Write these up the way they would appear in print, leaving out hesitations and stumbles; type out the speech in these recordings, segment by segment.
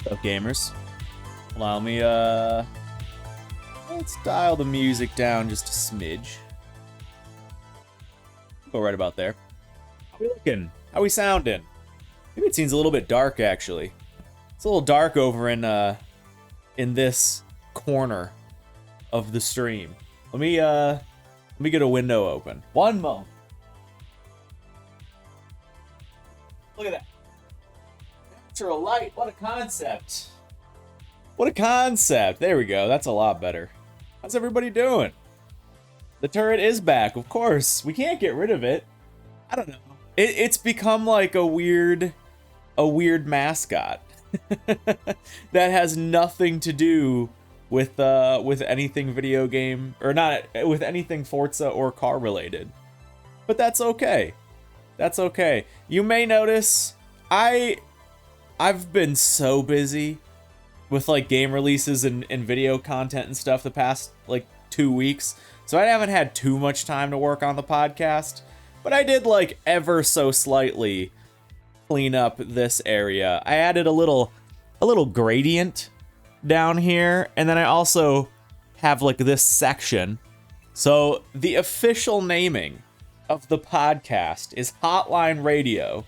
What's up, gamers? Allow me, let's dial the music down just a smidge. Go right about there. How we looking? How we sounding? Maybe it seems a little bit dark, actually. It's a little dark over in this corner of the stream. Let me get a window open. One moment. Look at that. Natural light. What a concept. What a concept. There we go. That's a lot better. How's everybody doing? The turret is back, of course. We can't get rid of it. I don't know. It's become like a weird mascot that has nothing to do with anything video game, or not with anything Forza or car related. But that's okay. That's okay. You may notice I've been so busy with like game releases and video content and stuff the past like 2 weeks, so I haven't had too much time to work on the podcast, but I did like ever so slightly clean up this area. I added a little gradient down here, and then I also have like this section. So the official naming of the podcast is Hotline Radio,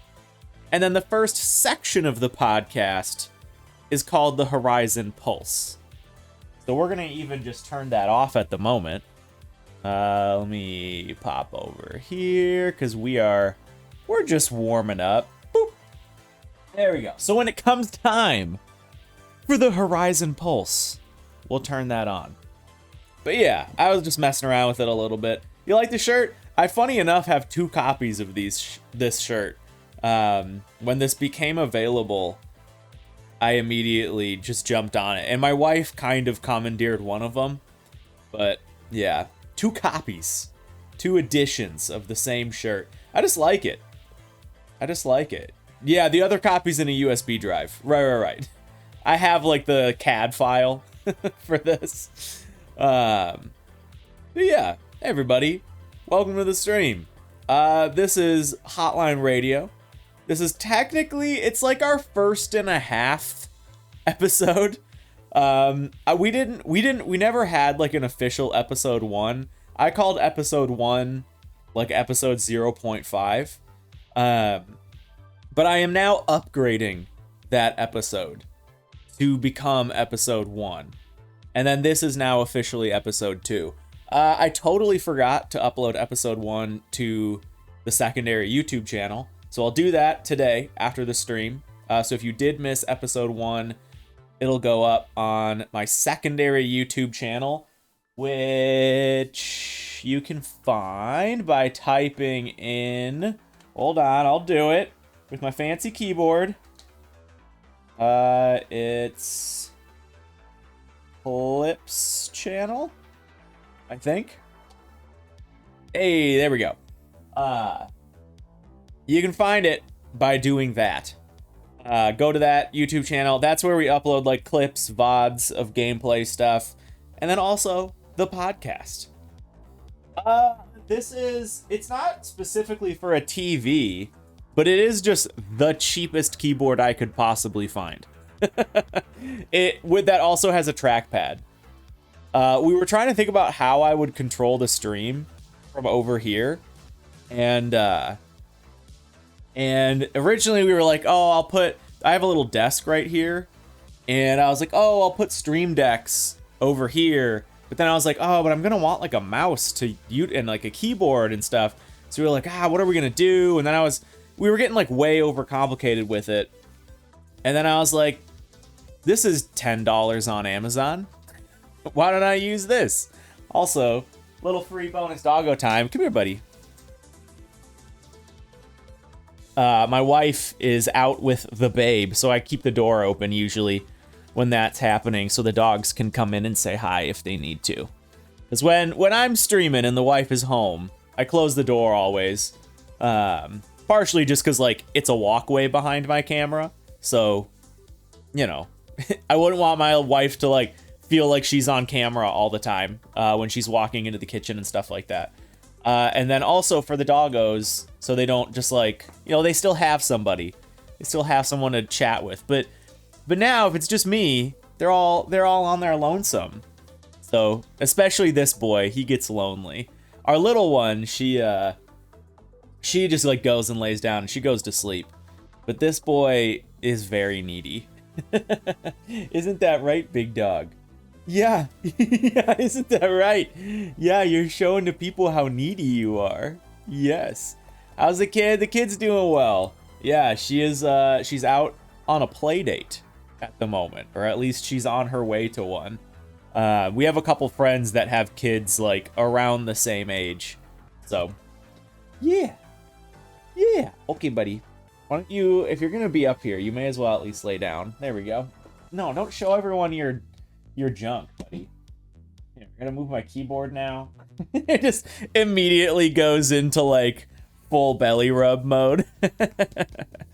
and then the first section of the podcast is called the Horizon Pulse. So we're gonna even just turn that off at the moment. Let me pop over here because we're just warming up. Boop. There we go. So when it comes time for the Horizon Pulse, we'll turn that on. But yeah, I was just messing around with it a little bit. You like the shirt? I, funny enough, have 2 copies of this shirt. When this became available, I immediately just jumped on it, and my wife kind of commandeered one of them. But yeah, 2 copies, 2 editions of the same shirt. I just like it. Yeah, the other copy's in a USB drive. Right. I have like the CAD file for this. But yeah, hey everybody, welcome to the stream. This is Hotline Radio. This is technically, it's like our 1.5 episode. We never had like an official episode 1. I called episode 1 like episode 0.5. But I am now upgrading that episode to become episode 1. And then this is now officially episode 2. I totally forgot to upload episode 1 to the secondary YouTube channel. So I'll do that today after the stream. So if you did miss episode 1, it'll go up on my secondary YouTube channel, which you can find by typing in... Hold on, I'll do it with my fancy keyboard. It's Clips channel, I think. Hey, there we go. You can find it by doing that. Go to that YouTube channel. That's where we upload like clips, VODs of gameplay stuff, and then also the podcast. It's not specifically for a TV, but it is just the cheapest keyboard I could possibly find. That also has a trackpad. We were trying to think about how I would control the stream from over here, and originally we were like, I have a little desk right here, and I was like, I'll put stream decks over here. But then I was like, but I'm gonna want like a mouse and like a keyboard and stuff. So we were like, what are we gonna do? And then we were getting like way overcomplicated with it. And then I was like, this is $10 on Amazon. Why don't I use this? Also, little free bonus doggo time. Come here, buddy. My wife is out with the babe, so I keep the door open usually when that's happening, so the dogs can come in and say hi if they need to. Because when I'm streaming and the wife is home, I close the door always. Partially just because like it's a walkway behind my camera, so you know, I wouldn't want my wife to like feel like she's on camera all the time when she's walking into the kitchen and stuff like that. And then also for the doggos, so they don't just like, they still have somebody. They still have someone to chat with. But But now, if it's just me, they're all on their lonesome. So, especially this boy, he gets lonely. Our little one, she just like goes and lays down and she goes to sleep. But this boy is very needy. Isn't that right, big dog? Yeah. Yeah, isn't that right? Yeah, you're showing the people how needy you are. Yes. How's the kid? The kid's doing well. Yeah, she's out on a play date at the moment, or at least she's on her way to one. We have a couple friends that have kids like around the same age. So, yeah. Yeah. Okay, buddy. Why don't you, if you're gonna be up here, you may as well at least lay down. There we go. No, don't show everyone your junk, buddy. Here, I'm gonna move my keyboard now. It just immediately goes into like full belly rub mode.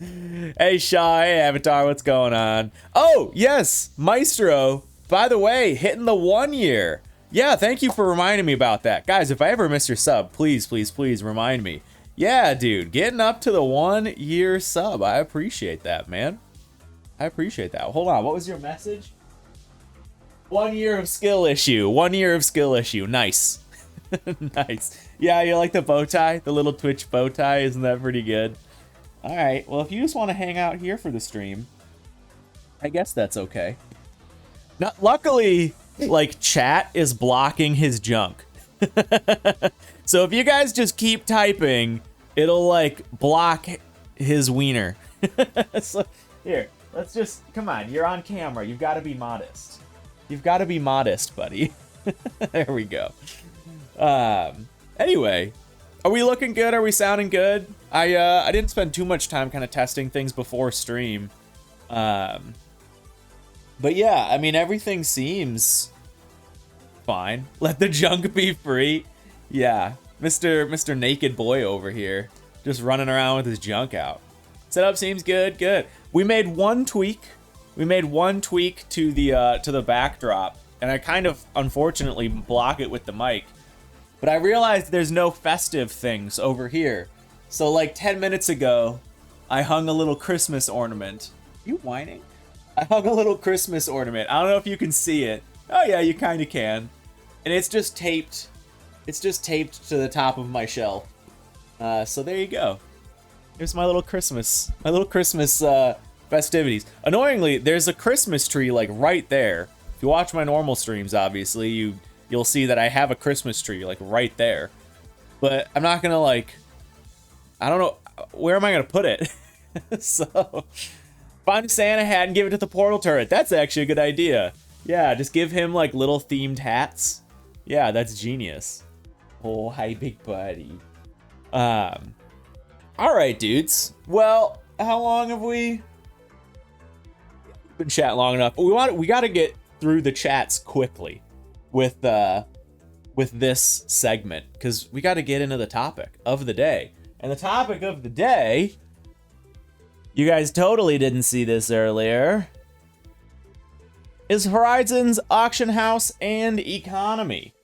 Hey Shaw, hey Avatar, what's going on? Oh, yes, Maestro. By the way, hitting the 1 year. Yeah, thank you for reminding me about that. Guys, if I ever miss your sub, please, please, please remind me. Yeah, dude, getting up to the 1 year sub. I appreciate that, man. I appreciate that. Hold on, what was your message? 1 year of skill issue. 1 year of skill issue. Nice. Nice. Yeah, you like the bow tie? The little Twitch bow tie? Isn't that pretty good? All right, well, if you just want to hang out here for the stream, I guess that's okay. Not, luckily, like, chat is blocking his junk. So if you guys just keep typing, it'll, like, block his wiener. So, here, let's just, come on, you're on camera. You've got to be modest. You've got to be modest, buddy. There we go. Anyway, are we looking good? Are we sounding good? I didn't spend too much time kind of testing things before stream. But yeah, I mean, everything seems fine. Let the junk be free. Yeah, Mr. Naked Boy over here, just running around with his junk out. Setup seems good, good. We made one tweak. We made one tweak to the backdrop, and I kind of unfortunately block it with the mic. But I realized there's no festive things over here. So like 10 minutes ago, I hung a little Christmas ornament. You whining? I hung a little Christmas ornament. I don't know if you can see it. Oh yeah, you kind of can. And it's just taped. It's just taped to the top of my shelf. So there you go. Here's my little Christmas festivities. Annoyingly, there's a Christmas tree like right there. If you watch my normal streams, obviously, you'll see that I have a Christmas tree like right there. But I'm not gonna like, I don't know, where am I gonna put it? So, find a Santa hat and give it to the portal turret. That's actually a good idea. Yeah, just give him like little themed hats. Yeah, that's genius. Oh, hi, big buddy. All right, dudes. Well, how long have we been chatting long enough? We got to get through the chats quickly with this segment because we got to get into the topic of the day. And the topic of the day, you guys totally didn't see this earlier, is Horizon's auction house and economy.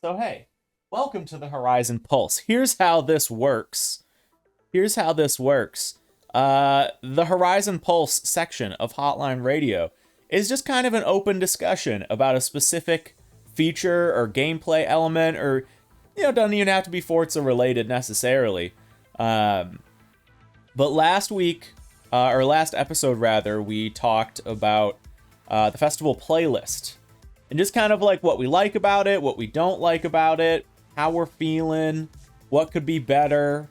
So hey, welcome to the Horizon Pulse. Here's how this works. The Horizon Pulse section of Hotline Radio is just kind of an open discussion about a specific feature or gameplay element, or, you know, doesn't even have to be Forza related necessarily. But last week, or last episode rather, we talked about the festival playlist. And just kind of like what we like about it, what we don't like about it, how we're feeling, what could be better,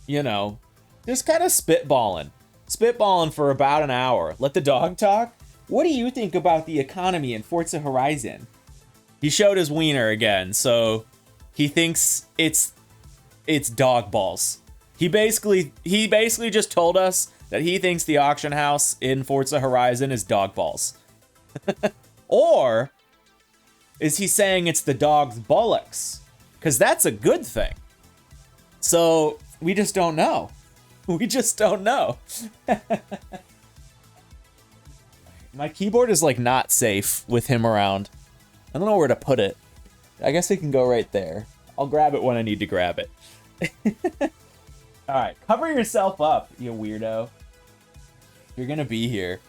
you know, just kind of spitballing. Spitballing for about an hour. Let the dog talk. What do you think about the economy in Forza Horizon? He showed his wiener again, so he thinks it's dog balls. He basically just told us that he thinks the auction house in Forza Horizon is dog balls. Or is he saying it's the dog's bollocks? Because that's a good thing. So we just don't know. We just don't know. My keyboard is like not safe with him around. I don't know where to put it. I guess it can go right there. I'll grab it when I need to grab it. All right, cover yourself up, you weirdo. You're gonna be here.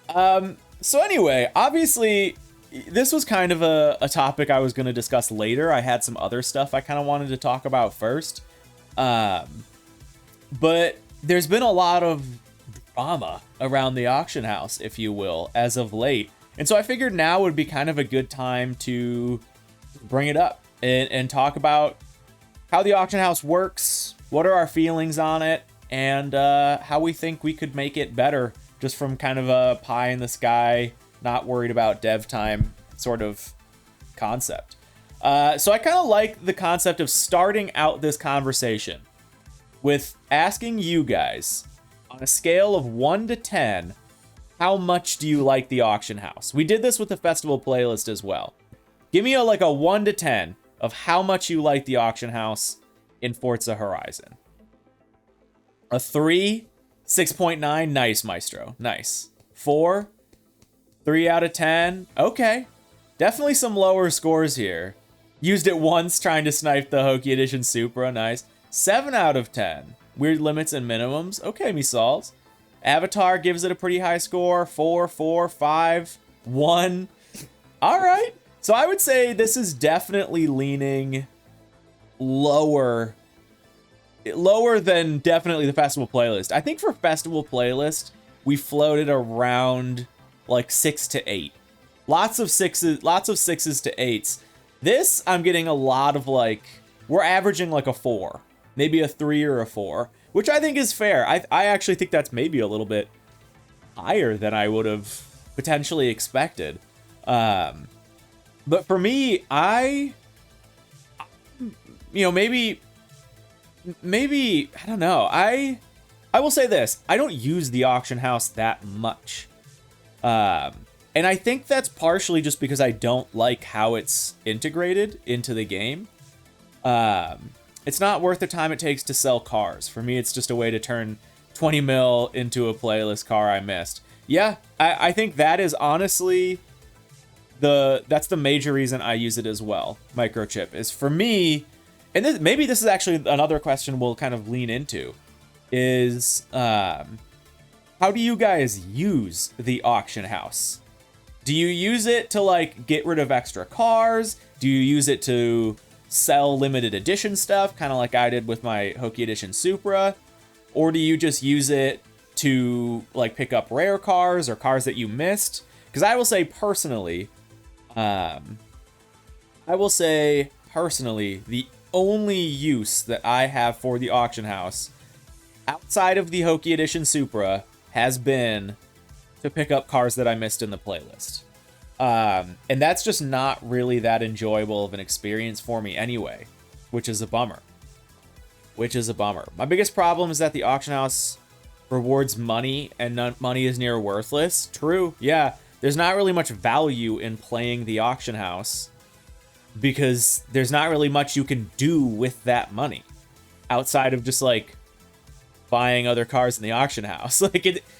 So anyway, obviously, this was kind of a topic I was going to discuss later. I had some other stuff I kind of wanted to talk about first. But there's been a lot of drama around the auction house, if you will, as of late. And so I figured now would be kind of a good time to bring it up and talk about how the auction house works, what are our feelings on it, and how we think we could make it better just from kind of a pie in the sky, not worried about dev time sort of concept. So I kind of like the concept of starting out this conversation with asking you guys, on a scale of 1 to 10, how much do you like the auction house? We did this with the festival playlist as well. Give me a 1 to 10 of how much you like the auction house in Forza Horizon. A 3, 6.9, nice, Maestro, nice. 4, 3 out of 10, okay. Definitely some lower scores here. Used it once trying to snipe the Hoki Edition Supra, nice. 7 out of 10. Weird limits and minimums. Okay, me salts. Avatar gives it a pretty high score. 4, 4, 5, 1. All right. So I would say this is definitely leaning lower than definitely the festival playlist. I think for festival playlist, we floated around 6 to 8. Lots of sixes to 8s. This, I'm getting a lot of we're averaging a 4. Maybe a 3 or a 4, which I think is fair. I actually think that's maybe a little bit higher than I would have potentially expected. But for me, maybe, I don't know. I will say this. I don't use the auction house that much. And I think that's partially just because I don't like how it's integrated into the game. It's not worth the time it takes to sell cars. For me, it's just a way to turn 20 mil into a playlist car I missed. Yeah, I think that is honestly that's the major reason I use it as well. Microchip is for me, and maybe this is actually another question we'll kind of lean into, is how do you guys use the auction house? Do you use it to get rid of extra cars? Do you use it to sell limited edition stuff, kind of like I did with my Hoki Edition Supra? Or do you just use it to pick up rare cars or cars that you missed? Because I will say personally, the only use that I have for the auction house outside of the Hoki Edition Supra has been to pick up cars that I missed in the playlist. And that's just not really that enjoyable of an experience for me anyway, which is a bummer. My biggest problem is that the auction house rewards money and money is near worthless. True. Yeah. There's not really much value in playing the auction house because there's not really much you can do with that money outside of just buying other cars in the auction house.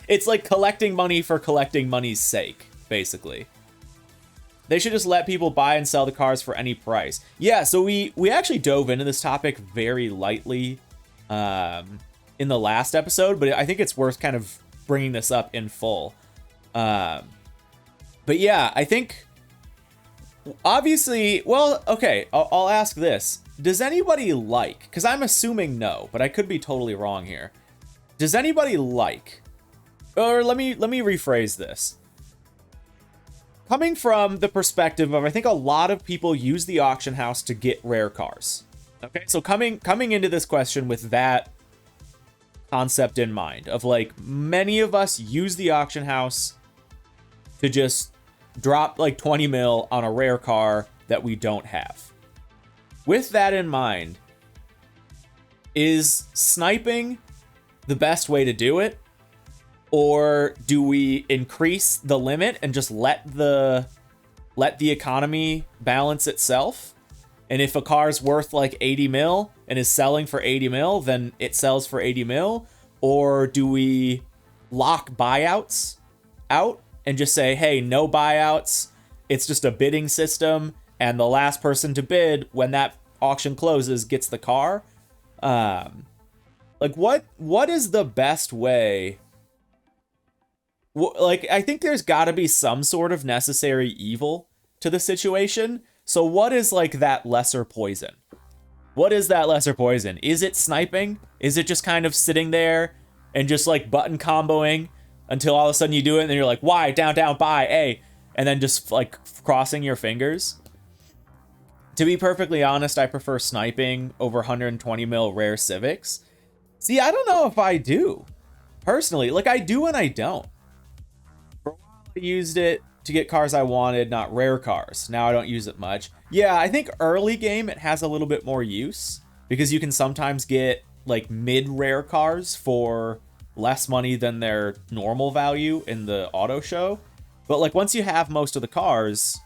It's like collecting money for collecting money's sake, basically. They should just let people buy and sell the cars for any price. Yeah, so we actually dove into this topic very lightly in the last episode, but I think it's worth kind of bringing this up in full. But yeah, I think, obviously, well, okay, I'll ask this. Does anybody because I'm assuming no, but I could be totally wrong here. Does anybody or let me rephrase this. Coming from the perspective of, I think a lot of people use the auction house to get rare cars. Okay, so coming into this question with that concept in mind, of many of us use the auction house to just drop 20 mil on a rare car that we don't have. With that in mind, is sniping the best way to do it? Or do we increase the limit and just let the economy balance itself? And if a car's worth 80 mil and is selling for 80 mil, then it sells for 80 mil? Or do we lock buyouts out and just say, hey, no buyouts, it's just a bidding system, and the last person to bid when that auction closes gets the car? What is the best way like, I think there's got to be some sort of necessary evil to the situation. So what is like that lesser poison? What is that lesser poison? Is it sniping? Is it just kind of sitting there and just like button comboing until all of a sudden you do it and then you're like, Y, down, down, buy, A, and then just like crossing your fingers? To be perfectly honest, I prefer sniping over 120 mil rare civics. See, I don't know if I do. Personally, like I do and I don't. For a while I used it to get cars I wanted, not rare cars. Now I don't use it much. Yeah, I think early game it has a little bit more use because you can sometimes get like mid-rare cars for less money than their normal value in the auto show. But like once you have most of the cars,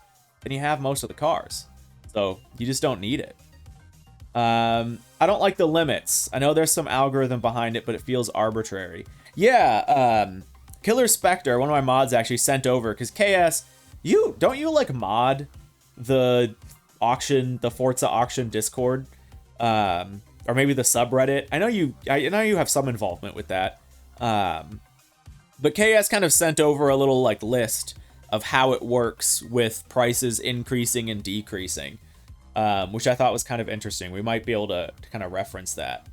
then you have most of the cars. So you just don't need it. I don't like the limits. I know there's some algorithm behind it, but it feels arbitrary. Yeah, Killer Spectre, one of my mods actually sent over, because KS, don't you like mod the auction, the Forza auction Discord, or maybe the subreddit? I know you have some involvement with that. But KS kind of sent over a little like list of how it works with prices increasing and decreasing, which I thought was kind of interesting. We might be able to kind of reference that.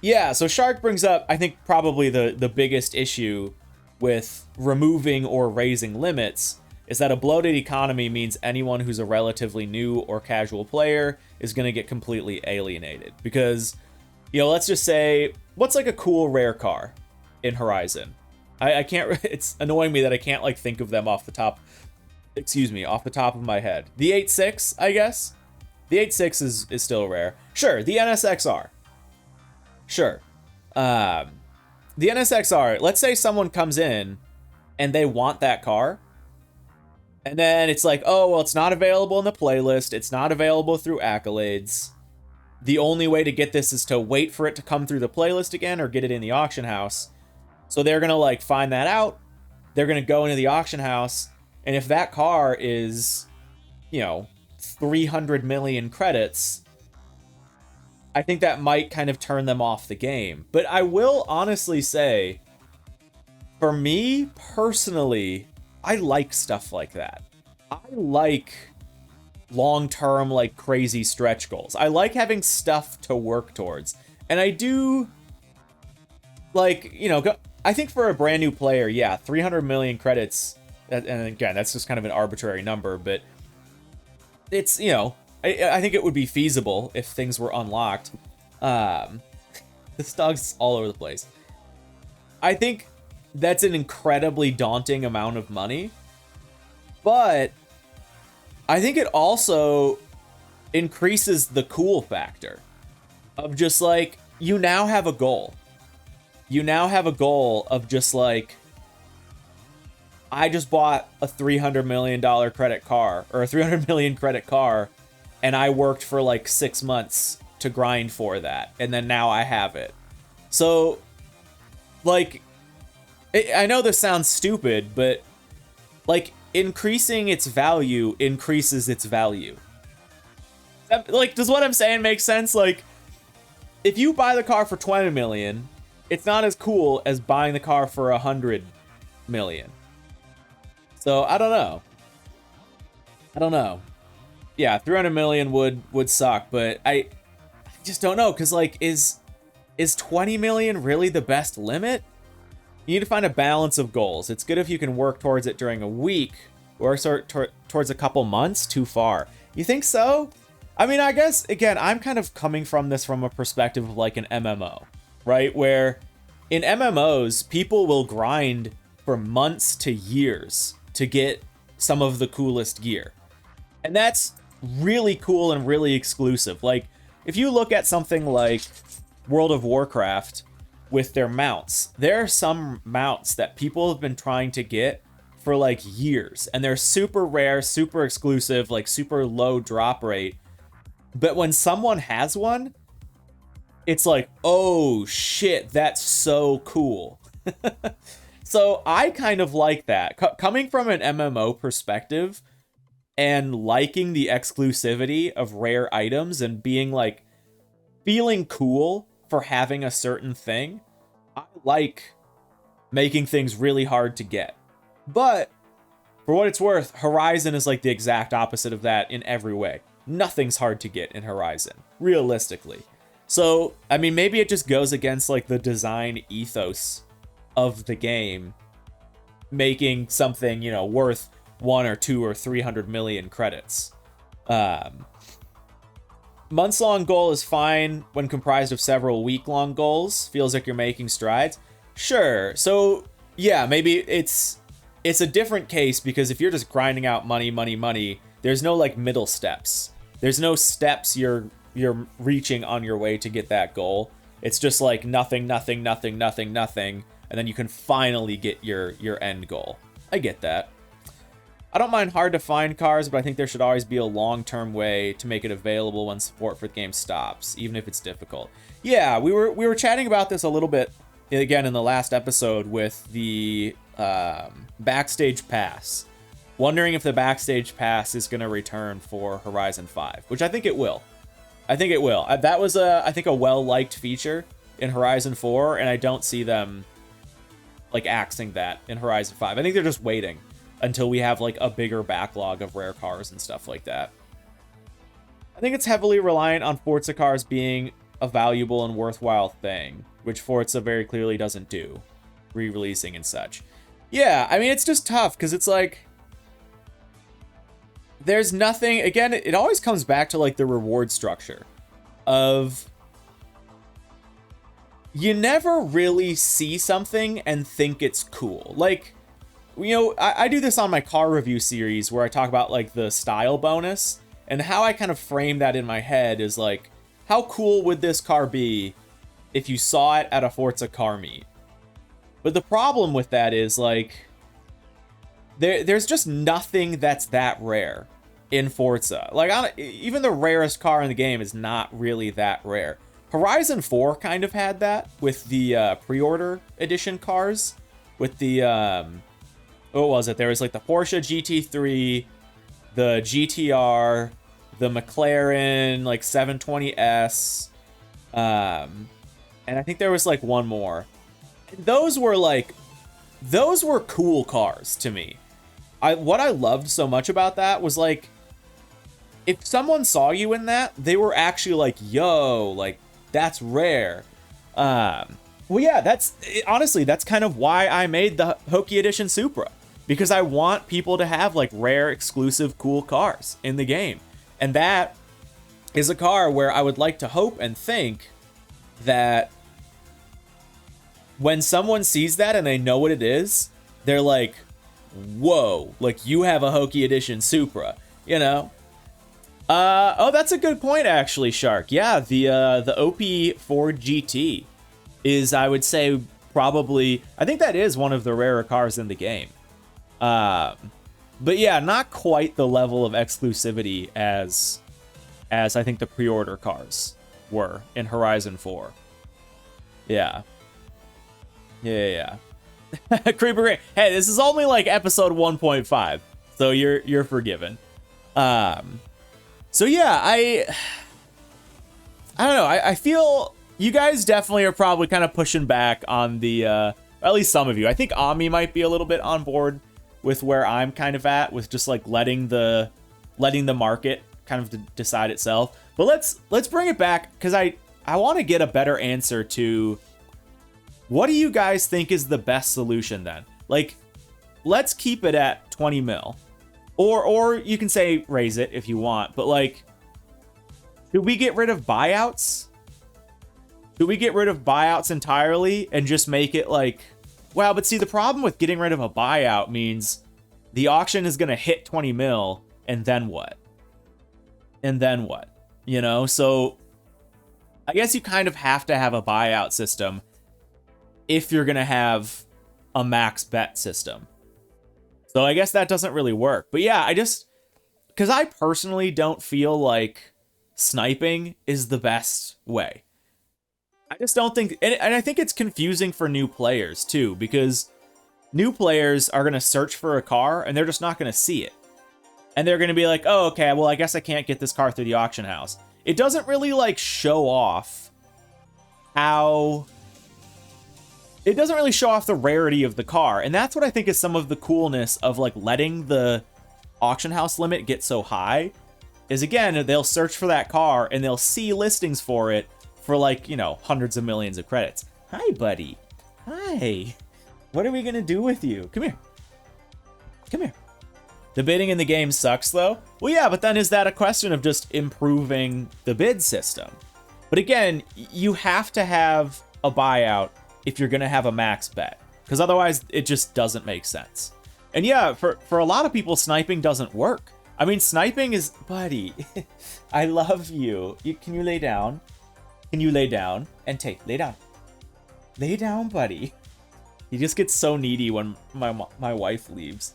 Yeah, so Shark brings up, I think, probably the biggest issue with removing or raising limits is that a bloated economy means anyone who's a relatively new or casual player is going to get completely alienated. Because, you know, let's just say, what's like a cool rare car in Horizon? I can't, it's annoying me that I can't like think of them off the top of my head. The 8.6, I guess? The 8.6 is still rare. Sure, the NSXR. Sure. The NSXR, let's say someone comes in and they want that car. And then it's like, oh, well, it's not available in the playlist. It's not available through accolades. The only way to get this is to wait for it to come through the playlist again or get it in the auction house. So they're going to like find that out. They're going to go into the auction house. And if that car is, you know, 300 million credits, I think that might kind of turn them off the game. But I will honestly say, for me personally, I like stuff like that. I like long-term, like crazy stretch goals. I like having stuff to work towards. And I do like, you know, I think for a brand new player, yeah, 300 million credits. And again, that's just kind of an arbitrary number, but it's, you know, I think it would be feasible if things were unlocked. This dog's all over the place. I think that's an incredibly daunting amount of money, but I think it also increases the cool factor of just like, you now have a goal. You now have a goal of just like, I just bought a $300 million credit car, or a 300 million credit car, and I worked for like 6 months to grind for that, and then now I have it. So, like, I know this sounds stupid, but like, increasing its value increases its value. Like, does what I'm saying make sense? Like, if you buy the car for 20 million, it's not as cool as buying the car for 100 million. So I don't know. Yeah, 300 million would suck, but I just don't know, because like, is 20 million really the best limit? You need to find a balance of goals. It's good if you can work towards it during a week, or towards a couple months. Too far. You think so? I mean, I guess, again, I'm kind of coming from this from a perspective of like an MMO, right? Where in MMOs, people will grind for months to years to get some of the coolest gear. And that's really cool and really exclusive. Like, if you look at something like World of Warcraft with their mounts, there are some mounts that people have been trying to get for like years, and they're super rare, super exclusive, like super low drop rate. But when someone has one, it's like, oh shit, that's so cool. So I kind of like that. Coming from an MMO perspective and liking the exclusivity of rare items and being like, feeling cool for having a certain thing, I like making things really hard to get. But for what it's worth, Horizon is like the exact opposite of that in every way. Nothing's hard to get in Horizon, realistically. So, I mean, maybe it just goes against like the design ethos of the game, making something, you know, worth 1 or 2 or 300 million credits. Months-long goal is fine when comprised of several week-long goals. Feels like you're making strides. Sure. So, yeah, maybe it's a different case, because if you're just grinding out money, there's no like middle steps. There's no steps you're reaching on your way to get that goal. It's just like nothing, and then you can finally get your end goal. I get that. I don't mind hard to find cars, but I think there should always be a long-term way to make it available when support for the game stops, even if it's difficult. Yeah, we were chatting about this a little bit again in the last episode with the Backstage Pass. Wondering if the Backstage Pass is going to return for Horizon 5, which I think it will. That was, I think, a well-liked feature in Horizon 4, and I don't see them, like, axing that in Horizon 5. I think they're just waiting until we have, like, a bigger backlog of rare cars and stuff like that. I think it's heavily reliant on Forza cars being a valuable and worthwhile thing, which Forza very clearly doesn't do, re-releasing and such. Yeah, I mean, it's just tough, because it's like, there's nothing, again, it always comes back to like the reward structure of, you never really see something and think it's cool. Like, you know, I do this on my car review series where I talk about like the style bonus, and how I kind of frame that in my head is like, how cool would this car be if you saw it at a Forza car meet? But the problem with that is like, there's just nothing that's that rare in Forza. Like, even the rarest car in the game is not really that rare. Horizon 4 kind of had that with the pre-order edition cars. With the, what was it? There was like the Porsche GT3, the GTR, the McLaren, like 720S, and I think there was like one more. Those were cool cars to me. What I loved so much about that was like, if someone saw you in that, they were actually like, yo, like, that's rare. Well, yeah, honestly, that's kind of why I made the Hoki Edition Supra, because I want people to have like rare, exclusive, cool cars in the game. And that is a car where I would like to hope and think that when someone sees that and they know what it is, they're like, whoa, like, you have a Hoki Edition Supra, you know? Oh, that's a good point, actually, Shark. Yeah, the OP4 GT is, I would say, probably, I think that is one of the rarer cars in the game. But yeah, not quite the level of exclusivity as I think the pre-order cars were in Horizon 4. Yeah. Yeah. Creeper Green. Hey, this is only like episode 1.5, so you're forgiven. So yeah, I don't know. I feel you guys definitely are probably kind of pushing back on the, at least some of you. I think Ami might be a little bit on board with where I'm kind of at, with just like letting the market kind of decide itself. But let's bring it back, because I want to get a better answer to, what do you guys think is the best solution then? Like, let's keep it at 20 mil. Or you can say raise it if you want, but like, should we get rid of buyouts? Should we get rid of buyouts entirely and just make it like, well, but see, the problem with getting rid of a buyout means the auction is going to hit 20 mil, and then what? And then what? You know, so I guess you kind of have to have a buyout system if you're going to have a max bet system. So I guess that doesn't really work. But yeah, because I personally don't feel like sniping is the best way. I just don't think, and I think it's confusing for new players too, because new players are going to search for a car and they're just not going to see it. And they're going to be like, oh, okay, well, I guess I can't get this car through the auction house. It doesn't really like show off how... it doesn't really show off the rarity of the car. And that's what I think is some of the coolness of like letting the auction house limit get so high, is again, they'll search for that car and they'll see listings for it for like, you know, hundreds of millions of credits. Hi, buddy. Hi. What are we going to do with you? Come here. Come here. The bidding in the game sucks though. Well, yeah, but then is that a question of just improving the bid system? But again, you have to have a buyout if you're going to have a max bet, because otherwise it just doesn't make sense. And yeah, for a lot of people, sniping doesn't work. I mean, sniping is, buddy, I love you. Can you lay down? Can you lay down? And lay down. Lay down, buddy. He just gets so needy when my wife leaves.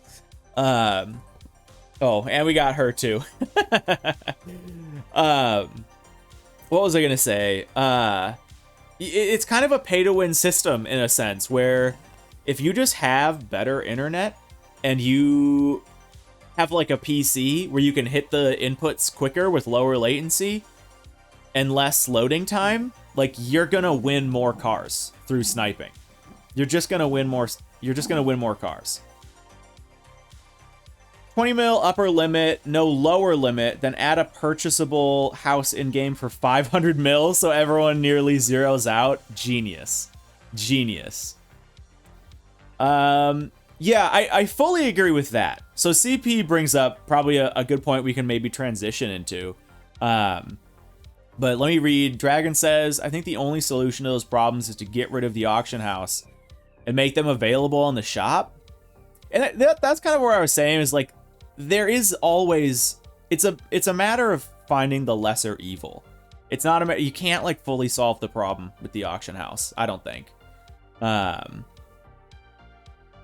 Oh, and we got her too. What was I gonna say? It's kind of a pay-to-win system in a sense, where if you just have better internet and you have like a PC where you can hit the inputs quicker with lower latency and less loading time, like you're gonna win more cars through sniping. You're just gonna win more. You're just gonna win more cars. 20 mil upper limit, no lower limit, then add a purchasable house in-game for 500 mil so everyone nearly zeroes out. Genius. Genius. Yeah, I fully agree with that. So CP brings up probably a good point we can maybe transition into. But let me read. Dragon says, I think the only solution to those problems is to get rid of the auction house and make them available in the shop. And that's kind of where I was saying is like, there is always, it's a matter of finding the lesser evil. It's not a, you can't like fully solve the problem with the auction house, I don't think.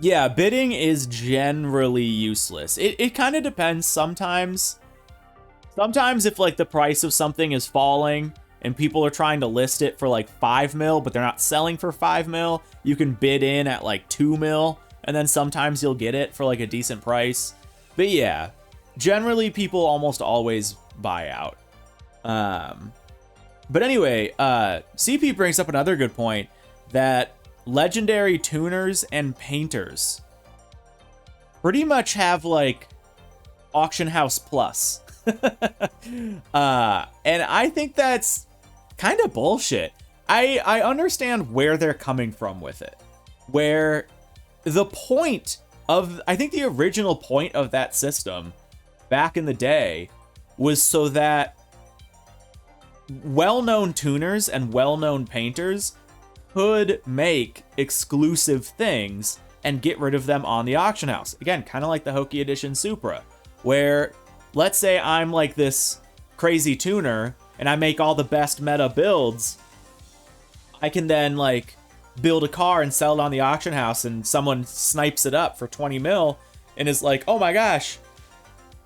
Yeah, bidding is generally useless. It kind of depends sometimes. Sometimes if like the price of something is falling and people are trying to list it for like 5 mil, but they're not selling for 5 mil, you can bid in at like 2 mil, and then sometimes you'll get it for like a decent price. But yeah, generally people almost always buy out. But anyway, CP brings up another good point, that legendary tuners and painters pretty much have like auction house plus. And I think that's kind of bullshit. I understand where they're coming from with it. Where the point of, I think the original point of that system back in the day was so that well-known tuners and well-known painters could make exclusive things and get rid of them on the auction house. Again, kind of like the Hoki Edition Supra, where let's say I'm like this crazy tuner and I make all the best meta builds. I can then like build a car and sell it on the auction house, and someone snipes it up for 20 mil and is like, oh my gosh,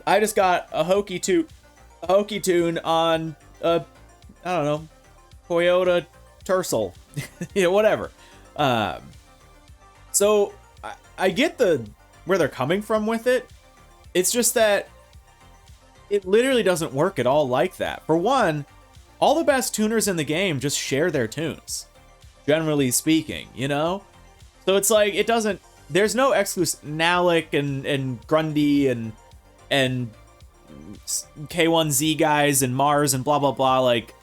I just got a Hoki tune on a, I don't know, Toyota Tercel. Yeah, whatever. So I get where they're coming from with it. It's just that it literally doesn't work at all like that. For one, all the best tuners in the game just share their tunes, generally speaking, you know? So it's like, it doesn't, there's no exclusive. Nalik and Grundy and K1Z guys and Mars and blah, blah, blah. Like,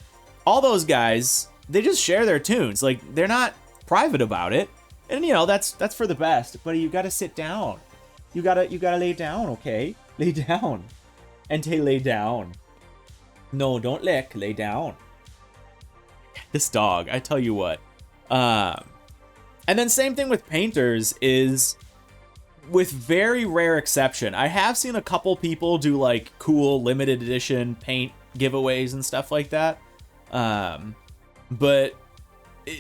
all those guys, they just share their tunes. Like, they're not private about it. And, you know, that's for the best. But you gotta sit down. You gotta lay down, okay? Lay down. Ente, lay down. No, don't lick. Lay down. This dog, I tell you what. And then same thing with painters is, with very rare exception, I have seen a couple people do like cool limited edition paint giveaways and stuff like that. But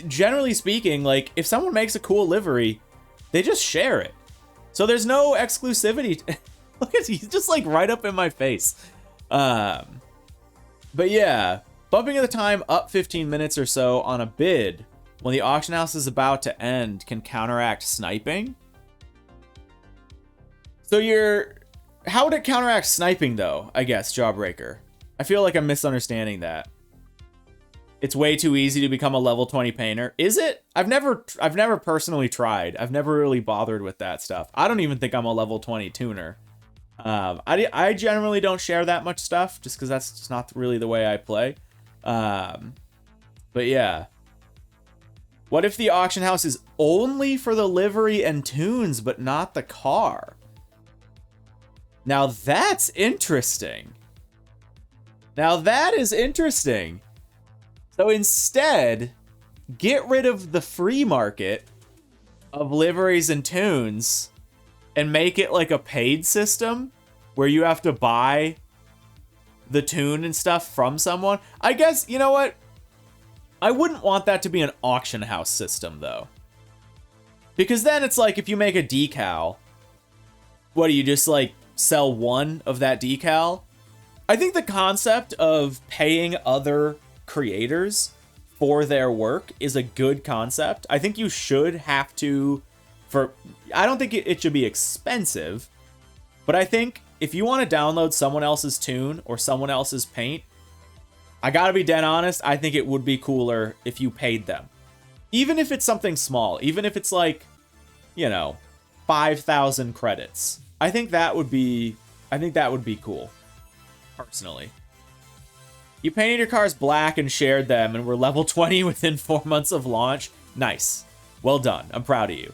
generally speaking, like if someone makes a cool livery, they just share it. So there's no exclusivity. Look at, he's just like right up in my face. But yeah, bumping the time up 15 minutes or so on a bid when the auction house is about to end can counteract sniping. So how would it counteract sniping though, I guess, Jawbreaker? I feel like I'm misunderstanding that. It's way too easy to become a level 20 painter. Is it? I've never personally tried. I've never really bothered with that stuff. I don't even think I'm a level 20 tuner. I generally don't share that much stuff just because that's just not really the way I play. But yeah. What if the auction house is only for the livery and tunes, but not the car? Now that's interesting. Now that is interesting. So instead, get rid of the free market of liveries and tunes and make it like a paid system where you have to buy the tune and stuff from someone. I guess, you know what? I wouldn't want that to be an auction house system, though. Because then it's like if you make a decal, what do you just like sell one of that decal? I think the concept of paying other creators for their work is a good concept. I think you should have to, I don't think it should be expensive, but I think if you want to download someone else's tune or someone else's paint, I gotta be dead honest, I think it would be cooler if you paid them. Even if it's something small, even if it's like, 5,000 credits. I think that would be cool, personally. You painted your cars black and shared them and were level 20 within 4 months of launch. Nice. Well done. I'm proud of you.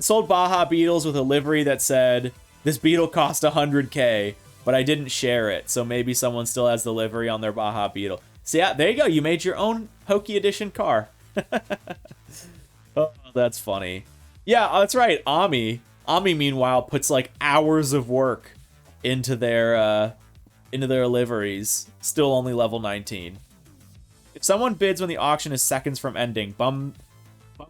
Sold Baja Beetles with a livery that said, this beetle cost 100K. But I didn't share it, so maybe someone still has the livery on their Baja Beetle. So yeah, there you go. You made your own Hokey Edition car. Oh, that's funny. Yeah, that's right. Ami, meanwhile, puts like hours of work into their liveries. Still only level 19. If someone bids when the auction is seconds from ending, bump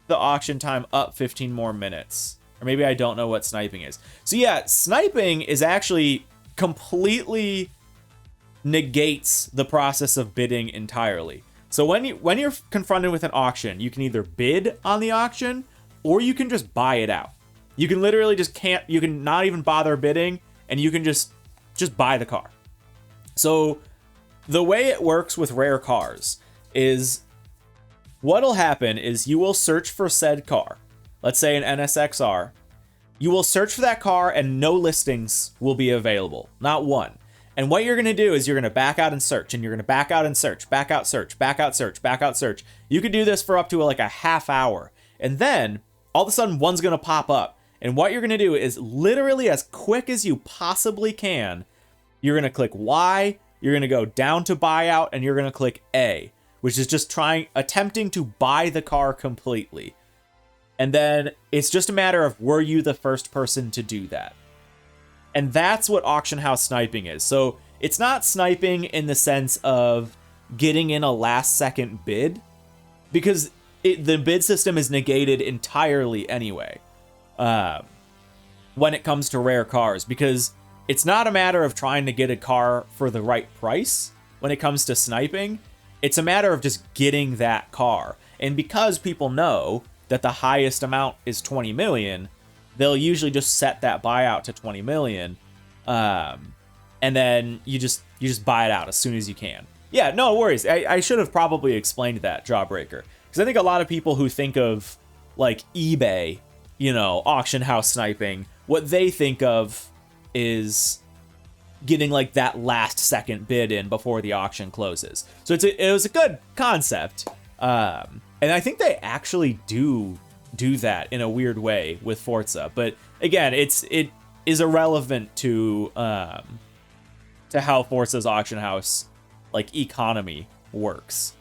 the auction time up 15 more minutes. Or maybe I don't know what sniping is. So yeah, sniping is actually completely negates the process of bidding entirely. So when you're confronted with an auction, you can either bid on the auction or you can just buy it out. You can literally you can not even bother bidding and you can just buy the car. So the way it works with rare cars is what'll happen is you will search for said car. Let's say an NSXR. You will search for that car and no listings will be available. Not one. And what you're going to do is you're going to back out and search, and you're going to back out and search, back out, search, back out, search, back out, search. You could do this for up to like a half hour. And then all of a sudden one's going to pop up. And what you're going to do is literally as quick as you possibly can, you're going to click Y, you're going to go down to buyout, and you're going to click A, which is just attempting to buy the car completely. And then it's just a matter of were you the first person to do that? And that's what auction house sniping is. So it's not sniping in the sense of getting in a last second bid, because the bid system is negated entirely anyway when it comes to rare cars, because it's not a matter of trying to get a car for the right price when it comes to sniping. It's a matter of just getting that car. And because people know that the highest amount is 20 million, they'll usually just set that buyout to 20 million. And then you just buy it out as soon as you can. Yeah, no worries. I should have probably explained that, Jawbreaker. Because I think a lot of people who think of like eBay, auction house sniping, what they think of is getting like that last second bid in before the auction closes. So it was a good concept. And I think they actually do that in a weird way with Forza. But again, it is irrelevant to how Forza's auction house like economy works.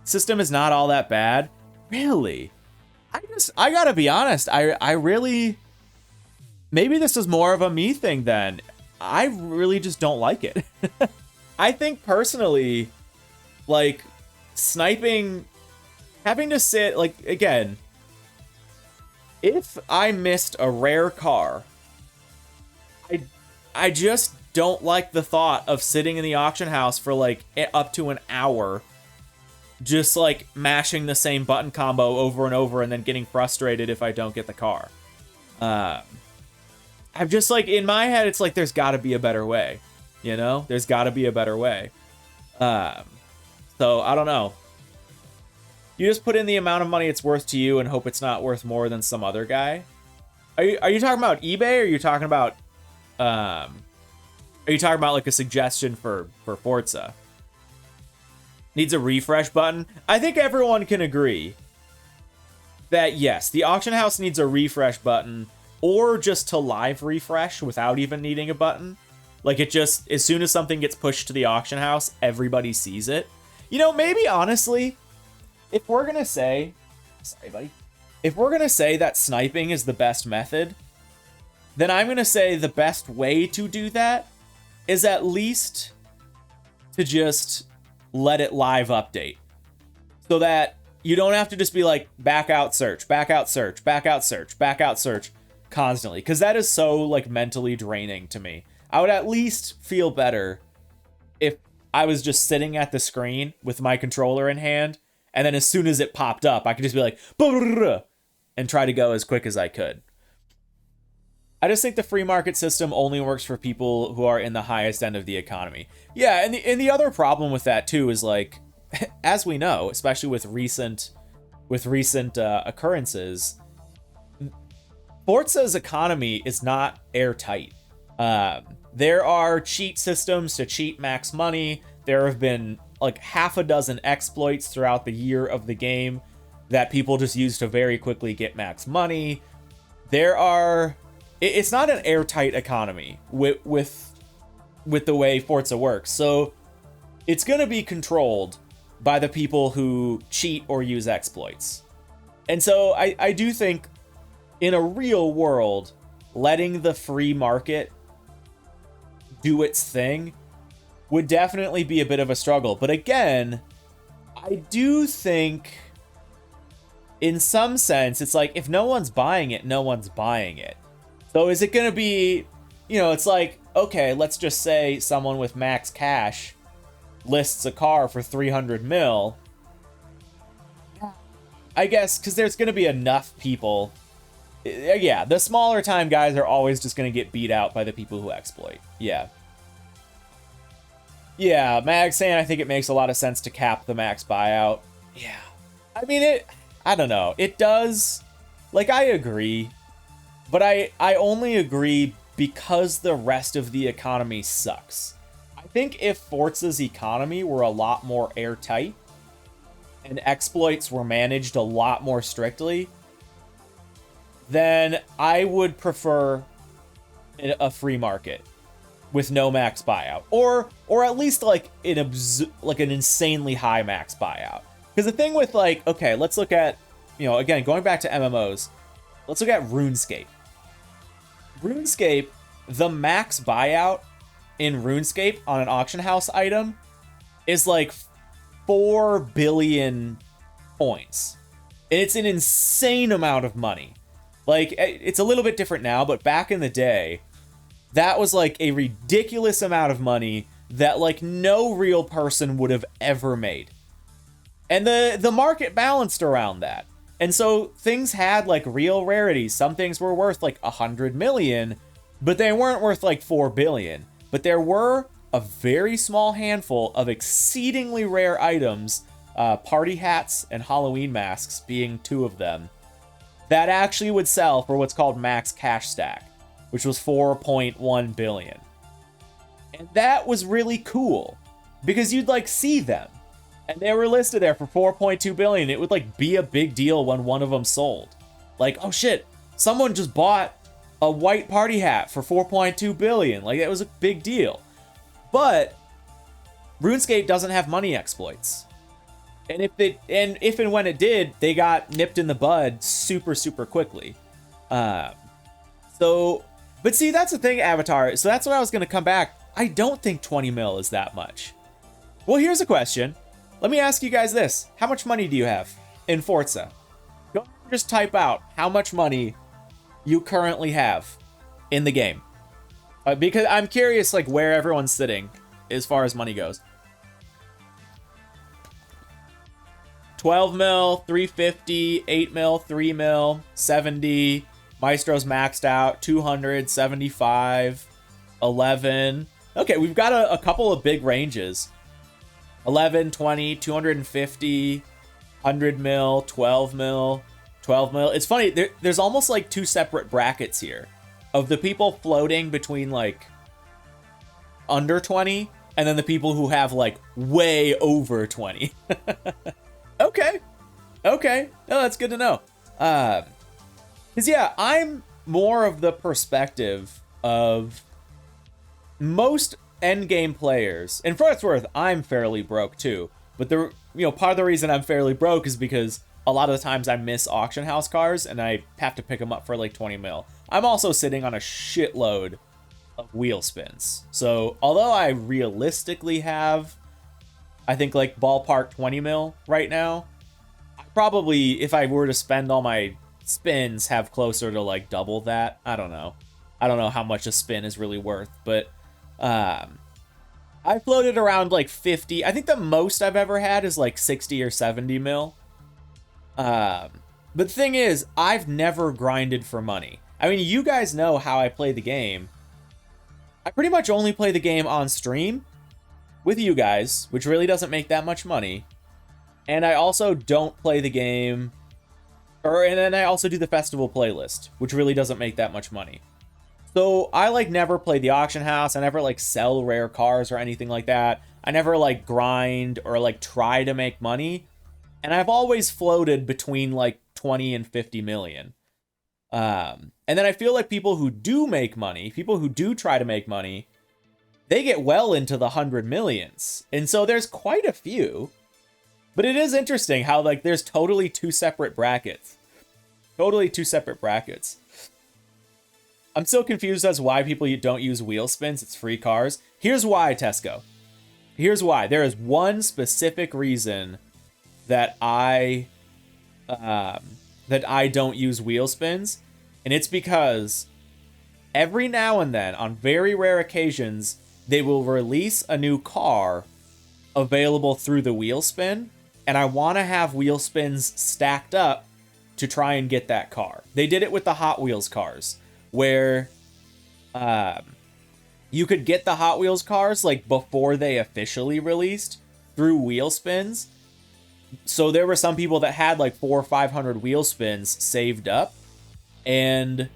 System is not all that bad. Really? I gotta be honest, I really, maybe this is more of a me thing then. I really just don't like it. I think personally, like, sniping, having to sit, like, again, if I missed a rare car, I just don't like the thought of sitting in the auction house for like up to an hour, just like mashing the same button combo over and over and then getting frustrated if I don't get the car. I'm just like, in my head, it's like there's got to be a better way. You know, there's got to be a better way. So I don't know. You just put in the amount of money it's worth to you and hope it's not worth more than some other guy. Are you talking about eBay, or are you talking about like a suggestion for Forza? Needs a refresh button. I think everyone can agree that yes, the auction house needs a refresh button, or just to live refresh without even needing a button. Like, it just, as soon as something gets pushed to the auction house, everybody sees it. You know, maybe honestly, if we're gonna say, sorry buddy, if we're gonna say that sniping is the best method, then I'm gonna say the best way to do that is at least to just let it live update, so that you don't have to just be like back out search, back out search, back out search, back out search constantly, because that is so like mentally draining to me. I would at least feel better if I was just sitting at the screen with my controller in hand, and then as soon as it popped up, I could just be like, and try to go as quick as I could. I just think the free market system only works for people who are in the highest end of the economy. Yeah, and the other problem with that too is, like, as we know, especially with recent occurrences, Forza's economy is not airtight. There are cheat systems to cheat max money. There have been like half a dozen exploits throughout the year of the game that people just use to very quickly get max money. It's not an airtight economy with the way Forza works. So it's going to be controlled by the people who cheat or use exploits. And so I do think in a real world, letting the free market do its thing would definitely be a bit of a struggle. But again, I do think in some sense, it's like, if no one's buying it, no one's buying it. So is it going to be, you know, it's like, okay, let's just say someone with max cash lists a car for 300 mil. I guess, because there's going to be enough people. Yeah, the smaller time guys are always just going to get beat out by the people who exploit. Yeah. Yeah, Mag saying I think it makes a lot of sense to cap the max buyout. Yeah. I mean, I don't know. It does. Like, I agree. But I only agree because the rest of the economy sucks. I think if Forza's economy were a lot more airtight and exploits were managed a lot more strictly, then I would prefer a free market with no max buyout, or at least like an insanely high max buyout. Because the thing with, like, okay, let's look at, you know, again, going back to MMOs, let's look at RuneScape. RuneScape, the max buyout in RuneScape on an auction house item is like 4 billion points. And it's an insane amount of money. Like, it's a little bit different now, but back in the day, that was like a ridiculous amount of money that like no real person would have ever made. And the market balanced around that. And so things had like real rarities. Some things were worth like 100 million, but they weren't worth like 4 billion. But there were a very small handful of exceedingly rare items, party hats and Halloween masks being 2 of them, that actually would sell for what's called max cash stack, which was 4.1 billion. And that was really cool because you'd like see them. And they were listed there for 4.2 billion. It would like be a big deal when one of them sold. Like, oh shit, someone just bought a white party hat for 4.2 billion. Like, that was a big deal. But RuneScape doesn't have money exploits. And if and when it did, they got nipped in the bud super, super quickly. But see, that's the thing, Avatar. So that's where I was going to come back. I don't think 20 mil is that much. Well, here's a question. Let me ask you guys this. How much money do you have in Forza? Go just type out how much money you currently have in the game. Because I'm curious, like, where everyone's sitting as far as money goes. 12 mil, 350, 8 mil, 3 mil, 70. Maestro's maxed out, 200, 75, 11. Okay, we've got a couple of big ranges. 11, 20, 250, 100 mil, 12 mil, 12 mil. It's funny, there's almost like two separate brackets here of the people floating between like under 20 and then the people who have like way over 20. Okay. Okay. No, that's good to know. Because yeah, I'm more of the perspective of most endgame players. And for what it's worth, I'm fairly broke too. But part of the reason I'm fairly broke is because a lot of the times I miss auction house cars and I have to pick them up for like 20 mil. I'm also sitting on a shitload of wheel spins. So although I realistically have, I think like ballpark 20 mil right now, I probably, if I were to spend all my spins, have closer to like double that. I don't know. I don't know how much a spin is really worth, but I floated around like 50. I think the most I've ever had is like 60 or 70 mil. But the thing is, I've never grinded for money. I mean, you guys know how I play the game. I pretty much only play the game on stream with you guys, which really doesn't make that much money. And I also don't play the game, and then I also do the festival playlist, which really doesn't make that much money. So I like never play the auction house. I never like sell rare cars or anything like that. I never like grind or like try to make money. And I've always floated between like 20 and 50 million. And then I feel like people who do make money, people who do try to make money, they get well into the 100 millions. And so there's quite a few. But it is interesting how like there's totally two separate brackets. Totally two separate brackets. I'm still confused as why people don't use wheel spins. It's free cars. Here's why, Tesco. Here's why. There is one specific reason that I don't use wheel spins, and it's because every now and then, on very rare occasions, they will release a new car available through the wheel spin, and I want to have wheel spins stacked up to try and get that car. They did it with the Hot Wheels cars, where you could get the Hot Wheels cars like before they officially released through wheel spins. So there were some people that had like 400 or 500 wheel spins saved up, and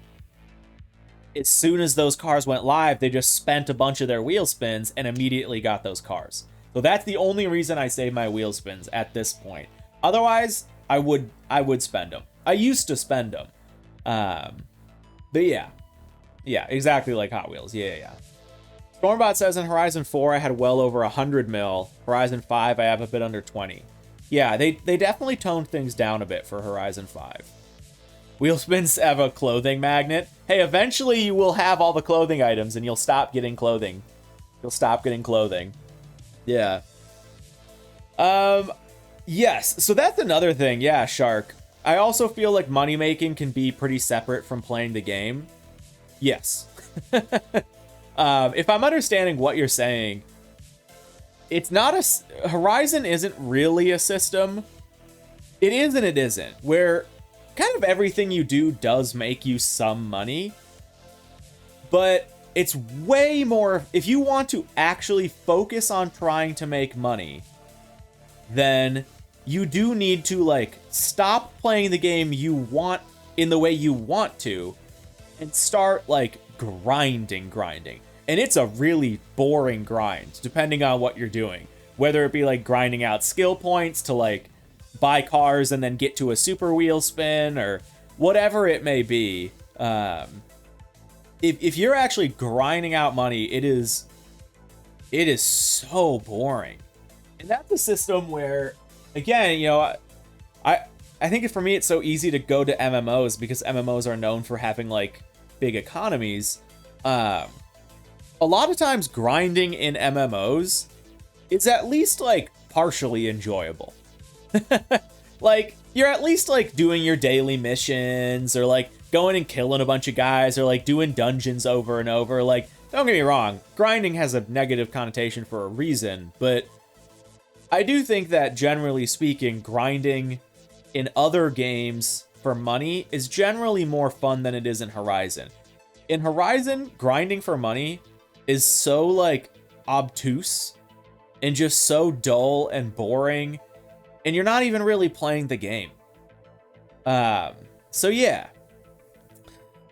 as soon as those cars went live, they just spent a bunch of their wheel spins and immediately got those cars. So that's the only reason I save my wheel spins at this point. Otherwise, I would spend them. I used to spend them. But yeah, exactly like Hot Wheels. Yeah. Stormbot says in Horizon 4, I had well over 100 mil. Horizon 5, I have a bit under 20. Yeah, they definitely toned things down a bit for Horizon 5. Wheel spins have a clothing magnet. Hey, eventually you will have all the clothing items and you'll stop getting clothing. Yeah. Yes, so that's another thing. Yeah, Shark. I also feel like money making can be pretty separate from playing the game. Yes. If I'm understanding what you're saying, it's not Horizon isn't really a system. It is and it isn't, where kind of everything you do does make you some money, but it's way more, if you want to actually focus on trying to make money, then you do need to like stop playing the game you want in the way you want to and start like grinding. And it's a really boring grind depending on what you're doing, whether it be like grinding out skill points to like buy cars and then get to a super wheel spin or whatever it may be. If you're actually grinding out money, it is so boring. And that's a system where, again, you know, I think for me it's so easy to go to MMOs because MMOs are known for having like big economies. A lot of times grinding in MMOs is at least like partially enjoyable. Like you're at least like doing your daily missions or like going and killing a bunch of guys or like doing dungeons over and over. Like, don't get me wrong, grinding has a negative connotation for a reason, but I do think that generally speaking, grinding in other games for money is generally more fun than it is in Horizon. In Horizon, grinding for money is so like obtuse and just so dull and boring, and you're not even really playing the game. So yeah,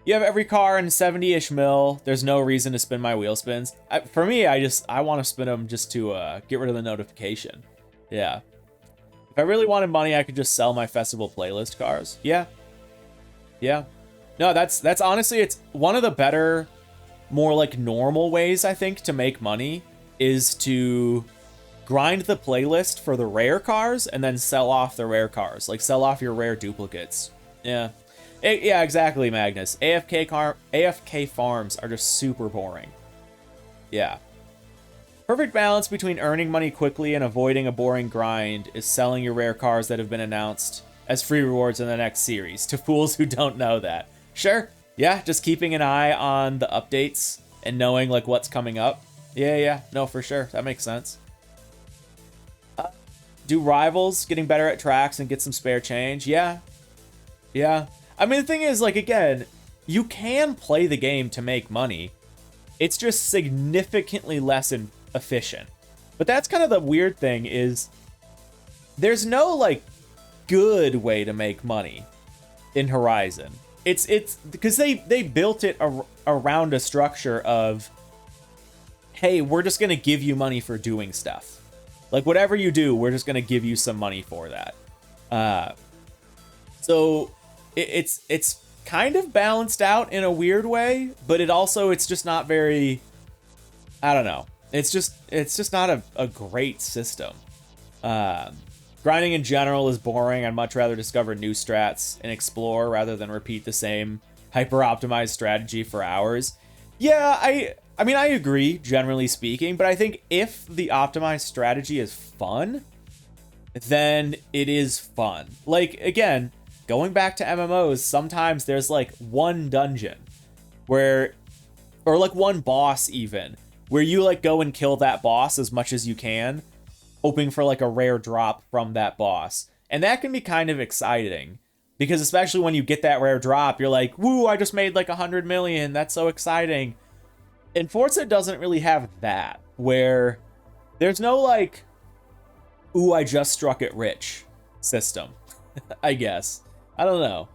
you have every car in 70-ish mil. There's no reason to spin my wheel spins. For me, I want to spin them just to get rid of the notification. Yeah. If I really wanted money, I could just sell my festival playlist cars. Yeah. Yeah. No, that's honestly, it's one of the better, more like normal ways, I think, to make money is to grind the playlist for the rare cars and then sell off the rare cars. Like, sell off your rare duplicates. Yeah. Yeah, exactly, Magnus. AFK farms are just super boring. Yeah. Perfect balance between earning money quickly and avoiding a boring grind is selling your rare cars that have been announced as free rewards in the next series to fools who don't know that. Sure. Yeah, just keeping an eye on the updates and knowing like what's coming up. Yeah. No, for sure. That makes sense. Do rivals getting better at tracks and get some spare change? Yeah. I mean, the thing is, like, again, you can play the game to make money. It's just significantly less efficient. But that's kind of the weird thing is there's no, like, good way to make money in Horizon. It's because they built it around a structure of, hey, we're just going to give you money for doing stuff. Like, whatever you do, we're just going to give you some money for that. So it's kind of balanced out in a weird way, but it's just not very, I don't know. It's just not a great system. Grinding in general is boring. I'd much rather discover new strats and explore rather than repeat the same hyper-optimized strategy for hours. Yeah, I mean, I agree, generally speaking, but I think if the optimized strategy is fun, then it is fun. Like, again, going back to MMOs, sometimes there's like one dungeon or like one boss even, where you like go and kill that boss as much as you can, hoping for like a rare drop from that boss. And that can be kind of exciting because especially when you get that rare drop, you're like, woo, I just made like 100 million. That's so exciting. And Forza doesn't really have that, where there's no like, ooh, I just struck it rich system, I guess. I don't know.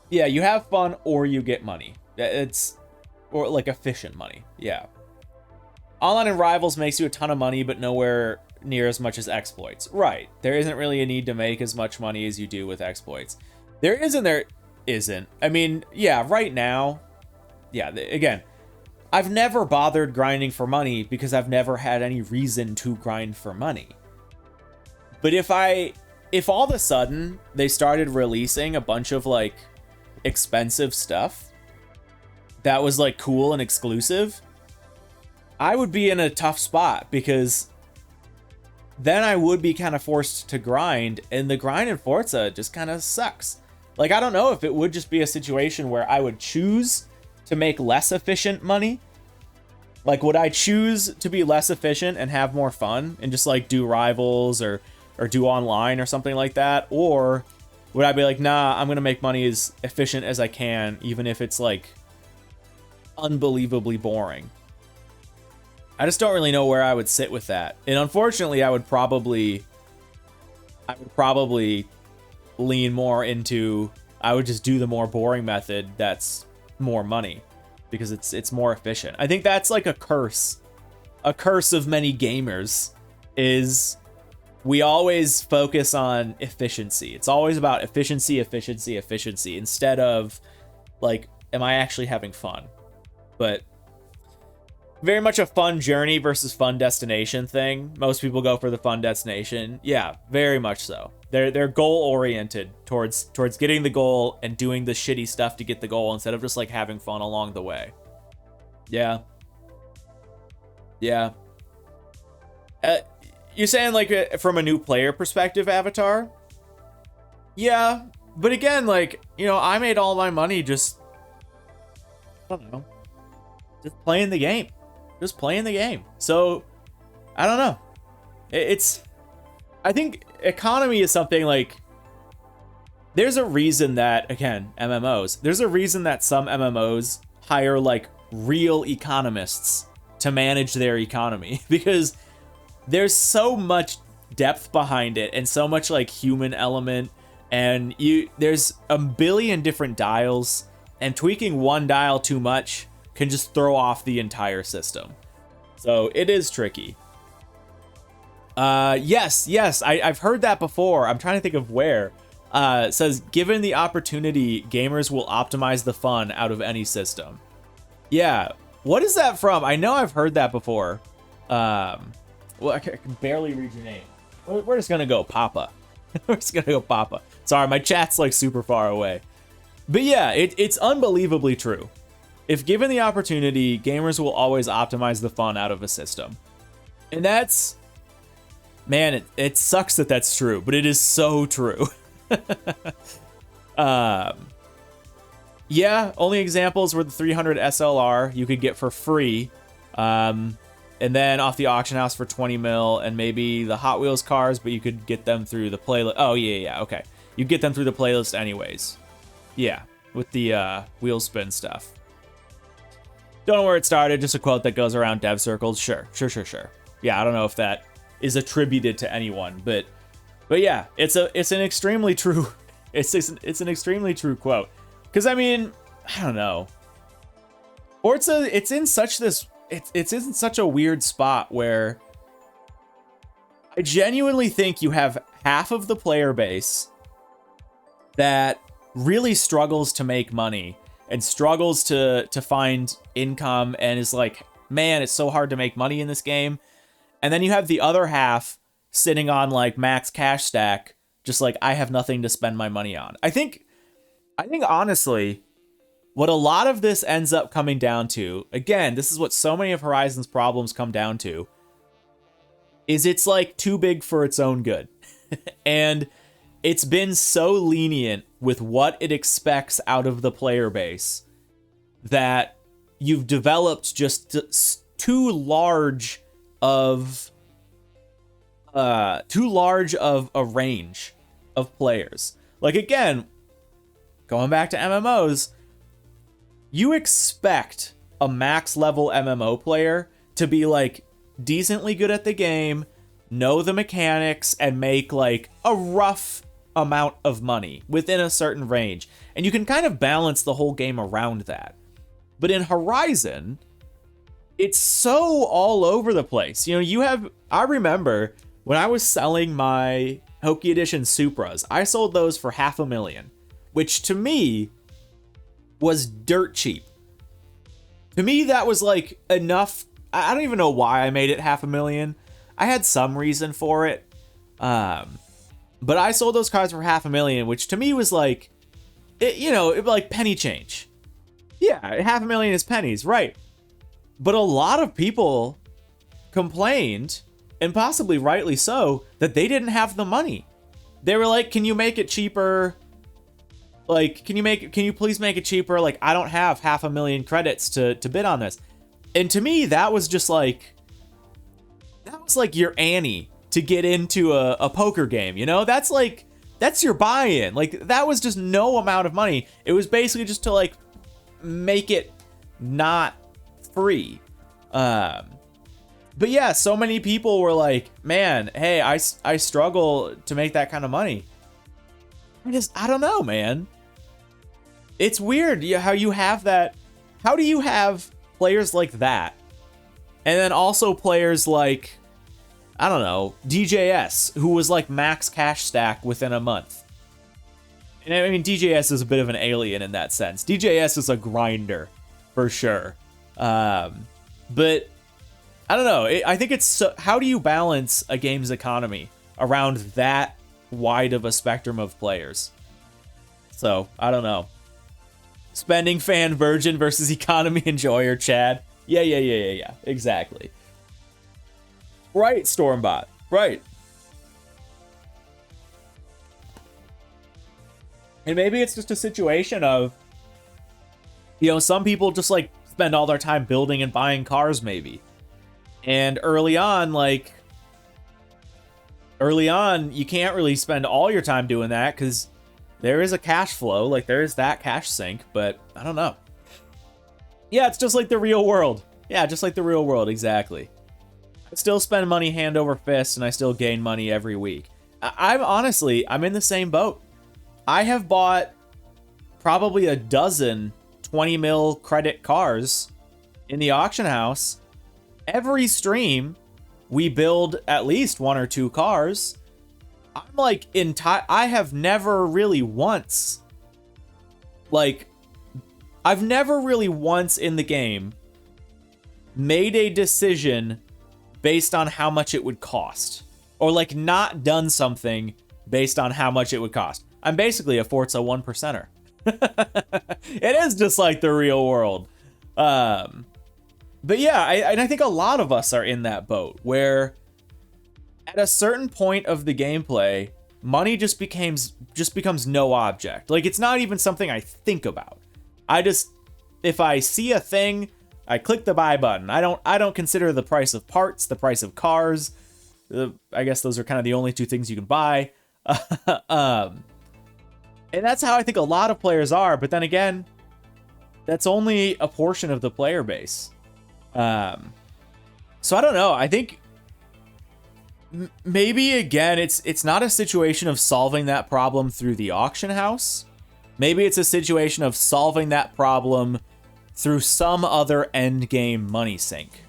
Yeah, you have fun or you get money. Or like efficient money. Yeah. Online and Rivals makes you a ton of money, but nowhere near as much as exploits. Right. There isn't really a need to make as much money as you do with exploits. There isn't. I mean, yeah, right now, yeah, again, I've never bothered grinding for money because I've never had any reason to grind for money. But if all of a sudden they started releasing a bunch of like expensive stuff that was like cool and exclusive, I would be in a tough spot because then I would be kind of forced to grind, and the grind in Forza just kind of sucks. Like, I don't know if it would just be a situation where I would choose to make less efficient money. Like, would I choose to be less efficient and have more fun and just like do rivals or do online or something like that? Or would I be like, nah, I'm going to make money as efficient as I can, even if it's like unbelievably boring? I just don't really know where I would sit with that. And unfortunately, I would probably lean more into, I would just do the more boring method that's more money because it's more efficient. I think that's like a curse of many gamers is we always focus on efficiency. It's always about efficiency instead of like, am I actually having fun? But very much a fun journey versus fun destination thing. Most people go for the fun destination. Yeah, very much so. They're goal oriented towards getting the goal and doing the shitty stuff to get the goal instead of just like having fun along the way. Yeah. You're saying like from a new player perspective, Avatar? Yeah, but again, like, you know, I made all my money just, I don't know, just playing the game. So, I don't know. I think economy is something like, there's a reason that, again, there's a reason that some MMOs hire like real economists to manage their economy because there's so much depth behind it and so much like human element, and there's a billion different dials, and tweaking one dial too much can just throw off the entire system. So it is tricky. Yes, I've heard that before. I'm trying to think of where. It says, given the opportunity, gamers will optimize the fun out of any system. Yeah, what is that from? I know I've heard that before. Well, I can barely read your name. We're just gonna go Papa. We're just gonna go Papa. Sorry, my chat's like super far away. But yeah, it's unbelievably true. If given the opportunity, gamers will always optimize the fun out of a system. And that's... Man, it sucks that that's true, but it is so true. Yeah, only examples were the 300 SLR you could get for free. And then off the auction house for 20 mil, and maybe the Hot Wheels cars, but you could get them through the playlist. Oh, yeah, okay. You get them through the playlist anyways. Yeah, with the wheel spin stuff. Don't know where it started, just a quote that goes around dev circles. Sure. Yeah, I don't know if that is attributed to anyone, but yeah, it's an extremely true it's an extremely true quote. Because I mean, I don't know. Or it's in such a weird spot where I genuinely think you have half of the player base that really struggles to make money and struggles to find income and is like, man, it's so hard to make money in this game. And then you have the other half sitting on like max cash stack, just like, I have nothing to spend my money on. I think honestly, what a lot of this ends up coming down to, again, this is what so many of Horizon's problems come down to, is it's like too big for its own good. And it's been so lenient with what it expects out of the player base that you've developed just too large of a range of players. Like, again, going back to MMOs, you expect a max level MMO player to be like decently good at the game, know the mechanics, and make like a rough amount of money within a certain range. And you can kind of balance the whole game around that. But in Horizon, it's so all over the place. You know, I remember when I was selling my Hoki Edition Supras, I sold those for $500,000, which to me was dirt cheap. To me, that was like enough. I don't even know why I made it $500,000. I had some reason for it. But I sold those cards for $500,000, which to me was like, it like penny change. Yeah, $500,000 is pennies, right? But a lot of people complained, and possibly rightly so, that they didn't have the money. They were like, can you make it cheaper? Like, can you please make it cheaper? Like, I don't have 500,000 credits to bid on this. And to me, that was like your Annie to get into a poker game, you know? That's your buy-in. Like, that was just no amount of money. It was basically just to like make it not free. But yeah, so many people were like, man, hey, I struggle to make that kind of money. I don't know, man. It's weird how you have that. How do you have players like that? And then also players like, I don't know, DJS, who was like max cash stack within a month. And I mean, DJS is a bit of an alien in that sense. DJS is a grinder, for sure. But I don't know. I think it's how do you balance a game's economy around that wide of a spectrum of players? So, I don't know. Spending fan virgin versus economy enjoyer, Chad. Yeah. Exactly. Right, Stormbot. Right. And maybe it's just a situation of, some people just like spend all their time building and buying cars, maybe. And early on, you can't really spend all your time doing that because there is a cash flow, like there is that cash sink, but I don't know. Yeah, it's just like the real world. Yeah, just like the real world, exactly. I still spend money hand over fist, and I still gain money every week. I'm in the same boat. I have bought probably a dozen 20 mil credit cars in the auction house. Every stream, we build at least 1 or 2 cars. I'm like, I have never really once, like, I've never really once in the game made a decision based on how much it would cost, or like not done something based on how much it would cost. I'm basically a Forza 1%er. It is just like the real world. But yeah, I think a lot of us are in that boat where at a certain point of the gameplay, money just becomes no object. Like, it's not even something I think about. If I see a thing, I click the buy button. I don't consider the price of parts, the price of cars. I guess those are kind of the only 2 things you can buy. And that's how I think a lot of players are. But then again, that's only a portion of the player base. So I don't know. I think maybe again, it's not a situation of solving that problem through the auction house. Maybe it's a situation of solving that problem through some other end game money sink.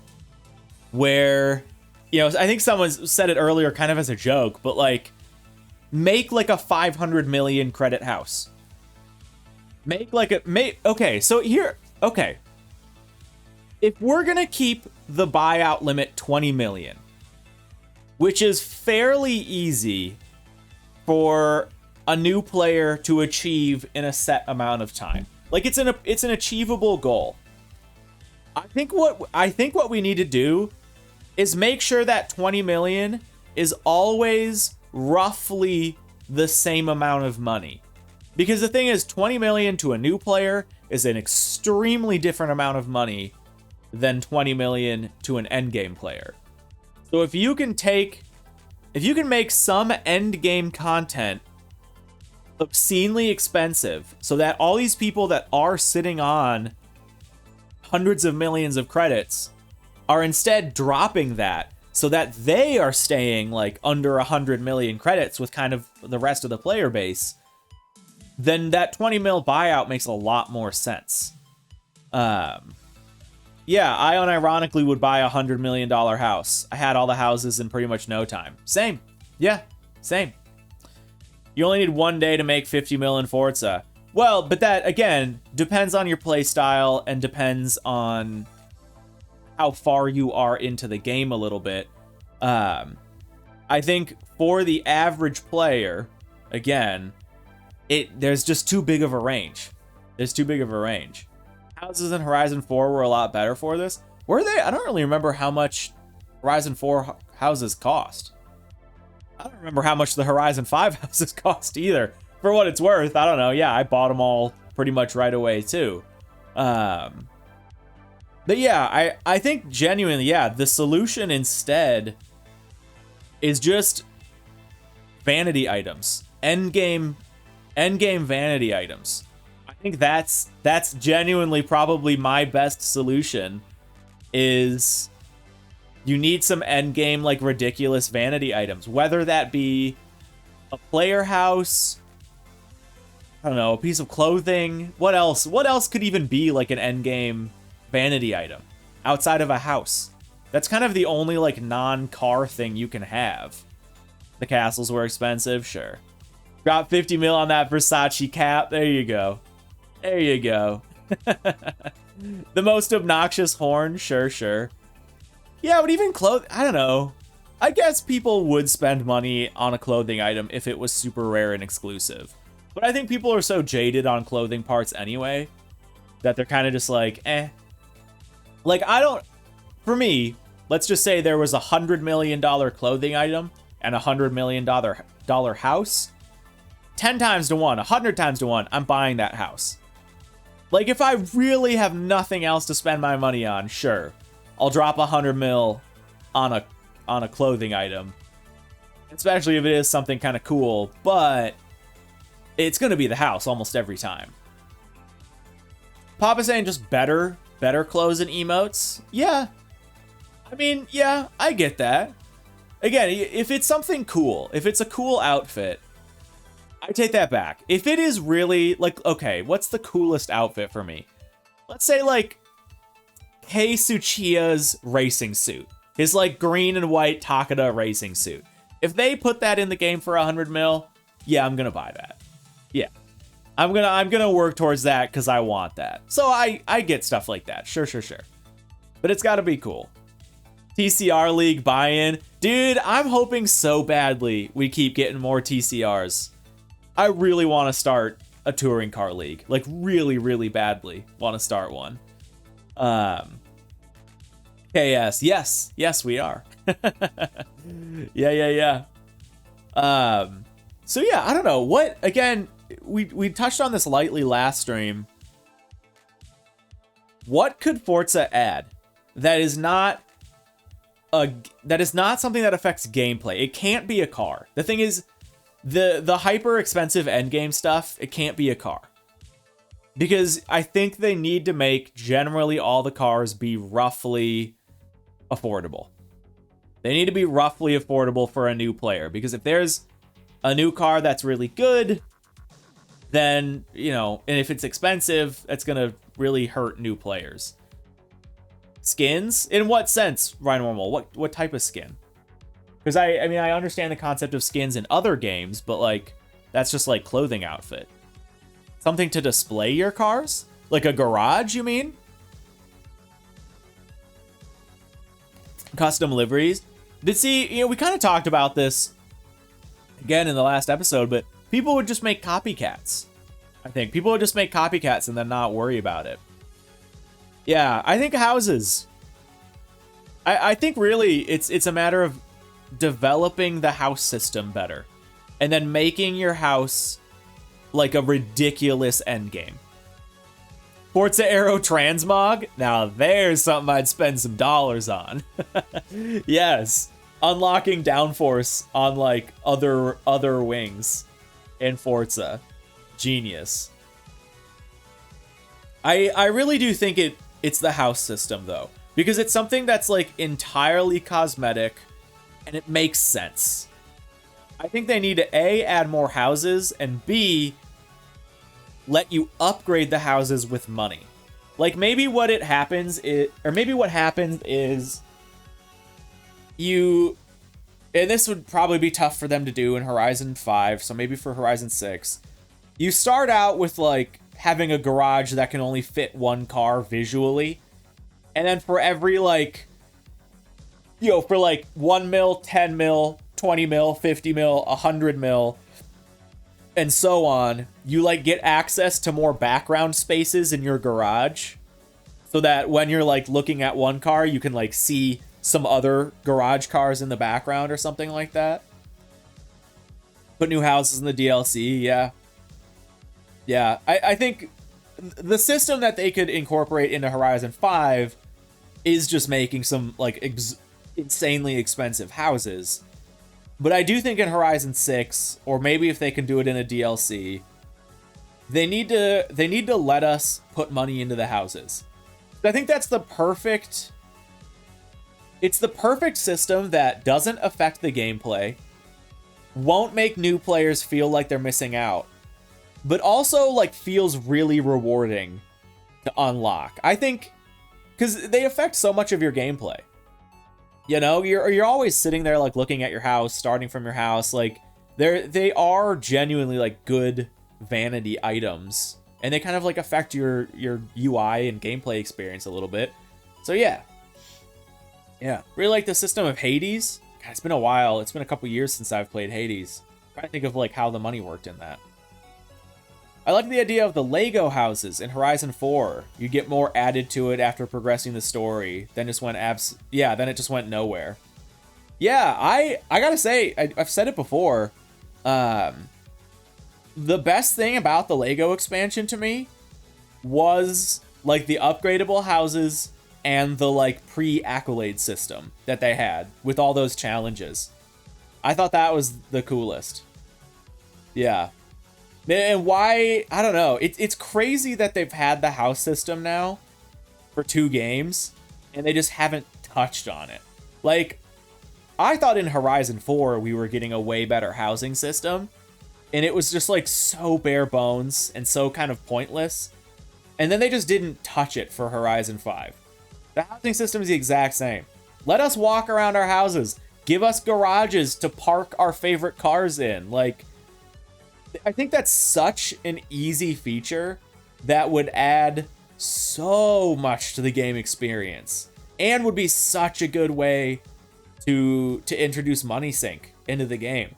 Where, you know, I think someone said it earlier kind of as a joke, but like, make like a 500 million credit house. Okay, so here, okay. If we're gonna keep the buyout limit 20 million, which is fairly easy for a new player to achieve in a set amount of time. Like, it's an achievable goal. I think what we need to do is make sure that 20 million is always roughly the same amount of money. Because the thing is, 20 million to a new player is an extremely different amount of money than 20 million to an endgame player. So if you can make some endgame content obscenely expensive so that all these people that are sitting on hundreds of millions of credits are instead dropping that so that they are staying like under 100 million credits with kind of the rest of the player base, then that 20 mil buyout makes a lot more sense. Yeah, I unironically would buy $100 million house. I had all the houses in pretty much no time. Same. Yeah, same. You only need 1 day to make 50 mil in Forza. Well, but that, again, depends on your play style and depends on how far you are into the game a little bit. I think for the average player, again, there's just too big of a range. There's too big of a range. Houses in Horizon 4 were a lot better for this. Were they? I don't really remember how much Horizon 4 houses cost. I don't remember how much the Horizon 5 houses cost either. For what it's worth, I don't know. Yeah, I bought them all pretty much right away too. But yeah, I think genuinely, yeah, the solution instead is just vanity items. Endgame vanity items. I think that's genuinely probably my best solution. Is you need some endgame, like, ridiculous vanity items, whether that be a player house, I don't know, a piece of clothing. What else could even be like an endgame vanity item outside of a house? That's kind of the only like non-car thing you can have. The castles were expensive, sure. Drop 50 mil on that Versace cap. There you go. There you go. The most obnoxious horn, sure. Yeah, but even I don't know. I guess people would spend money on a clothing item if it was super rare and exclusive. But I think people are so jaded on clothing parts anyway that they're kind of just like, eh. Like, for me, let's just say there was $100 million clothing item and $100 million house. 10 times to 1, 100 times to 1, I'm buying that house. Like, if I really have nothing else to spend my money on, sure, I'll drop 100 mil on a clothing item, especially if it is something kind of cool, but it's going to be the house almost every time. Papa saying just better clothes and emotes. Yeah. I mean, yeah, I get that. Again, if it's something cool, if it's a cool outfit, I take that back. If it is really, like, okay, what's the coolest outfit for me? Let's say, like, Kei Tsuchiya's racing suit. His, like, green and white Takeda racing suit. If they put that in the game for 100 mil, yeah, I'm gonna buy that. Yeah. I'm gonna work towards that because I want that. So I get stuff like that. Sure. But it's gotta be cool. TCR League buy-in. Dude, I'm hoping so badly we keep getting more TCRs. I really want to start a touring car league. Like, really, really badly want to start one. KS. Yes, we are. Yeah. So yeah, I don't know. What, again, we touched on this lightly last stream. What could Forza add that is not something that affects gameplay? It can't be a car. The thing is, the hyper expensive endgame stuff, it can't be a car. Because I think they need to make generally all the cars be roughly affordable. They need to be roughly affordable for a new player. Because if there's a new car that's really good, then, you know, and if it's expensive, that's going to really hurt new players. Skins? In what sense, Ryan Normal? What type of skin? Because I mean, I understand the concept of skins in other games, but like, that's just like clothing outfit. Something to display your cars? Like a garage, you mean? Custom liveries? See, you know, we kind of talked about this again in the last episode, but people would just make copycats. I think people would just make copycats and then not worry about it. Yeah, I think houses. I think really it's a matter of developing the house system better. And then making your house like a ridiculous endgame. Forza Aero Transmog? Now there's something I'd spend some dollars on. Yes. Unlocking downforce on like other wings in Forza. Genius. I really do think it's the house system though, because it's something that's like entirely cosmetic and it makes sense. I think they need to A, add more houses, and B, let you upgrade the houses with money. Like maybe what happens is you, and this would probably be tough for them to do in Horizon 5, so maybe for Horizon 6, you start out with like having a garage that can only fit one car visually, and then for every like, you know, for like 1 mil, 10 mil, 20 mil, 50 mil, 100 mil, and so on, you like get access to more background spaces in your garage, so that when you're like looking at one car, you can like see some other garage cars in the background or something like that. Put new houses in the DLC, yeah. Yeah, I think the system that they could incorporate into Horizon 5 is just making some like insanely expensive houses. But I do think in Horizon 6, or maybe if they can do it in a DLC, they need to let us put money into the houses. I think that's the perfect system that doesn't affect the gameplay, won't make new players feel like they're missing out, but also like feels really rewarding to unlock. I think because they affect so much of your gameplay. You know, you're always sitting there like looking at your house, starting from your house. Like they are genuinely like good vanity items, and they kind of like affect your UI and gameplay experience a little bit. So yeah, really like the system of Hades. God, it's been a while. It's been a couple years since I've played Hades. I'm trying to think of like how the money worked in that. I like the idea of the Lego houses in Horizon 4. You get more added to it after progressing the story. Then just went then it just went nowhere. Yeah, I gotta say, I've said it before. The best thing about the Lego expansion to me was like the upgradable houses and the like pre-accolade system that they had with all those challenges. I thought that was the coolest. Yeah. And why, I don't know. It's crazy that they've had the house system now for 2 games, and they just haven't touched on it. Like, I thought in Horizon 4 we were getting a way better housing system, and it was just like so bare bones and so kind of pointless. And then they just didn't touch it for Horizon 5. The housing system is the exact same. Let us walk around our houses. Give us garages to park our favorite cars in. Like, I think that's such an easy feature that would add so much to the game experience and would be such a good way to introduce money sink into the game.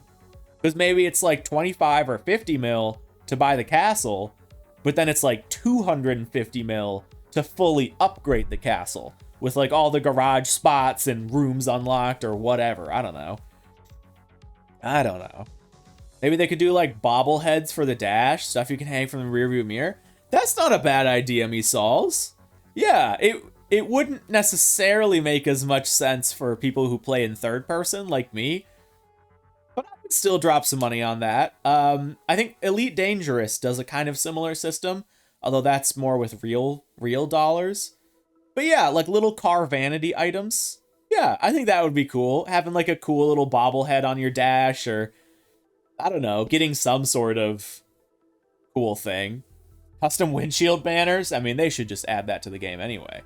Because maybe it's like 25 or 50 mil to buy the castle, but then it's like 250 mil to fully upgrade the castle with like all the garage spots and rooms unlocked or whatever. I don't know. Maybe they could do like bobbleheads for the dash, stuff you can hang from the rearview mirror. That's not a bad idea, me Sauls. Yeah, it wouldn't necessarily make as much sense for people who play in third person like me, but I would still drop some money on that. I think Elite Dangerous does a kind of similar system, although that's more with real dollars. But yeah, like little car vanity items. Yeah, I think that would be cool. Having like a cool little bobblehead on your dash, or I don't know, getting some sort of cool thing. Custom windshield banners. I mean, they should just add that to the game anyway.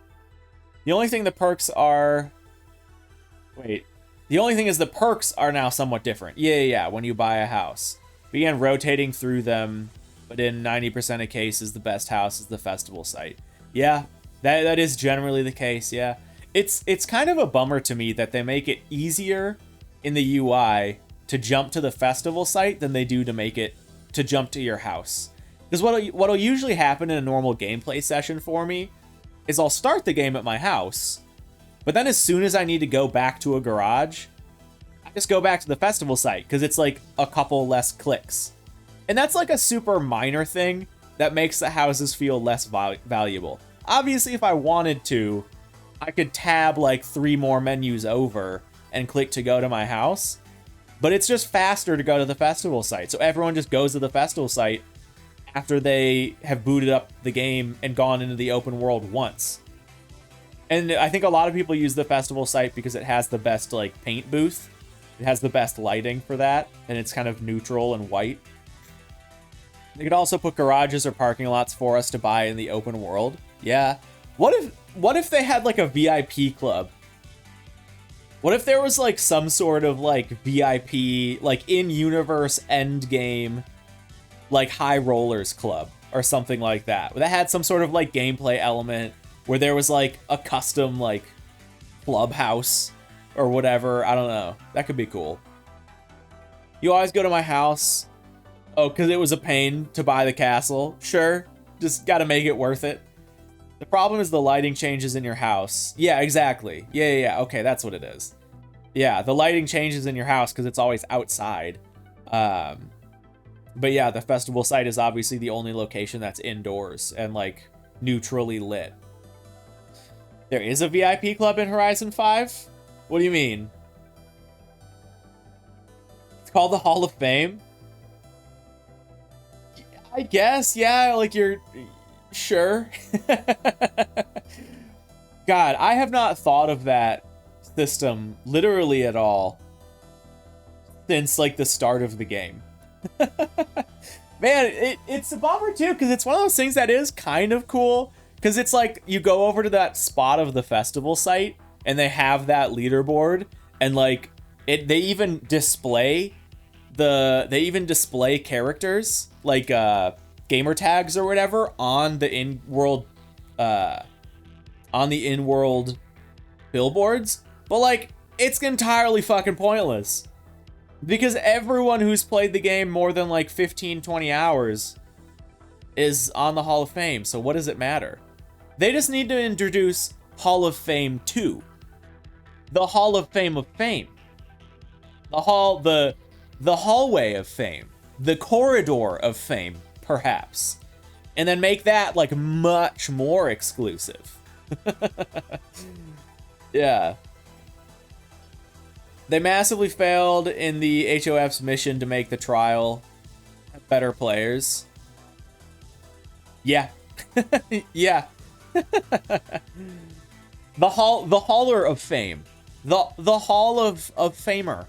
The only thing the perks are... Wait. The only thing is the perks are now somewhat different. Yeah, when you buy a house. Begin rotating through them, but in 90% of cases, the best house is the festival site. Yeah, that is generally the case, yeah. It's kind of a bummer to me that they make it easier in the UI to jump to the festival site than they do to make it to jump to your house. Because what'll usually happen in a normal gameplay session for me is I'll start the game at my house, but then as soon as I need to go back to a garage, I just go back to the festival site because it's like a couple less clicks. And that's like a super minor thing that makes the houses feel less valuable. Obviously, if I wanted to, I could tab like 3 more menus over and click to go to my house, but it's just faster to go to the festival site. So everyone just goes to the festival site after they have booted up the game and gone into the open world once. And I think a lot of people use the festival site because it has the best like paint booth. It has the best lighting for that, and it's kind of neutral and white. They could also put garages or parking lots for us to buy in the open world. Yeah. What if they had like a VIP club? What if there was like some sort of like VIP, like in-universe end game, like high rollers club or something like that, that had some sort of like gameplay element where there was like a custom like clubhouse or whatever. I don't know. That could be cool. You always go to my house. Oh, because it was a pain to buy the castle. Sure. Just got to make it worth it. The problem is the lighting changes in your house. Yeah, exactly. Yeah. Okay, that's what it is. Yeah, the lighting changes in your house because it's always outside. But yeah, the festival site is obviously the only location that's indoors and like neutrally lit. There is a VIP club in Horizon 5? What do you mean? It's called the Hall of Fame? I guess, yeah, like you're... Sure. God, I have not thought of that system literally at all since like the start of the game. Man, it's a bummer too, because it's one of those things that is kind of cool, because it's like you go over to that spot of the festival site and they have that leaderboard, and like they even display characters like gamer tags or whatever on the in-world billboards, but like it's entirely fucking pointless because everyone who's played the game more than like 15-20 hours is on the Hall of Fame. So what does it matter? They just need to introduce Hall of Fame 2, the Hall of Fame of Fame, the hallway of fame, the corridor of fame, perhaps, and then make that like much more exclusive. Yeah. They massively failed in the HOF's mission to make the trial. better players. Yeah. Yeah. The Hauler of Fame. The Hall of Famer.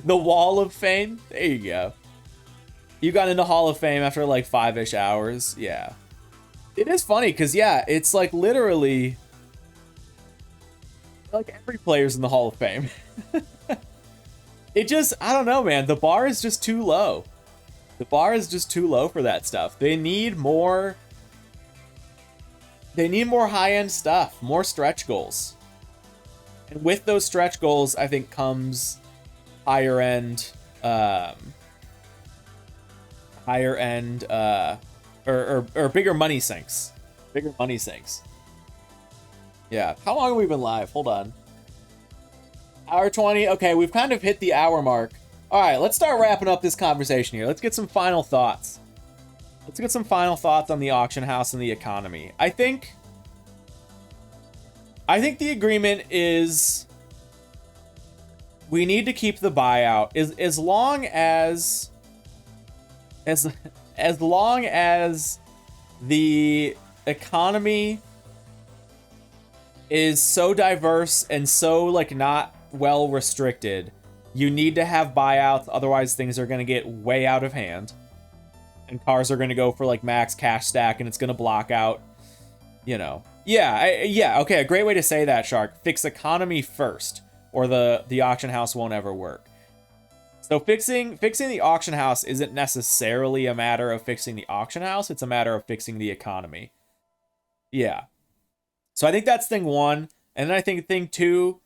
The Wall of Fame. There you go. You got into Hall of Fame after like 5-ish hours. Yeah. It is funny because, yeah, it's like literally like every player's in the Hall of Fame. It just, I don't know, man. The bar is just too low. The bar is just too low for that stuff. They need more high-end stuff, more stretch goals. And with those stretch goals, I think comes higher end or bigger money sinks. Bigger money sinks. Yeah. How long have we been live? Hold on. Hour 20. Okay, we've kind of hit the hour mark. All right, let's start wrapping up this conversation here. Let's get some final thoughts. Let's get some final thoughts on the auction house and the economy. I think the agreement is we need to keep the buyout as long as the economy is so diverse and so like not well restricted. You need to have buyouts, otherwise things are going to get way out of hand. And cars are going to go for like max cash stack and it's going to block out, you know. Yeah, okay, a great way to say that, Shark. Fix economy first, or the auction house won't ever work. So fixing the auction house isn't necessarily a matter of fixing the auction house, it's a matter of fixing the economy. Yeah. So I think that's thing one. And then I think thing two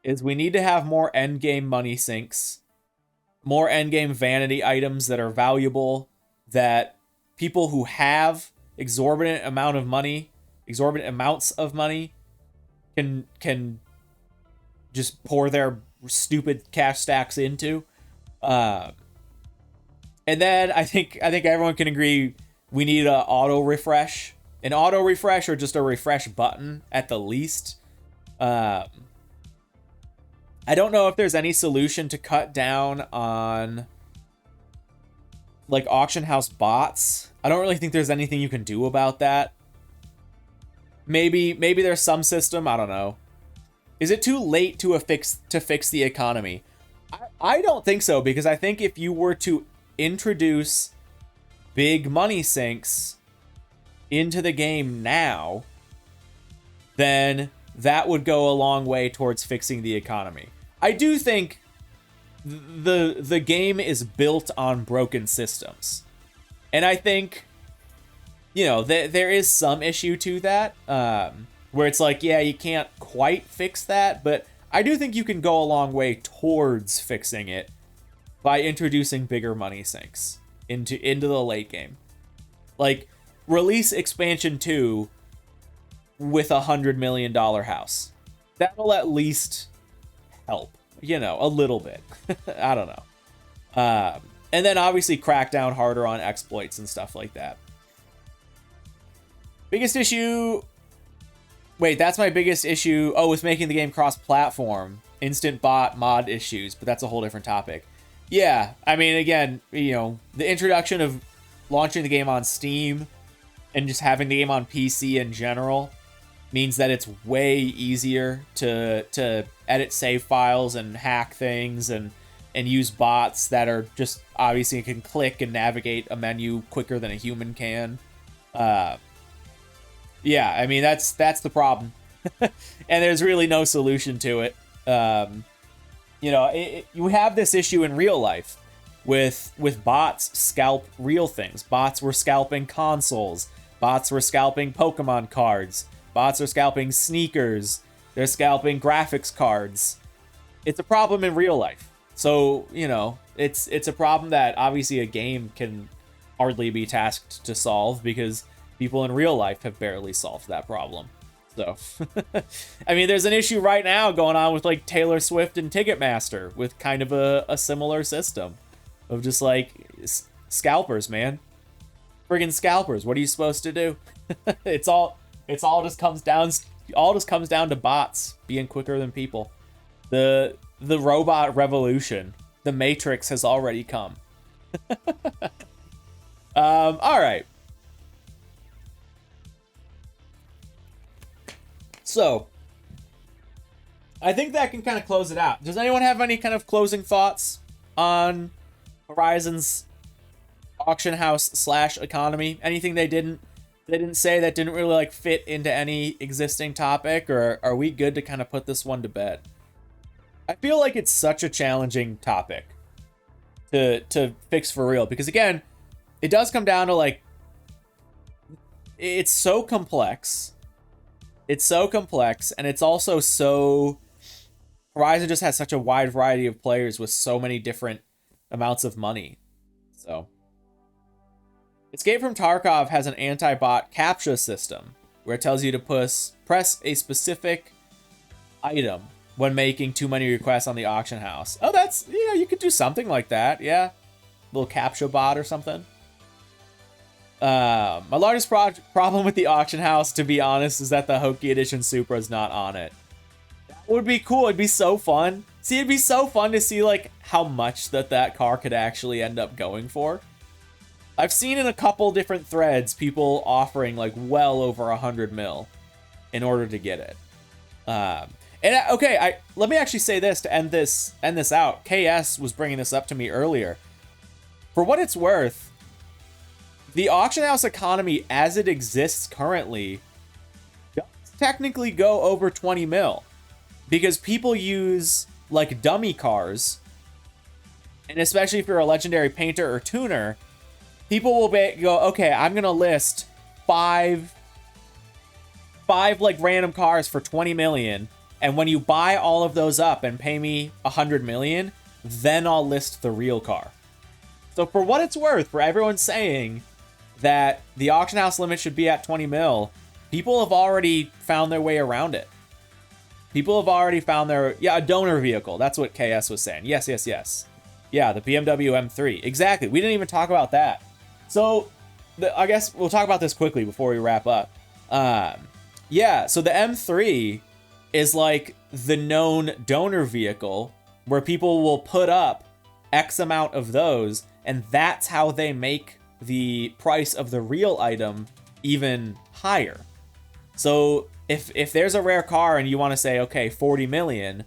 is we need to have more endgame money sinks, more endgame vanity items that are valuable, that people who have exorbitant amounts of money can just pour their stupid cash stacks into. And then I think everyone can agree we need an auto refresh or just a refresh button at the least. I don't know if there's any solution to cut down on like auction house bots. I don't really think there's anything you can do about that. Maybe there's some system, I don't know. Is it too late to fix the economy? I don't think so, because I think if you were to introduce big money sinks into the game now, then that would go a long way towards fixing the economy. I do think the game is built on broken systems. And I think, you know, there is some issue to that, where it's like, yeah, you can't quite fix that, but I do think you can go a long way towards fixing it by introducing bigger money sinks into the late game. Like, release expansion 2 with $100 million house. That'll at least help, you know, a little bit. I don't know. And then obviously crack down harder on exploits and stuff like that. Biggest issue... Wait, that's my biggest issue. Oh, with making the game cross-platform. Instant bot mod issues, but that's a whole different topic. Yeah, I mean, again, you know, the introduction of launching the game on Steam and just having the game on PC in general means that it's way easier to edit save files and hack things and use bots that are just obviously can click and navigate a menu quicker than a human can. Yeah, I mean, that's the problem. And there's really no solution to it. You know, you have this issue in real life with bots scalp real things. Bots were scalping consoles. Bots were scalping Pokemon cards. Bots are scalping sneakers. They're scalping graphics cards. It's a problem in real life. So, you know, it's a problem that obviously a game can hardly be tasked to solve because people in real life have barely solved that problem. So, I mean, there's an issue right now going on with like Taylor Swift and Ticketmaster with kind of a similar system of just like scalpers, man. Friggin' scalpers. What are you supposed to do? It all just comes down to bots being quicker than people. The robot revolution, the Matrix has already come. All right. So, I think that can kind of close it out. Does anyone have any kind of closing thoughts on Horizon's auction house / economy? Anything they didn't say that didn't really like fit into any existing topic, or are we good to kind of put this one to bed? I feel like it's such a challenging topic to fix for real, because again, it does come down to like, it's so complex. It's so complex, and it's also so... Horizon just has such a wide variety of players with so many different amounts of money. So, Escape from Tarkov has an anti-bot CAPTCHA system where it tells you to press a specific item when making too many requests on the auction house. Oh, that's... Yeah, you could do something like that. Yeah. Little CAPTCHA bot or something. My largest problem with the auction house, to be honest, is that the Hoki Edition Supra is not on it. That would be cool. It'd be so fun. See, it'd be so fun to see like how much that car could actually end up going for. I've seen in a couple different threads people offering like well over 100 mil in order to get it. Okay, let me actually say this to end this out. KS was bringing this up to me earlier. For what it's worth, the auction house economy as it exists currently does technically go over 20 mil, because people use like dummy cars, and especially if you're a legendary painter or tuner, people will go, okay, I'm gonna list five like random cars for 20 million, and when you buy all of those up and pay me 100 million, then I'll list the real car. So for what it's worth, for everyone saying that the auction house limit should be at 20 mil, people have already found their way around it. People have already found a donor vehicle. That's what KS was saying. Yes. Yeah, the BMW M3. Exactly. We didn't even talk about that. So, I guess we'll talk about this quickly before we wrap up. Yeah, so the M3 is like the known donor vehicle where people will put up X amount of those, and that's how they make the price of the real item even higher. So if there's a rare car and you want to say, okay, 40 million,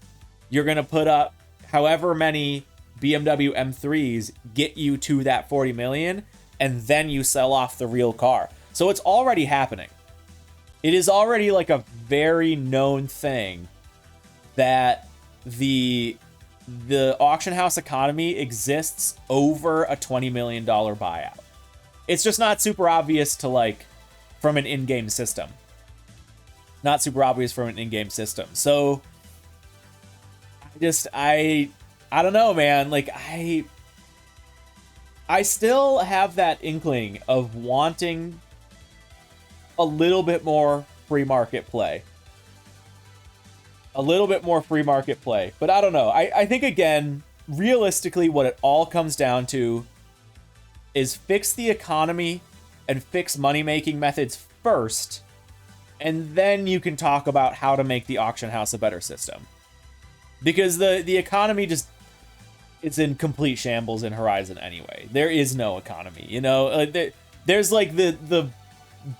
you're going to put up however many BMW M3s get you to that 40 million, and then you sell off the real car. So it's already happening. It is already like a very known thing that the auction house economy exists over a $20 million buyout. It's just not super obvious to like from an in-game system. Not super obvious from an in-game system. So I don't know, man. Like I still have that inkling of wanting a little bit more free market play. A little bit more free market play. But I don't know. I think, again, realistically, what it all comes down to is fix the economy and fix money-making methods first, and then you can talk about how to make the auction house a better system. Because the economy just... it's in complete shambles in Horizon anyway. There is no economy, you know? There's like the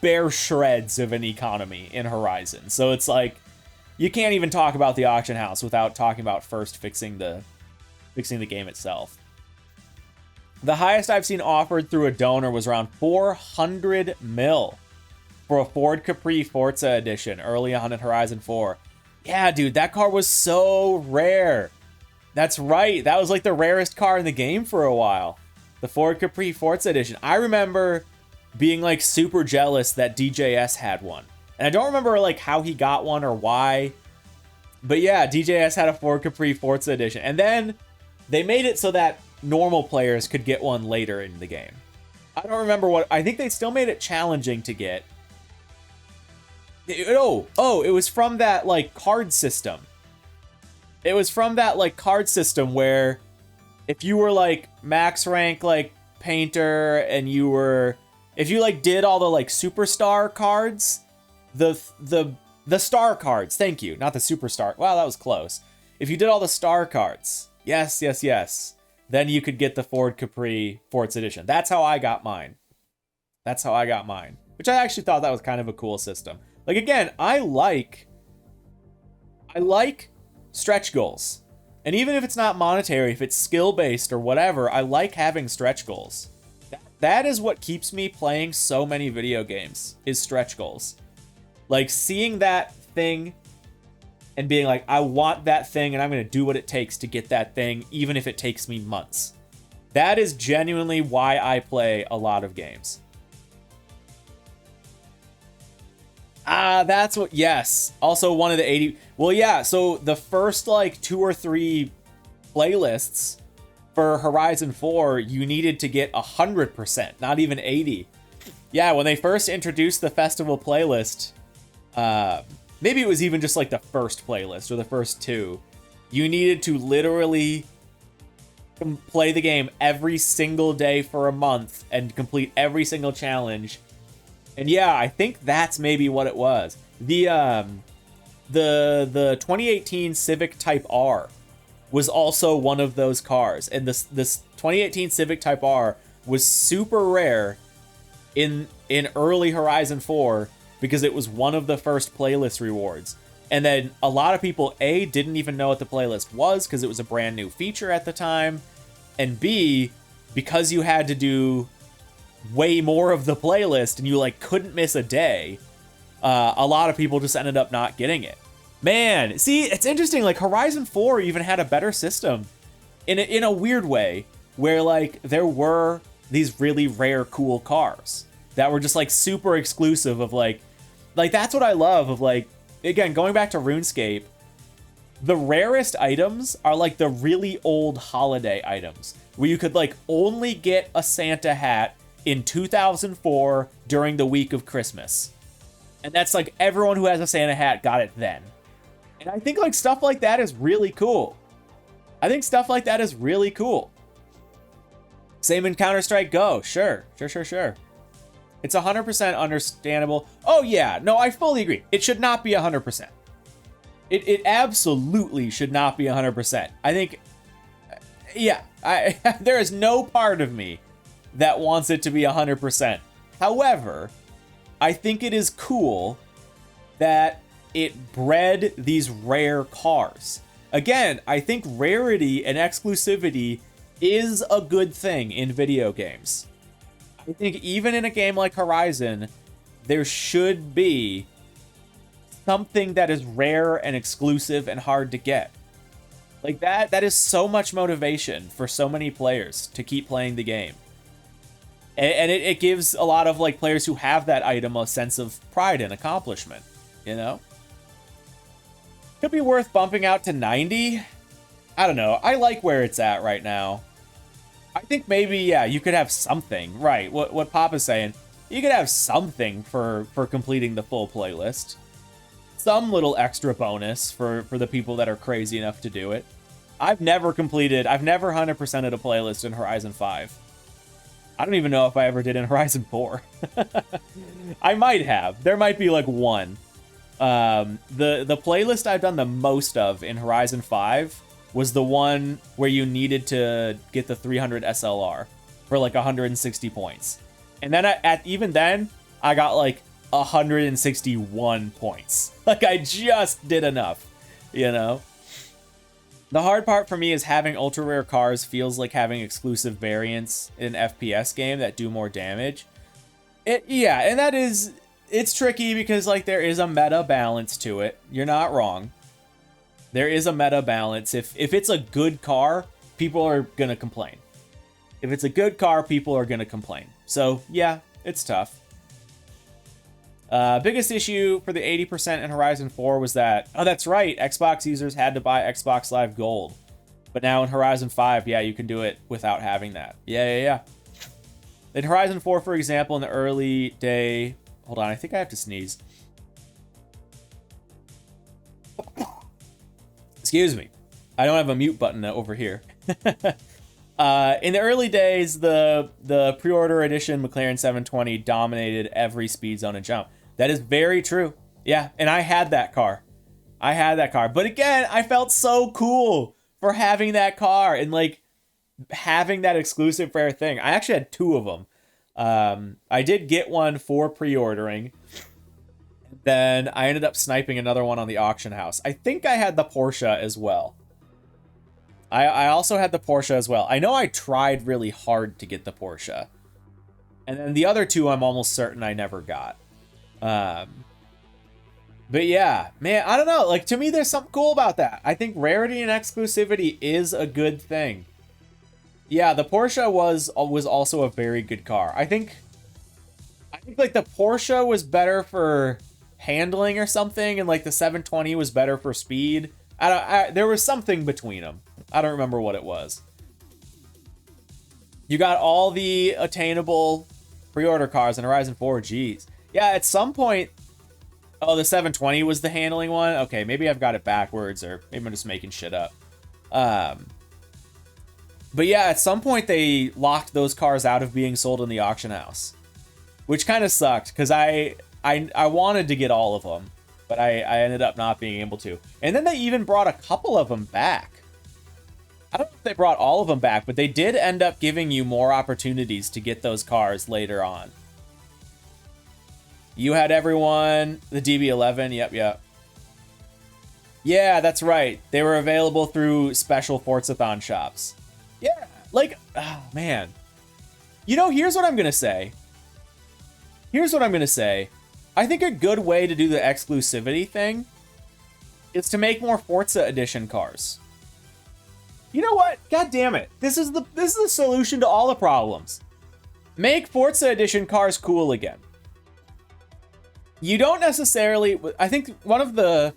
bare shreds of an economy in Horizon. So it's like, you can't even talk about the auction house without talking about first fixing the game itself. The highest I've seen offered through a donor was around 400 mil for a Ford Capri Forza edition early on in Horizon 4. Yeah, dude, that car was so rare. That's right. That was like the rarest car in the game for a while. The Ford Capri Forza edition. I remember being like super jealous that DJS had one. And I don't remember like how he got one or why. But yeah, DJS had a Ford Capri Forza edition. And then they made it so that normal players could get one later in the game. I don't remember what... I think they still made it challenging to get. It was from that like card system. It was from that like card system where if you were like max rank like painter and you were... if you like did all the like superstar cards, the star cards, thank you, not the superstar. Wow, that was close. If you did all the star cards, yes. then you could get the Ford Capri Forts Edition. That's how I got mine. That's how I got mine. Which I actually thought that was kind of a cool system. Like, again, I like stretch goals. And even if it's not monetary, if it's skill-based or whatever, I like having stretch goals. That is what keeps me playing so many video games, is stretch goals. Like, seeing that thing and being like, I want that thing and I'm going to do what it takes to get that thing, even if it takes me months. That is genuinely why I play a lot of games. That's what, yes. Also one of the 80, well, yeah, so the first like 2 or 3 playlists for Horizon 4, you needed to get 100%, not even 80. Yeah, when they first introduced the festival playlist, maybe it was even just like the first playlist or the first 2, you needed to literally play the game every single day for a month and complete every single challenge. And yeah, I think that's maybe what it was. The 2018 Civic Type R was also one of those cars, and this 2018 Civic Type R was super rare in early Horizon 4 because it was one of the first playlist rewards. And then a lot of people, A, didn't even know what the playlist was because it was a brand new feature at the time, and B, because you had to do way more of the playlist and you like couldn't miss a day, a lot of people just ended up not getting it. Man, see, it's interesting, like Horizon 4 even had a better system in a weird way, where like there were these really rare cool cars that were just like super exclusive of like that's what I love of like, again, going back to RuneScape, the rarest items are like the really old holiday items where you could like only get a Santa hat in 2004 during the week of Christmas. And that's like everyone who has a Santa hat got it then. And I think like stuff like that is really cool. I think stuff like that is really cool. Same in Counter-Strike Go. Sure. It's 100% understandable. Oh yeah, no, I fully agree. It should not be 100%. It absolutely should not be 100%. I think, yeah, there is no part of me that wants it to be 100%. However, I think it is cool that it bred these rare cars. Again, I think rarity and exclusivity is a good thing in video games. I think even in a game like Horizon, there should be something that is rare and exclusive and hard to get. Like that is so much motivation for so many players to keep playing the game. And it gives a lot of like players who have that item a sense of pride and accomplishment, you know? Could be worth bumping out to 90. I don't know. I like where it's at right now. I think maybe, yeah, you could have something. Right, what Papa's saying. You could have something for completing the full playlist. Some little extra bonus for the people that are crazy enough to do it. I've never 100%ed a playlist in Horizon 5. I don't even know if I ever did in Horizon 4. I might have. There might be like one. The playlist I've done the most of in Horizon 5 was the one where you needed to get the 300 SLR for like 160 points. And then even then, I got like 161 points. Like I just did enough, you know? The hard part for me is having ultra rare cars feels like having exclusive variants in an FPS game that do more damage. Yeah, and it's tricky because like there is a meta balance to it. You're not wrong. There is a meta balance. If it's a good car, people are gonna complain. If it's a good car, people are gonna complain. So yeah, it's tough. Biggest issue for the 80% in Horizon 4 was that, oh, that's right, Xbox users had to buy Xbox Live Gold. But now in Horizon 5, yeah, you can do it without having that. Yeah. In Horizon 4, for example, in the early day... Hold on, I think I have to sneeze. Excuse me. I don't have a mute button over here. In the early days, the pre-order edition McLaren 720 dominated every speed zone and jump. That is very true. Yeah, and I had that car. But again, I felt so cool for having that car. And like, having that exclusive rare thing. I actually had 2 of them. I did get one for pre-ordering. Then I ended up sniping another one on the auction house. I think I had the Porsche as well. I also had the Porsche as well. I know I tried really hard to get the Porsche. And then the other 2 I'm almost certain I never got. But yeah, man, I don't know. Like, to me, there's something cool about that. I think rarity and exclusivity is a good thing. Yeah, the Porsche was also a very good car. I think like the Porsche was better for handling or something, and like the 720 was better for speed. There was something between them. I don't remember what it was. You got all the attainable pre-order cars in Horizon 4. Geez. Yeah, at some point... Oh, the 720 was the handling one? Okay, maybe I've got it backwards, or maybe I'm just making shit up. But yeah, at some point they locked those cars out of being sold in the auction house. Which kind of sucked, because I wanted to get all of them, but I ended up not being able to. And then they even brought a couple of them back. I don't know if they brought all of them back, but they did end up giving you more opportunities to get those cars later on. You had everyone, the DB11, yep. Yeah, that's right. They were available through special Forzathon shops. Yeah, like, oh man. You know, here's what I'm going to say. I think a good way to do the exclusivity thing is to make more Forza Edition cars. You know what? God damn it. This is the solution to all the problems. Make Forza Edition cars cool again. You don't necessarily... I think one of the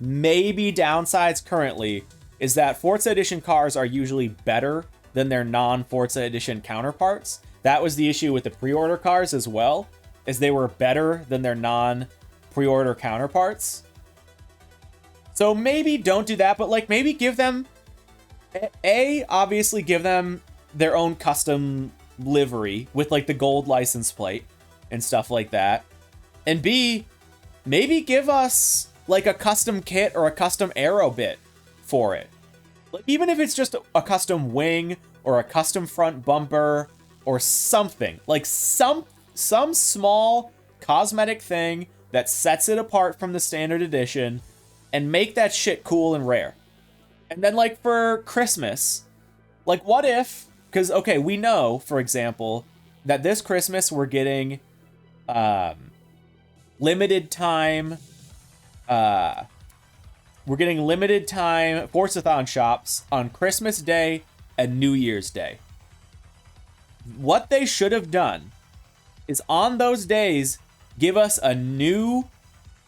maybe downsides currently is that Forza Edition cars are usually better than their non-Forza Edition counterparts. That was the issue with the pre-order cars as well, is they were better than their non-pre-order counterparts. So maybe don't do that, but like maybe give them... obviously give them their own custom livery with like the gold license plate and stuff like that. And B, maybe give us like a custom kit or a custom aero bit for it. Like, even if it's just a custom wing or a custom front bumper or something. Like some small cosmetic thing that sets it apart from the standard edition and make that shit cool and rare. And then like for Christmas, like what if, because okay, we know, for example, that this Christmas we're getting limited time Forzathon shops on Christmas Day and New Year's Day. What they should have done is on those days give us a new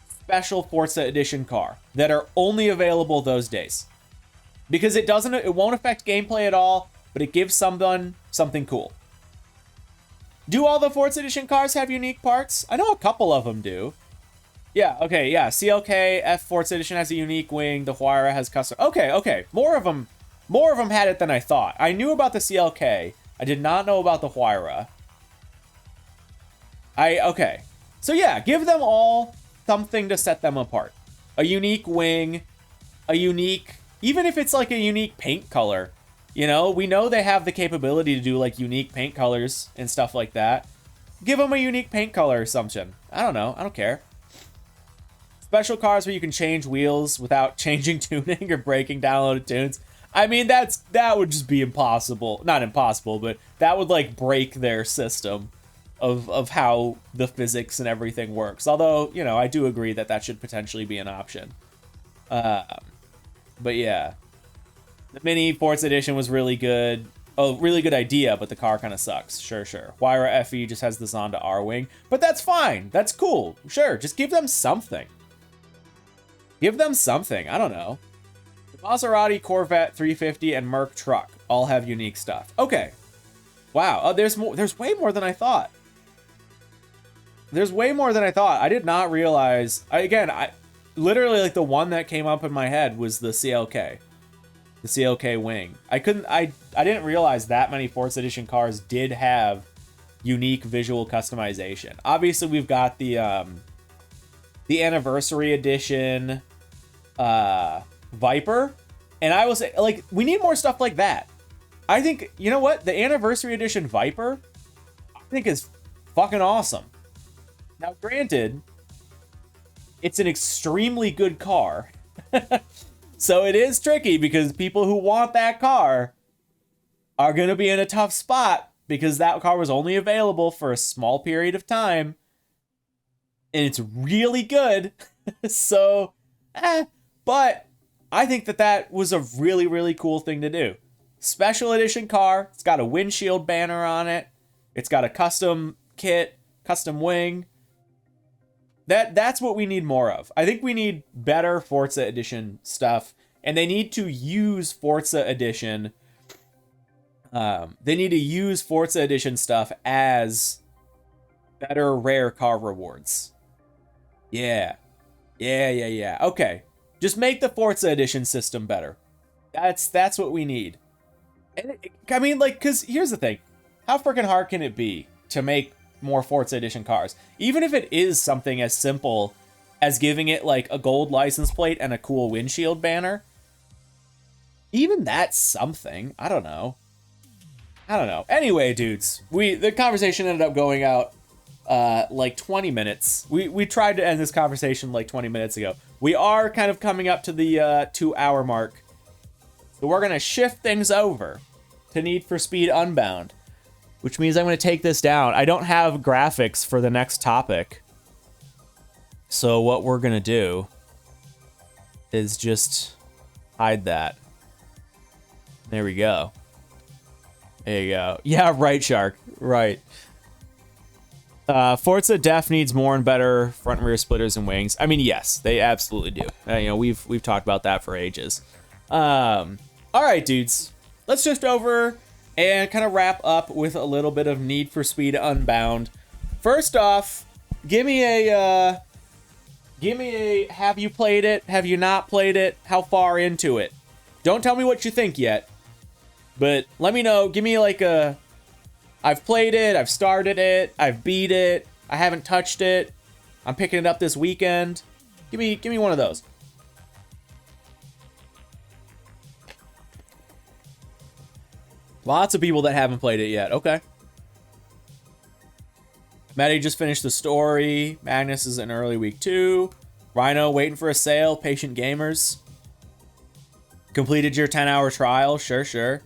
special Forza Edition car that are only available those days. Because it won't affect gameplay at all, but it gives someone something cool. Do all the Forza Edition cars have unique parts? I know a couple of them do. Yeah, okay, yeah. CLK F Forza Edition has a unique wing. The Huayra has custom... Okay. More of them had it than I thought. I knew about the CLK. I did not know about the Huayra. Okay. So yeah, give them all something to set them apart. A unique wing, a unique... Even if it's like a unique paint color, you know, we know they have the capability to do like unique paint colors and stuff like that. Give them a unique paint color or something. I don't know. I don't care. Special cars where you can change wheels without changing tuning or breaking downloaded tunes. I mean, that would just be impossible. Not impossible, but that would like break their system of how the physics and everything works. Although, you know, I do agree that should potentially be an option. But yeah, the mini Forza Edition was really good. Oh, really good idea, but the car kind of sucks. Sure. Huayra FE just has the Zonda R-Wing, but that's fine. That's cool. Sure, just give them something. I don't know. The Maserati, Corvette, 350, and Merc truck all have unique stuff. Okay. Wow. Oh, there's way more than I thought. I did not realize. Literally, like, the one that came up in my head was the CLK. The CLK wing. I didn't realize that many Forza Edition cars did have unique visual customization. Obviously, we've got the Anniversary Edition Viper. And I will say, like, we need more stuff like that. I think, you know what? The Anniversary Edition Viper, I think is fucking awesome. Now, granted, it's an extremely good car. So it is tricky because people who want that car are going to be in a tough spot because that car was only available for a small period of time. And it's really good. So, but I think that was a really, really cool thing to do. Special edition car. It's got a windshield banner on it. It's got a custom kit, custom wing. That's what we need more of. I think we need better Forza Edition stuff, and they need to use Forza Edition. They need to use Forza Edition stuff as better rare car rewards. Yeah. Okay, just make the Forza Edition system better. That's what we need. And I mean, like, because here's the thing: how freaking hard can it be to make more Forza Edition cars? Even if it is something as simple as giving it like a gold license plate and a cool windshield banner, even that's something. I don't know. Anyway, dudes, the conversation ended up going out like 20 minutes. We tried to end this conversation like 20 minutes ago. We are kind of coming up to the 2-hour mark, so we're gonna shift things over to Need for Speed Unbound, which means I'm going to take this down. I don't have graphics for the next topic. So what we're going to do is just hide that. There we go. There you go. Yeah, right, Shark. Right. Forza def needs more and better front and rear splitters and wings. I mean, yes, they absolutely do. You know, we've talked about that for ages. All right, dudes. Let's shift over and kind of wrap up with a little bit of Need for Speed Unbound. First off, give me a have you played it? Have you not played it? How far into it? Don't tell me what you think yet, but let me know. Give me like a I've played it, I've started it, I've beat it, I haven't touched it, I'm picking it up this weekend. Give me one of those. Lots of people that haven't played it yet. Okay. Maddie just finished the story. Magnus is in early week 2. Rhino waiting for a sale. Patient gamers. Completed your 10-hour trial. Sure.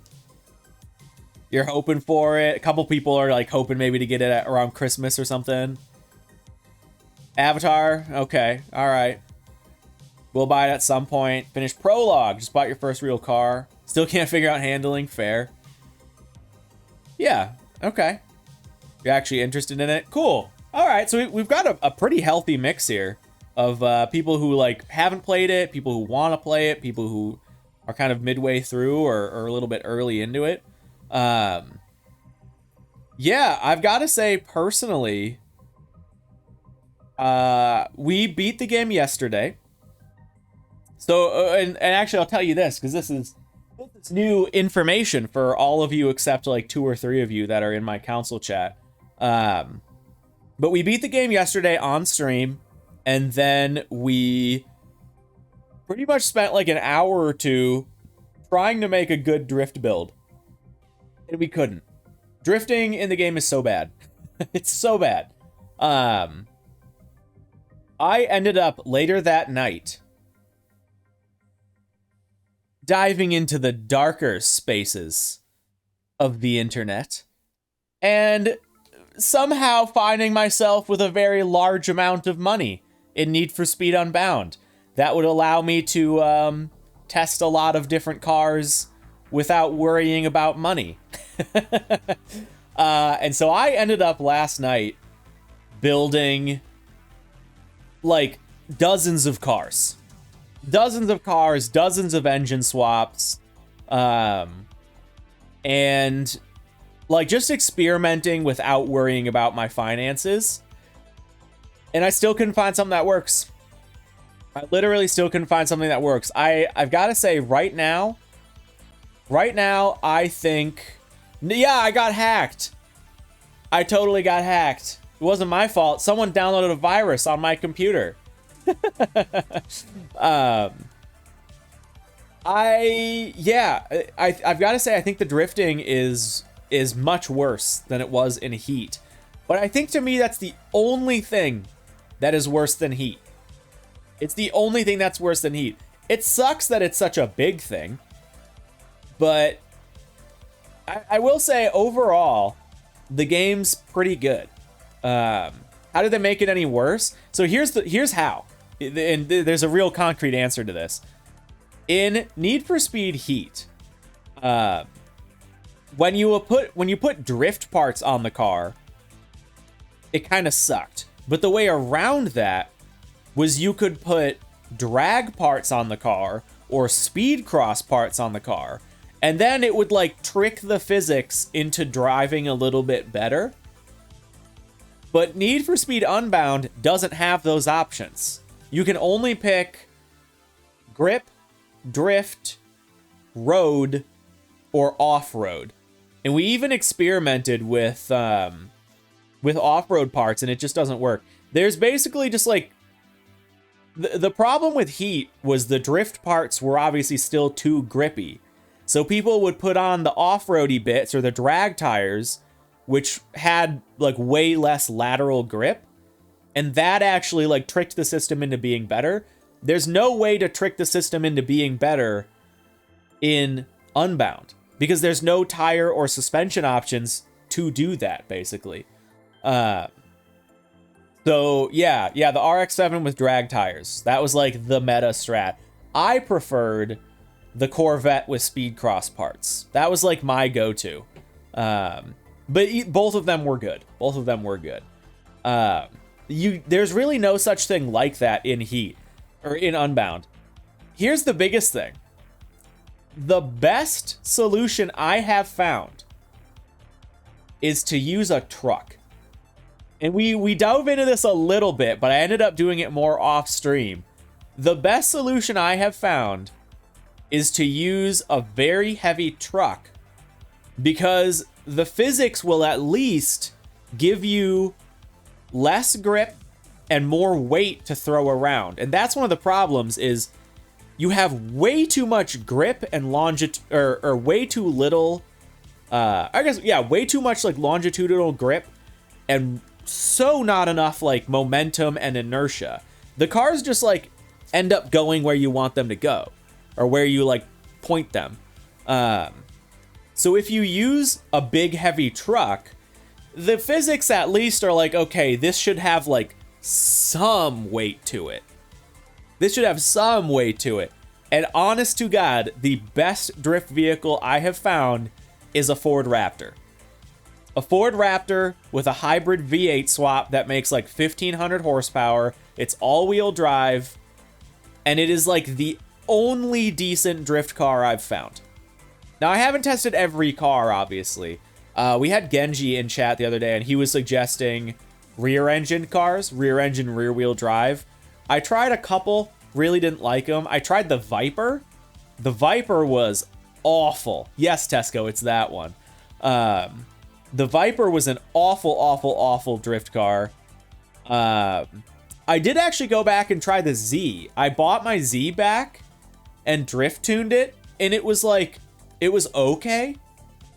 You're hoping for it. A couple people are like hoping maybe to get it at around Christmas or something. Avatar. Okay. All right. We'll buy it at some point. Finish Prologue. Just bought your first real car. Still can't figure out handling. Fair. Yeah, okay. You're actually interested in it? Cool. All right, so we've got a pretty healthy mix here of people who like haven't played it, people who want to play it, people who are kind of midway through or a little bit early into it. Yeah, I've got to say personally, we beat the game yesterday. So, and actually I'll tell you this, because this is new information for all of you except like 2 or 3 of you that are in my council chat. But we beat the game yesterday on stream, and then we pretty much spent like an hour or 2 trying to make a good drift build. And we couldn't. Drifting in the game is so bad. It's so bad. I ended up later that night diving into the darker spaces of the internet and somehow finding myself with a very large amount of money in Need for Speed Unbound. That would allow me to test a lot of different cars without worrying about money. And so I ended up last night building like dozens of cars. Dozens of cars, dozens of engine swaps, and like just experimenting without worrying about my finances. And I still couldn't find something that works. I literally still couldn't find something that works. I've got to say right now, I think, yeah, I got hacked. I totally got hacked. It wasn't my fault. Someone downloaded a virus on my computer. I've got to say, I think the drifting is much worse than it was in Heat. But I think to me that's the only thing that is worse than Heat. It's the only thing that's worse than Heat. It sucks that it's such a big thing, but I will say overall, the game's pretty good. How did they make it any worse? So here's how, and there's a real concrete answer to this. In Need for Speed Heat, when you put drift parts on the car, it kind of sucked. But the way around that was you could put drag parts on the car or speed cross parts on the car, and then it would like trick the physics into driving a little bit better. But Need for Speed Unbound doesn't have those options. You can only pick grip, drift, road, or off-road. And we even experimented with off-road parts, and it just doesn't work. There's basically just like the problem with Heat was the drift parts were obviously still too grippy. So people would put on the off-roady bits or the drag tires, which had like way less lateral grip, and that actually like tricked the system into being better. There's no way to trick the system into being better in Unbound because there's no tire or suspension options to do that, basically. So yeah, the RX-7 with drag tires. That was like the meta strat. I preferred the Corvette with speed cross parts. That was like my go-to. But both of them were good. There's really no such thing like that in Heat or in Unbound. Here's the biggest thing. The best solution I have found is to use a truck. And we dove into this a little bit, but I ended up doing it more off stream. The best solution I have found is to use a very heavy truck because the physics will at least give you less grip and more weight to throw around. And that's one of the problems is you have way too much grip and or way too little, way too much like longitudinal grip and so not enough like momentum and inertia. The cars just like end up going where you want them to go or where you like point them. So if you use a big heavy truck, the physics at least are like, okay, this should have like some weight to it. And honest to God, the best drift vehicle I have found is a Ford Raptor. A Ford Raptor with a hybrid V8 swap that makes like 1,500 horsepower. It's all-wheel drive. And it is like the only decent drift car I've found. Now, I haven't tested every car, obviously. We had Genji in chat the other day, and he was suggesting rear-engine cars, rear-engine, rear-wheel drive. I tried a couple, really didn't like them. I tried the Viper. The Viper was awful. Yes, Tesco, it's that one. The Viper was an awful drift car. I did actually go back and try the Z. I bought my Z back and drift tuned it, and it was like, it was okay.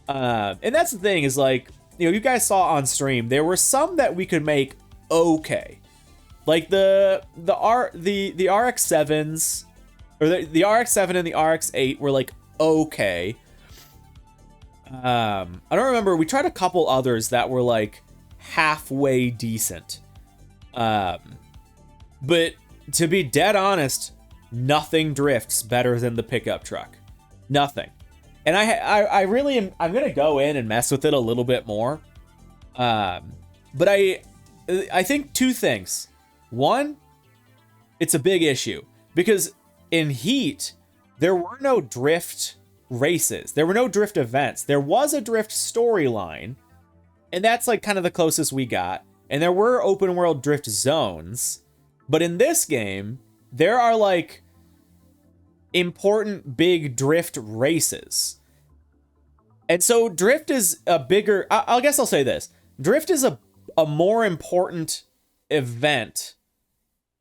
And that's the thing is like, you guys saw on stream, there were some that we could make okay. Like the RX-7s, or the RX-7 and the RX-8 were like okay. I don't remember. We tried a couple others that were like halfway decent. But to be dead honest, nothing drifts better than the pickup truck. Nothing. And I really am. I'm gonna go in and mess with it a little bit more. But I think two things. One, it's a big issue because in Heat there were no drift races. There were no drift events. There was a drift storyline, and that's like kind of the closest we got. And there were open world drift zones, but in this game there are like important big drift races. And so drift is a bigger, I guess I'll say this. Drift is a more important event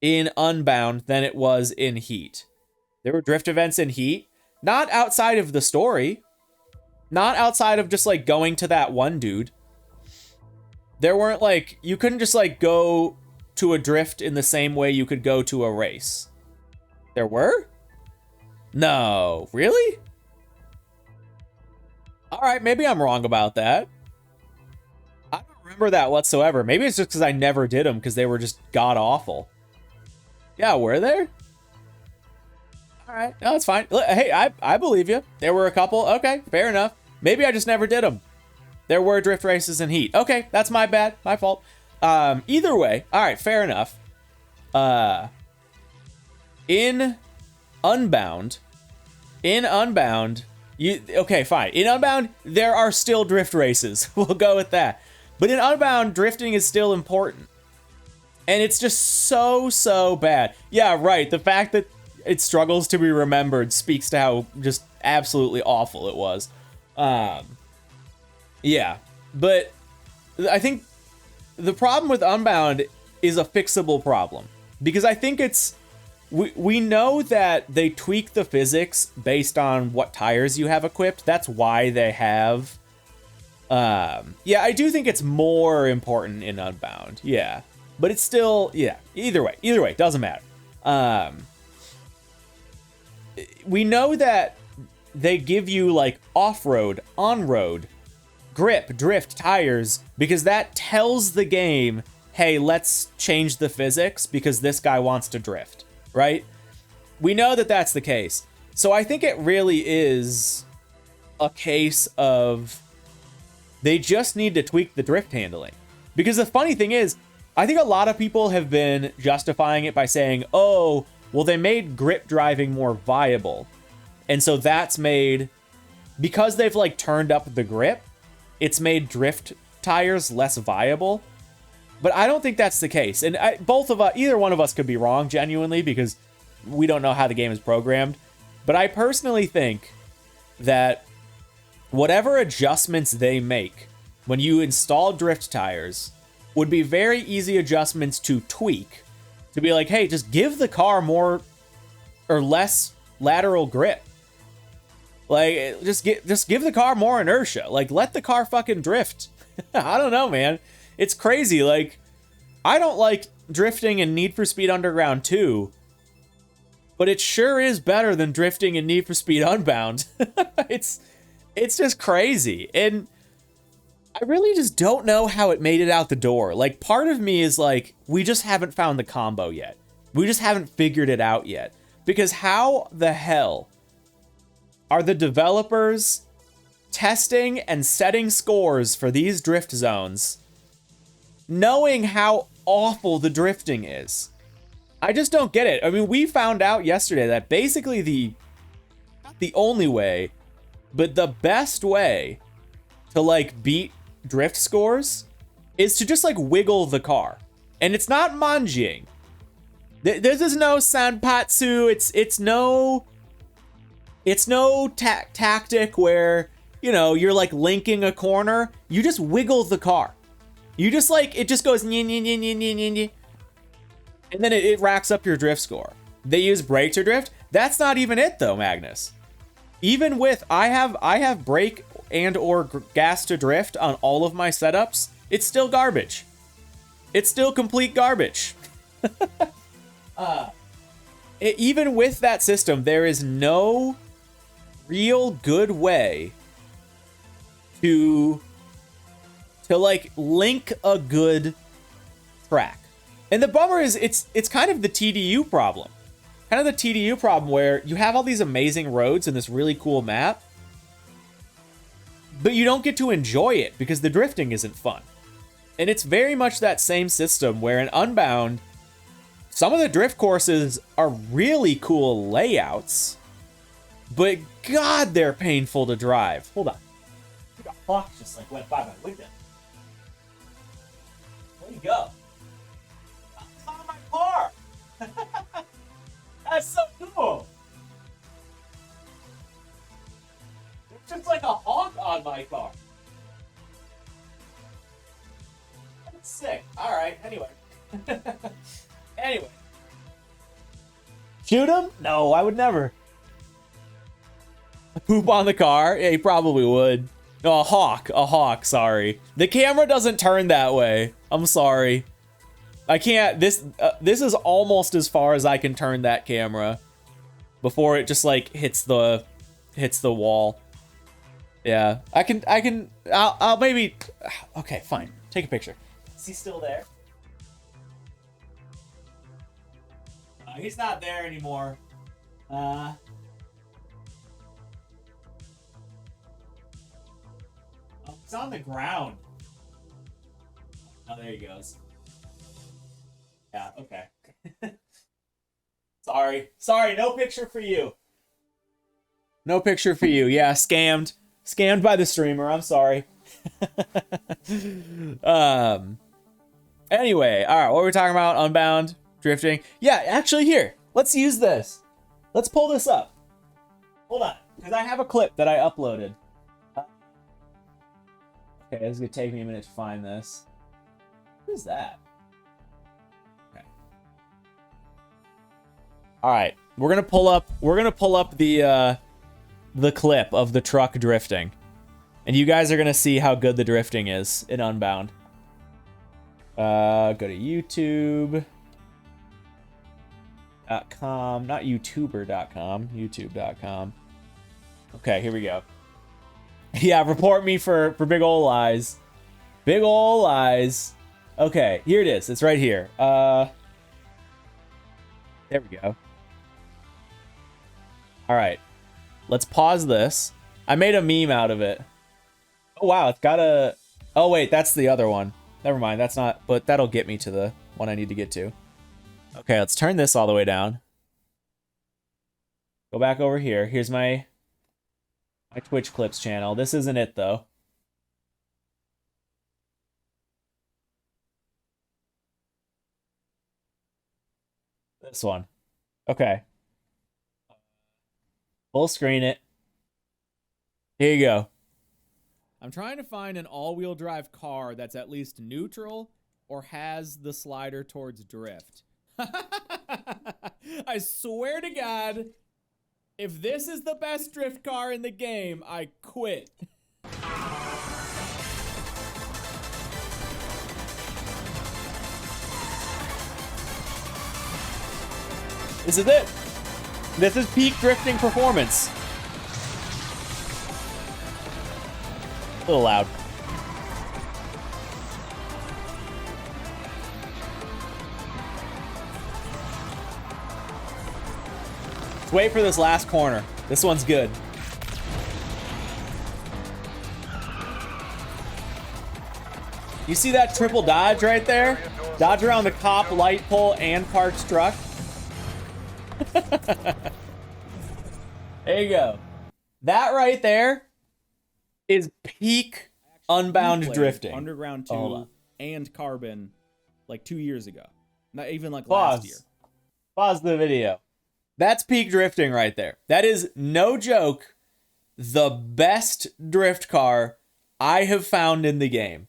in Unbound than it was in Heat. There were drift events in Heat, Not outside of the story. Not outside of just, like, going to that one dude. There weren't, like, you couldn't just, like, go to a drift in the same way you could go to a race. There were? No. Really? All right, maybe I'm wrong about that. I don't remember that whatsoever. Maybe it's just because I never did them because they were just god-awful. Yeah, were there? All right, no, it's fine. Hey, I believe you. There were a couple. Okay, fair enough. Maybe I just never did them. There were drift races in Heat. Okay, that's my bad. My fault. Either way, all right, fair enough. In Unbound, okay, fine. In Unbound, there are still drift races. We'll go with that. But in Unbound, drifting is still important. And it's just so bad. Yeah, right. The fact that it struggles to be remembered speaks to how just absolutely awful it was. Yeah. But I think the problem with Unbound is a fixable problem. Because I think it's... We know that they tweak the physics based on what tires you have equipped. That's why they have... yeah, I do think it's more important in Unbound. Yeah. But it's still... Yeah. Either way, doesn't matter. We know that they give you, like, off-road, on-road, grip, drift, tires, because that tells the game, hey, let's change the physics because this guy wants to drift. Right? We know that that's the case. So I think it really is a case of they just need to tweak the drift handling. Because the funny thing is, I think a lot of people have been justifying it by saying, oh, well, they made grip driving more viable. And so that's made, because they've, like, turned up the grip, it's made drift tires less viable. But I don't think that's the case. And either one of us could be wrong, genuinely, because we don't know how the game is programmed. But I personally think that whatever adjustments they make when you install drift tires would be very easy adjustments to tweak. To be like, hey, just give the car more or less lateral grip. Like, just give the car more inertia. Like, let the car fucking drift. I don't know, man. It's crazy. Like, I don't like drifting in Need for Speed Underground 2, but it sure is better than drifting in Need for Speed Unbound. It's just crazy. And I really just don't know how it made it out the door. Like, part of me is like, we just haven't found the combo yet. We just haven't figured it out yet. Because how the hell are the developers testing and setting scores for these drift zones knowing how awful the drifting is? I just don't get it. I mean, we found out yesterday that basically not the only way, but the best way to, like, beat drift scores is to just, like, wiggle the car. And it's not manjing. This is no sanpatsu. It's no tactic where, you know, you're, like, linking a corner. You just wiggle the car. You just, like, it just goes nye, nye, nye, nye, nye, nye, nye. And then it racks up your drift score. They use brake to drift. That's not even it, though, Magnus. Even with, I have brake and or gas to drift on all of my setups, it's still garbage. It's still complete garbage. Even with that system, there is no real good way to like link a good track. And the bummer is it's kind of the TDU problem. Kind of the TDU problem where you have all these amazing roads in this really cool map, but you don't get to enjoy it because the drifting isn't fun. And it's very much that same system where in Unbound, some of the drift courses are really cool layouts, but God, they're painful to drive. Hold on. A clock just like went by my window. Where'd you go? It's on my car. That's so cool. It's just like a honk on my car. That's sick. All right. Anyway. Anyway. Shoot him? No, I would never. Poop on the car? Yeah, he probably would. No, a hawk, sorry. The camera doesn't turn that way. I'm sorry. I can't, this is almost as far as I can turn that camera before it just like hits the wall. Yeah, I'll maybe, okay, fine. Take a picture. Is he still there? He's not there anymore. It's on the ground. Oh, there he goes. Yeah, okay. Sorry, no picture for you. No picture for you. Yeah, scammed. Scammed by the streamer, I'm sorry. Anyway, alright, what were we talking about? Unbound, drifting. Yeah, actually here, let's use this. Let's pull this up. Hold on, because I have a clip that I uploaded. Okay, this is gonna take me a minute to find this. What is that? Okay. All right, we're gonna pull up the clip of the truck drifting, and you guys are gonna see how good the drifting is in Unbound. Go to YouTube.com, not YouTuber.com, YouTube.com. Okay, here we go. Yeah, report me for big ol' lies. Big ol' lies. Okay, here it is. It's right here. There we go. All right. Let's pause this. I made a meme out of it. Oh, wow. It's got a... Oh, wait. That's the other one. Never mind. That's not... But that'll get me to the one I need to get to. Okay, let's turn this all the way down. Go back over here. Here's my Twitch Clips channel. This isn't it, though. This one. Okay. Full screen it. Here you go. I'm trying to find an all-wheel drive car that's at least neutral or has the slider towards drift. I swear to God, if this is the best drift car in the game, I quit. This is it. This is peak drifting performance. A little loud. Let's wait for this last corner. This one's good. You see that triple dodge right there? Dodge around the cop, light pole, and parked truck. There you go. That right there is peak Unbound drifting. Underground 2 and Carbon like 2 years ago. Not even like Pause. last year. Pause the video. That's peak drifting right there. That is, no joke, the best drift car I have found in the game.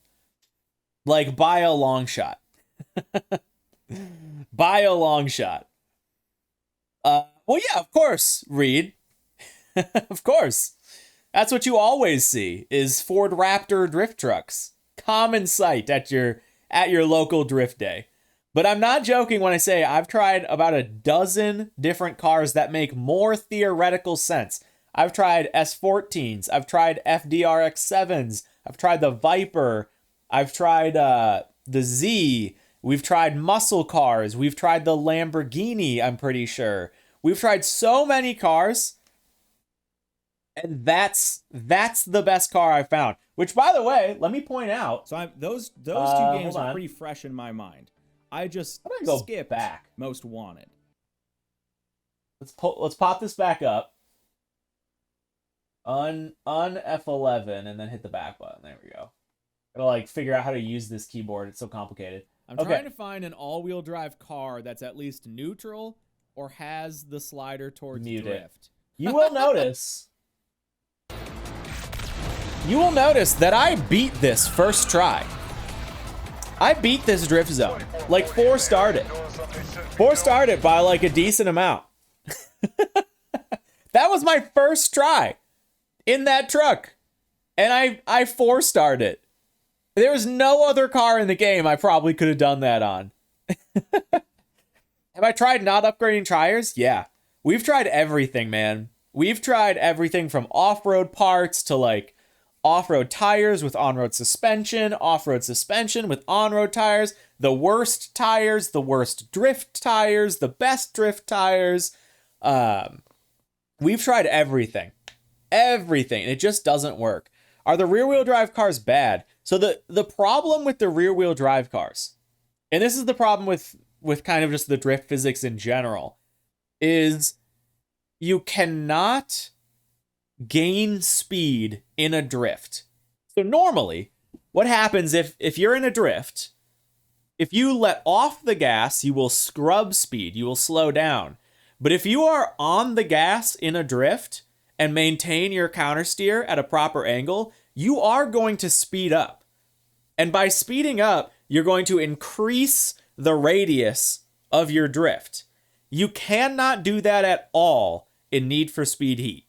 Like, by a long shot. By a long shot. Well, yeah, of course, Reed. Of course. That's what you always see, is Ford Raptor drift trucks. Common sight at your local drift day. But I'm not joking when I say I've tried about a dozen different cars that make more theoretical sense. I've tried S14s. I've tried FDRX7s. I've tried the Viper. I've tried the Z. We've tried muscle cars. We've tried the Lamborghini, I'm pretty sure. We've tried so many cars. And that's the best car I found. Which, by the way, let me point out. So those two games are pretty fresh in my mind. I just skipped back. Most Wanted. Let's pop this back up. On F11 and then hit the back button. There we go. Gotta like figure out how to use this keyboard. It's so complicated. I'm trying to find an all-wheel drive car that's at least neutral or has the slider towards drift. You will notice. You will notice that I beat this first try. I beat this drift zone. Like 4-starred it. 4-starred it by like a decent amount. That was my first try. in that truck. And I 4-starred it. There was no other car in the game I probably could have done that on. Have I tried not upgrading tires? Yeah. We've tried everything, man. We've tried everything from off-road parts to like off-road tires with on-road suspension, off-road suspension with on-road tires, the worst tires, the worst drift tires, the best drift tires. We've tried everything. Everything. And it just doesn't work. Are the rear-wheel drive cars bad? So the problem with the rear-wheel drive cars, and this is the problem with kind of just the drift physics in general, is you cannot gain speed in a drift. So normally, what happens if you're in a drift, if you let off the gas, you will scrub speed, you will slow down. But if you are on the gas in a drift and maintain your counter steer at a proper angle, you are going to speed up. And by speeding up, you're going to increase the radius of your drift. You cannot do that at all in Need for Speed Heat.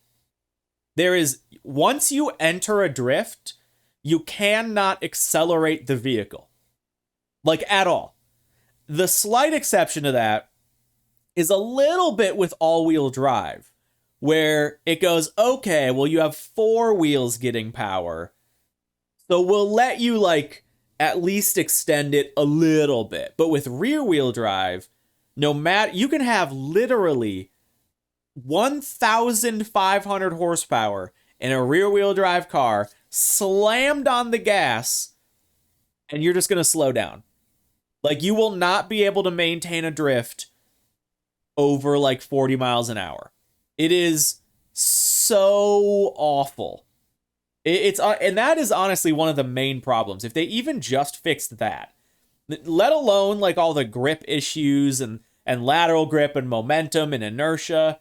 Once you enter a drift, you cannot accelerate the vehicle. Like, at all. The slight exception to that is a little bit with all-wheel drive, where it goes, okay, well, you have 4 wheels getting power, so we'll let you, like, at least extend it a little bit. But with rear-wheel drive, no matter, you can have literally 1,500 horsepower in a rear-wheel drive car slammed on the gas, and you're just going to slow down. Like, you will not be able to maintain a drift over, like, 40 miles an hour. It is so awful. And that is honestly one of the main problems. If they even just fixed that, let alone like all the grip issues and lateral grip and momentum and inertia,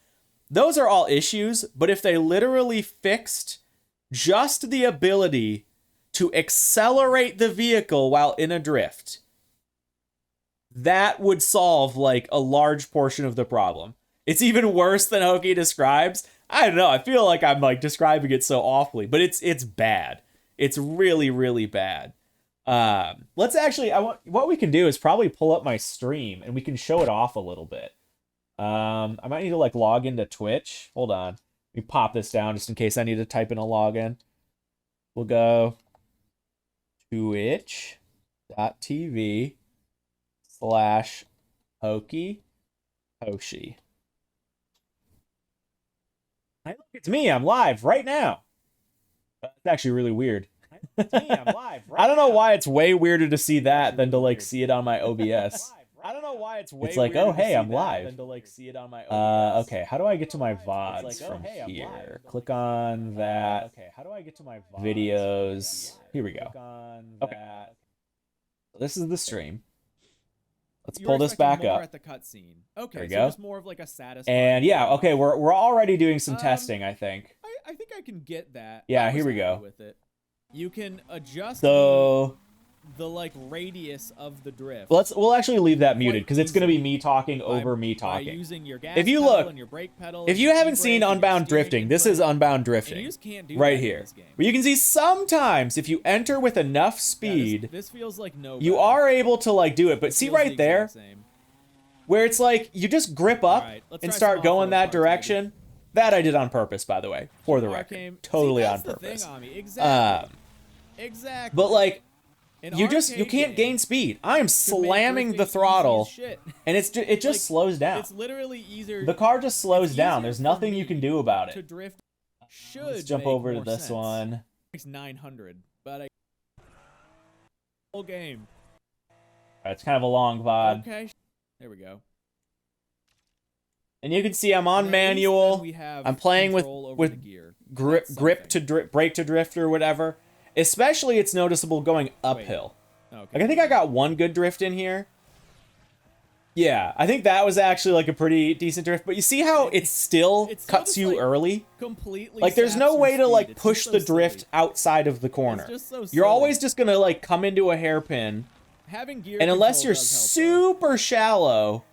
those are all issues. But if they literally fixed just the ability to accelerate the vehicle while in a drift, that would solve like a large portion of the problem. It's even worse than Hokie describes. I don't know. I feel like I'm like describing it so awfully, but it's bad. It's really, really bad. Let's actually, what we can do is probably pull up my stream and we can show it off a little bit. I might need to like log into Twitch. Hold on. Let me pop this down just in case I need to type in a login. We'll go twitch.tv/Hokie Hoshi. It's me. I'm live right now. It's actually really weird. It's me. I'm live right I don't know why it's way weirder to see that than to like see it on my OBS. I don't know why it's way. It's like, oh hey, I'm live. Than to like see it on my OBS. Okay, how do I get to my VODs from here? Click on that. Okay, how do I get to my videos? Here we go. Okay. This is the stream. Let's pull this back up. At the cutscene. Okay, there we so go. It's more of like a satisfying. And yeah, okay, we're already doing some testing, I think. I think I can get that. Yeah, here we go. With it. You can adjust the like radius of the drift. We'll actually leave that muted because it's going to be me talking over me talking. By using your gas if you pedal look, and your brake pedal if you haven't seen Unbound drifting, this is Unbound drifting. You just can't do right here. But you can see sometimes if you enter with enough speed, this feels like no. You are able to like do it. But see right there, where it's like you just grip up and start going that direction. Maybe. That I did on purpose, by the way, for the record. Totally on purpose. Exactly. But like. You can't gain speed. I am slamming the throttle, and it just slows down. It's literally easier. The car just slows down. There's nothing you can do about it. To drift Let's jump over to this one. It's 900, but whole game. It's kind of a long VOD. Okay, there we go. And you can see I'm on manual. I'm playing with grip to brake to drift or whatever. Especially, it's noticeable going uphill. Okay. Like, I think I got one good drift in here. Yeah, I think that was actually, like, a pretty decent drift. But you see how it still cuts you early? Completely. Like, there's no way to, like, push the drift outside of the corner. You're always just gonna, like, come into a hairpin. And unless you're super shallow,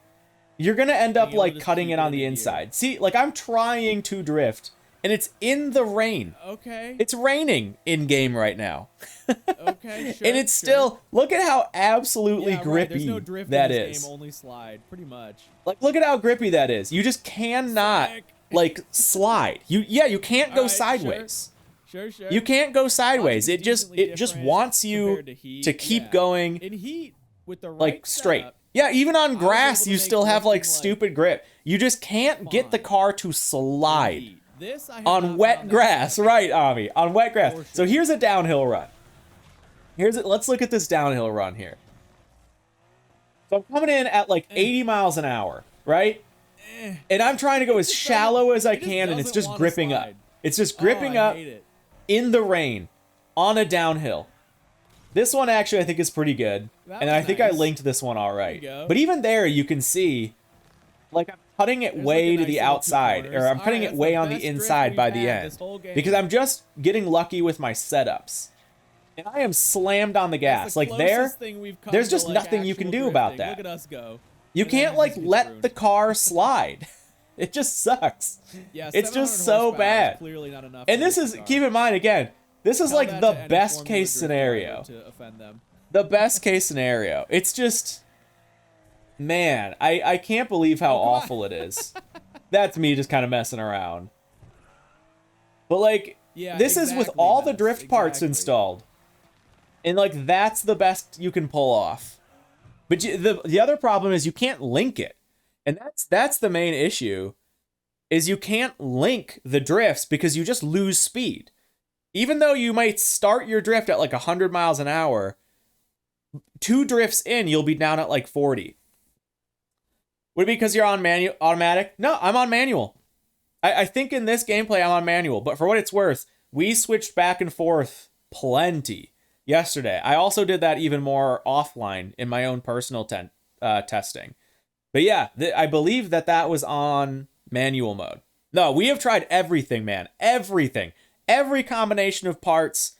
you're gonna end up, like, cutting it on the inside. See, like, I'm trying to drift and it's in the rain. Okay. It's raining in game right now. Okay, sure. And it's still, look at how absolutely grippy There's no drift that in this is. game, only slide, pretty much. Like, look at how grippy that is. You just cannot, like, slide. You can't go sideways. Sure. You can't go sideways. It just different wants you to keep going. In heat, with the right like straight. setup, Yeah, even on was grass, able to you make still have like drifting, like, stupid grip. You just can't get the fine. car to slide heat. This I have on not wet found grass, that right, Avi? On wet grass. For So sure. here's a downhill run. Let's look at this downhill run here. So I'm coming in at like 80 miles an hour, right? And I'm trying to go as shallow as I it just can, and it's doesn't just wanna gripping up. slide. It's just Oh, gripping I up hate it. in the rain on a downhill. This one actually I think is pretty good. That And was I think I nice. linked this one all right. There you go. But even there you can see, like, I'm cutting it There's, way like, a to nice the little two outside, or corners. I'm cutting Alright, it that's way the on the best drift inside we've by the had end. this whole game. Because I'm just getting lucky with my setups. And I am slammed on the gas. That's the Like there, closest thing we've come there's to, just like, nothing you can actual do about drifting. that. Look at us go. You And then can't it like just gets let ruined. the car slide. It just sucks. Yeah, It's just 700 so horsepower is bad. Clearly not enough. And for this is, car. keep in mind again, this is Tell like that the to any best Formula case Drift scenario. driver to offend them. The best case scenario. It's just, man, I can't believe how Oh, come on. awful it is. That's me just kind of messing around. But like, Yeah, this is with exactly, all the Mess, drift parts exactly. installed. And like, that's the best you can pull off. But the other problem is you can't link it. And that's the main issue, is you can't link the drifts because you just lose speed. Even though you might start your drift at like 100 miles an hour, 2 drifts in, you'll be down at like 40. Would it be because you're on automatic? No, I'm on manual. I think in this gameplay, I'm on manual. But for what it's worth, we switched back and forth plenty yesterday. I also did that even more offline in my own personal testing. But yeah, I believe that was on manual mode. No, we have tried everything, man. Everything. Every combination of parts,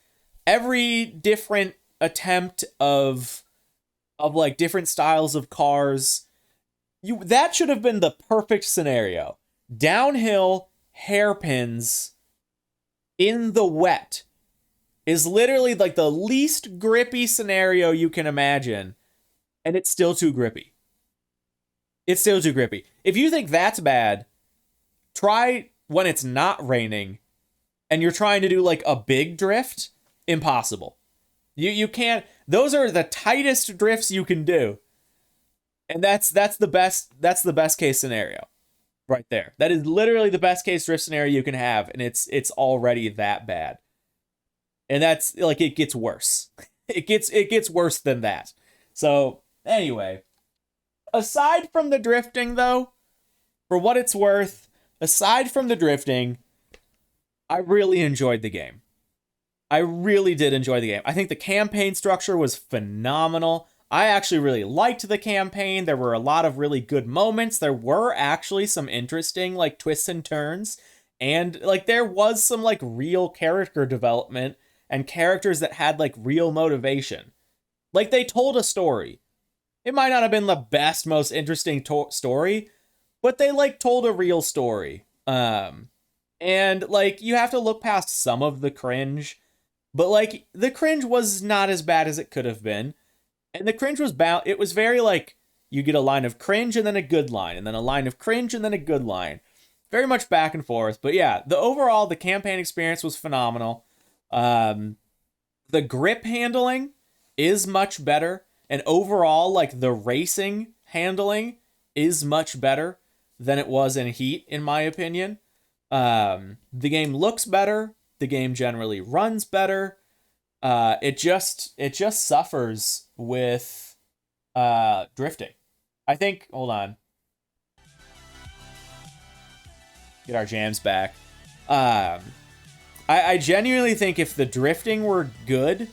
every different attempt of like different styles of cars. That should have been the perfect scenario. Downhill hairpins in the wet is literally like the least grippy scenario you can imagine, and it's still too grippy. It's still too grippy. If you think that's bad, try when it's not raining and you're trying to do like a big drift. Impossible. You can't. Those are the tightest drifts you can do. And that's the best case scenario right there. That is literally the best case drift scenario you can have, and it's already that bad. And that's like, it gets worse. It gets worse than that. So, anyway, aside from the drifting though, for what it's worth, aside from the drifting, I really enjoyed the game. I really did enjoy the game. I think the campaign structure was phenomenal. I actually really liked the campaign. There were a lot of really good moments. There were actually some interesting like twists and turns. And like there was some like real character development and characters that had like real motivation. Like they told a story. It might not have been the best, most interesting story, but they like told a real story. And like you have to look past some of the cringe, but like the cringe was not as bad as it could have been. And the cringe was it was very like, you get a line of cringe and then a good line, and then a line of cringe and then a good line. Very much back and forth. But yeah, the campaign experience was phenomenal. The grip handling is much better. And overall, like the racing handling is much better than it was in Heat, in my opinion. The game looks better. The game generally runs better. It just suffers with drifting. I think, hold on. Get our jams back. I genuinely think if the drifting were good,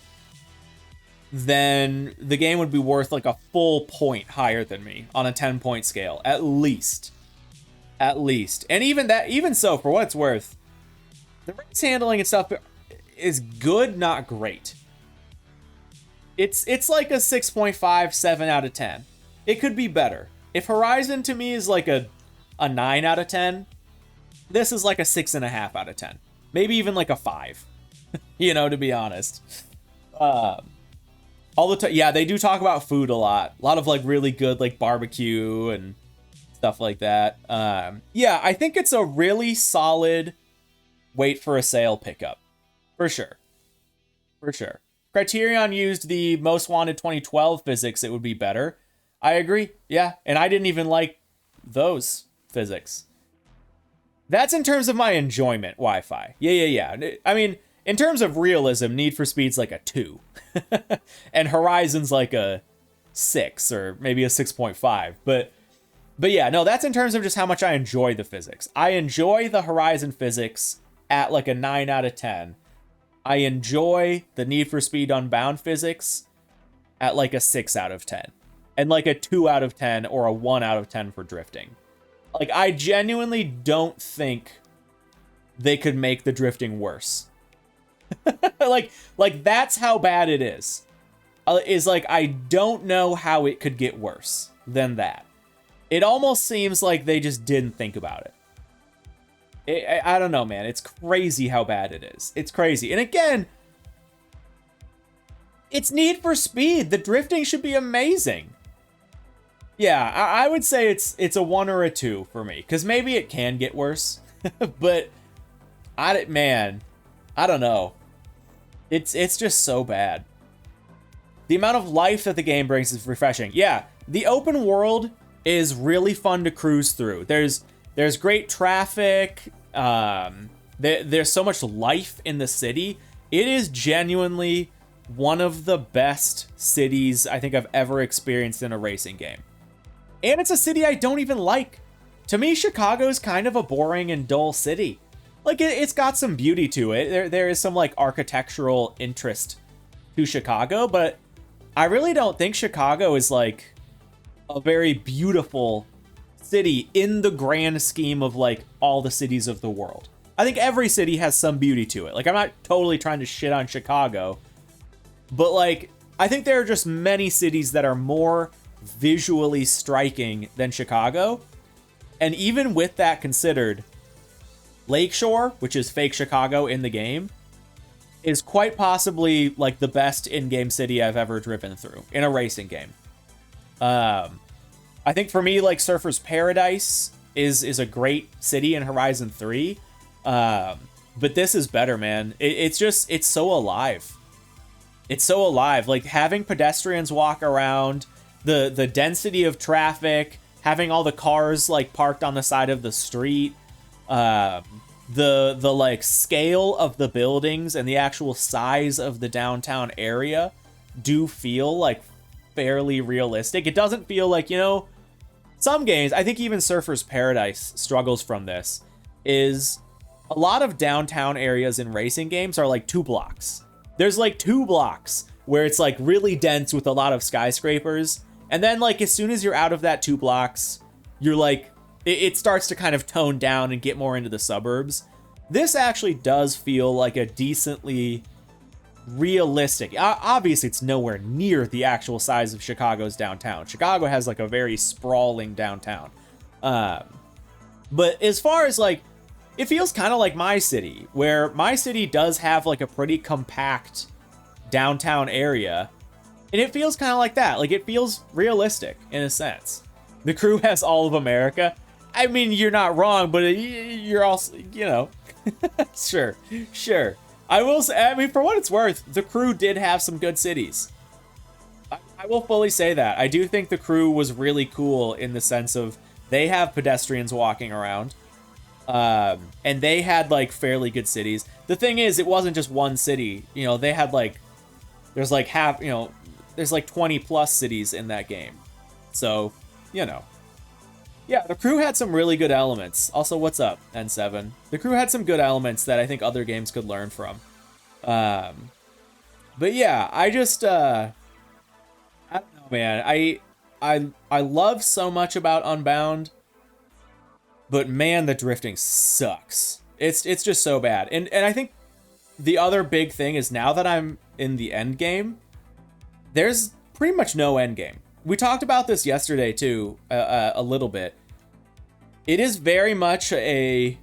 then the game would be worth like a full point higher than me on a 10-point scale, at least. At least. And even so, for what it's worth, the race handling and stuff is good, not great. It's like a 6.5, 7 out of 10. It could be better. If Horizon to me is like a 9 out of 10, This is like a 6.5 out of 10. Maybe even like a 5, you know, to be honest. All the time, yeah, they do talk about food a lot. A lot of like really good like barbecue and stuff like that. Yeah, I think it's a really solid wait for a sale pickup. For sure. For sure. Criterion used the Most Wanted 2012 physics, it would be better. I agree. Yeah, and I didn't even like those physics. That's in terms of my enjoyment, Wi-Fi. Yeah. I mean, in terms of realism, Need for Speed's like a 2. And Horizon's like a 6 or maybe a 6.5. But yeah, no, that's in terms of just how much I enjoy the physics. I enjoy the Horizon physics at like a 9 out of 10. I enjoy the Need for Speed Unbound physics at like a 6 out of 10. And like a 2 out of 10 or a 1 out of 10 for drifting. Like, I genuinely don't think they could make the drifting worse. like that's how bad it is. Is like, I don't know how it could get worse than that. It almost seems like they just didn't think about it. I don't know, man. It's crazy how bad it is. It's crazy. And again, it's Need for Speed. The drifting should be amazing. Yeah, I would say it's a 1 or a 2 for me, because maybe it can get worse. But I don't know. It's just so bad. The amount of life that the game brings is refreshing. Yeah, the open world is really fun to cruise through. There's great traffic. There's so much life in the city. It is genuinely one of the best cities I think I've ever experienced in a racing game. And it's a city I don't even like. To me, Chicago's kind of a boring and dull city. Like, it's got some beauty to it. There is some, like, architectural interest to Chicago, but I really don't think Chicago is, like, a very beautiful city in the grand scheme of, like, all the cities of the world. I think every city has some beauty to it. Like, I'm not totally trying to shit on Chicago, but, like, I think there are just many cities that are more visually striking than Chicago. And even with that considered, Lakeshore, which is fake Chicago in the game, is quite possibly like the best in-game city I've ever driven through in a racing game. I think for me, like, Surfer's Paradise is a great city in Horizon 3. But this is better, man. It's so alive. It's so alive. Like, having pedestrians walk around, the density of traffic, having all the cars like parked on the side of the street, the like scale of the buildings and the actual size of the downtown area do feel like fairly realistic. It doesn't feel like, you know, some games, I think even Surfer's Paradise struggles from this, is a lot of downtown areas in racing games are like 2 blocks. There's like 2 blocks where it's like really dense with a lot of skyscrapers. And then, like, as soon as you're out of that 2 blocks, you're like, it starts to kind of tone down and get more into the suburbs. This actually does feel like a decently realistic. Obviously, it's nowhere near the actual size of Chicago's downtown. Chicago has like a very sprawling downtown. But as far as like, it feels kind of like my city, where my city does have like a pretty compact downtown area. And it feels kind of like that. Like, it feels realistic in a sense. The Crew has all of America. I mean, you're not wrong, but you're also, you know, sure. I will say, I mean, for what it's worth, The Crew did have some good cities. I will fully say that. I do think The Crew was really cool in the sense of they have pedestrians walking around. And they had, like, fairly good cities. The thing is, it wasn't just one city. You know, they had, like, there's, like, there's like 20 plus cities in that game. So, you know. Yeah, The Crew had some really good elements. Also, what's up, N7? The Crew had some good elements that I think other games could learn from. But yeah, I just, I don't know, man. I love so much about Unbound, but man, the drifting sucks. It's just so bad. And I think the other big thing is now that I'm in the end game, there's pretty much no end game. We talked about this yesterday too, a little bit. It is very much a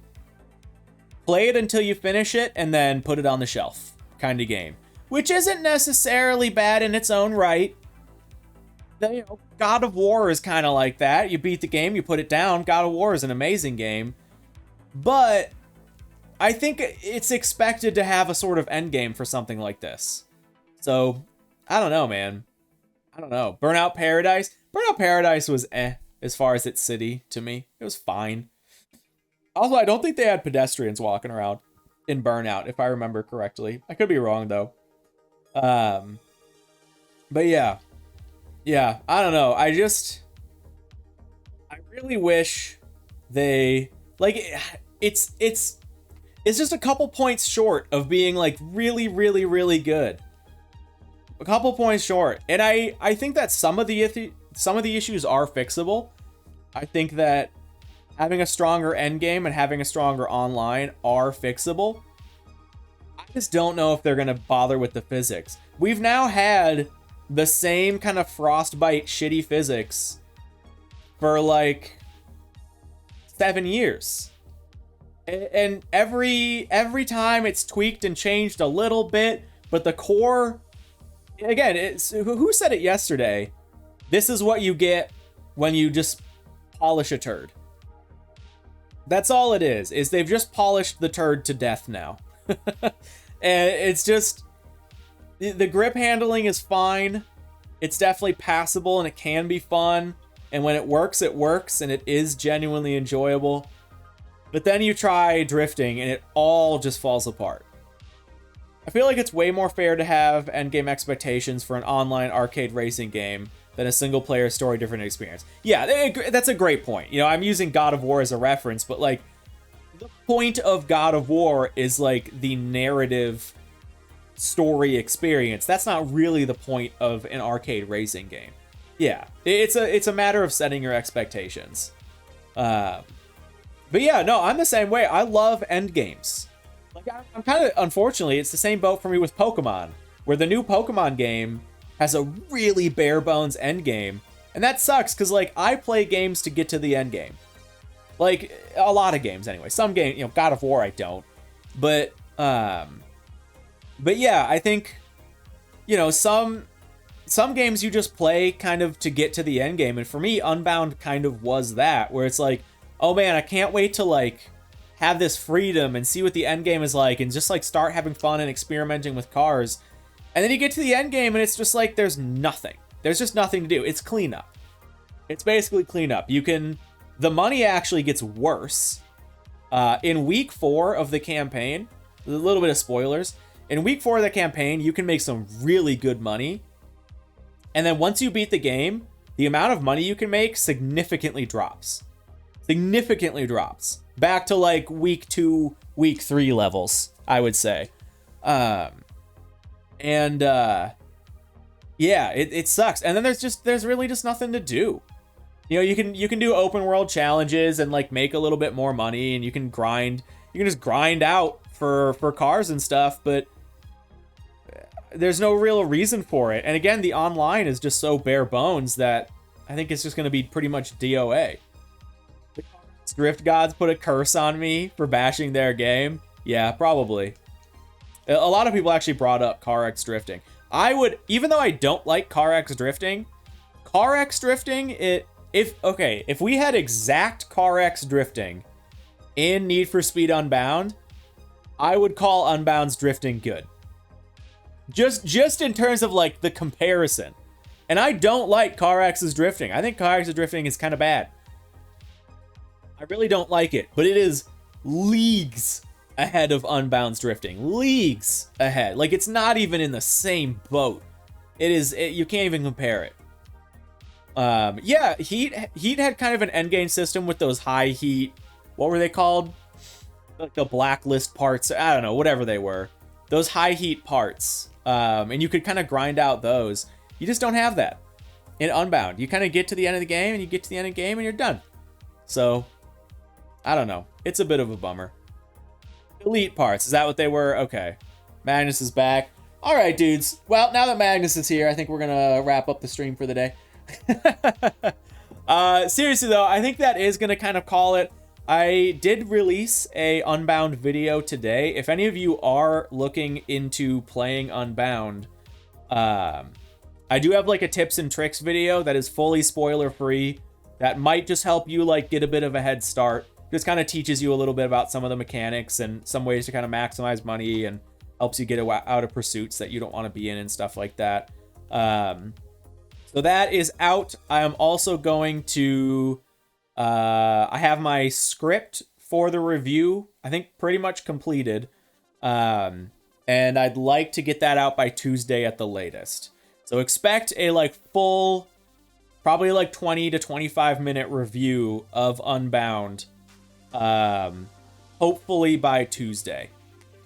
play it until you finish it and then put it on the shelf kind of game, which isn't necessarily bad in its own right. You know, God of War is kind of like that. You beat the game, you put it down. God of War is an amazing game, but I think it's expected to have a sort of end game for something like this. So I don't know, man. I don't know. Burnout Paradise was as far as its city to me. It was fine. Also, I don't think they had pedestrians walking around in Burnout, if I remember correctly. I could be wrong though. But yeah, I don't know. I really wish they, like, it's just a couple points short of being like really, really, really good. A couple points short, and I think that some of the issues are fixable. I think that having a stronger end game and having a stronger online are fixable. I just don't know if they're gonna bother with the physics. We've now had the same kind of Frostbite shitty physics for like 7 years. And every time it's tweaked and changed a little bit, but the core, again, it's, who said it yesterday? This is what you get when you just polish a turd. That's all it is they've just polished the turd to death now. And it's just, the grip handling is fine. It's definitely passable and it can be fun. And when it works, and it is genuinely enjoyable. But then you try drifting and it all just falls apart. I feel like it's way more fair to have endgame expectations for an online arcade racing game than a single player story different experience. Yeah, that's a great point. You know, I'm using God of War as a reference, but like the point of God of War is like the narrative story experience. That's not really the point of an arcade racing game. Yeah, it's a matter of setting your expectations. But yeah, no, I'm the same way. I love end games. Like, I'm kind of, unfortunately, it's the same boat for me with Pokemon, where the new Pokemon game has a really bare bones end game, and that sucks because like I play games to get to the end game. Like a lot of games anyway. Some games, you know, God of War I don't. But yeah, I think, you know, some games you just play kind of to get to the end game, and for me Unbound kind of was that, where it's like, oh man, I can't wait to like have this freedom and see what the end game is like and just like start having fun and experimenting with cars. And then you get to the end game and it's just like there's nothing. There's just nothing to do. It's cleanup. It's basically cleanup. The money actually gets worse. In week 4 of the campaign, a little bit of spoilers. In week 4 of the campaign, you can make some really good money. And then once you beat the game, the amount of money you can make significantly drops. Back to like week 2, week 3 levels, I would say. Yeah, it sucks. And then there's really just nothing to do. You know, you can do open world challenges and like make a little bit more money, and you can just grind out for cars and stuff, but there's no real reason for it. And again, the online is just so bare bones that I think it's just going to be pretty much DOA. The Drift Gods put a curse on me for bashing their game. Yeah, probably. A lot of people actually brought up CarX drifting. I would, even though I don't like CarX drifting, if we had exact CarX drifting in Need for Speed Unbound, I would call Unbound's drifting good. Just in terms of like the comparison. And I don't like CarX's drifting. I think CarX's drifting is kind of bad. I really don't like it, but it is leagues ahead of Unbound's drifting. Leagues ahead. Like, it's not even in the same boat. You can't even compare it. Yeah, Heat had kind of an endgame system with those high heat, what were they called? Like the blacklist parts, I don't know, whatever they were. Those high heat parts. And you could kind of grind out those. You just don't have that in Unbound. You kind of get to the end of the game, and you get to the end of the game, and you're done. So, I don't know. It's a bit of a bummer. Elite parts, is that what they were? Okay. Magnus is back. All right, dudes. Well, now that Magnus is here, I think we're going to wrap up the stream for the day. Seriously, though, I think that is going to kind of call it. I did release a Unbound video today. If any of you are looking into playing Unbound, I do have like a tips and tricks video that is fully spoiler free. That might just help you like get a bit of a head start. Just kind of teaches you a little bit about some of the mechanics and some ways to kind of maximize money, and helps you get out of pursuits that you don't want to be in and stuff like that. So that is out. I am also going to... I have my script for the review, I think pretty much completed. And I'd like to get that out by Tuesday at the latest. So expect a like full, probably like 20 to 25 minute review of Unbound. Hopefully by Tuesday.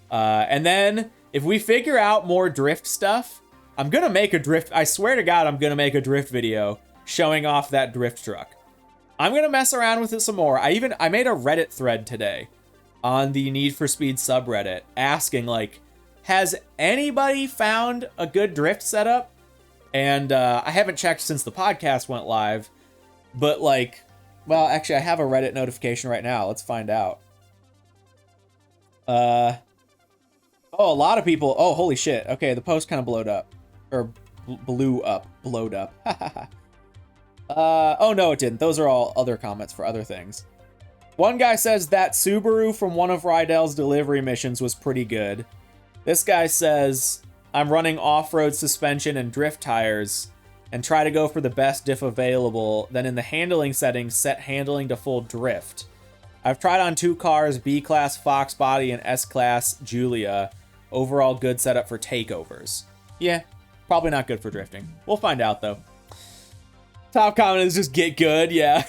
And then if we figure out more drift stuff, I'm going to make a drift. I swear to God, I'm going to make a drift video showing off that drift truck. I'm going to mess around with it some more. I made a Reddit thread today on the Need for Speed subreddit asking, like, has anybody found a good drift setup? And I haven't checked since the podcast went live, but like, well, actually I have a Reddit notification right now. Let's find out. Oh, a lot of people. Oh, holy shit. Okay, the post kind of blowed up. Or blowed up. Oh no, it didn't. Those are all other comments for other things. One guy says that Subaru from one of Rydell's delivery missions was pretty good. This guy says, I'm running off-road suspension and drift tires and try to go for the best diff available. Then in the handling settings, set handling to full drift. I've tried on 2 cars, B-Class Fox Body and S-Class Julia. Overall good setup for takeovers. Yeah, probably not good for drifting. We'll find out though. Top comment is just get good, yeah.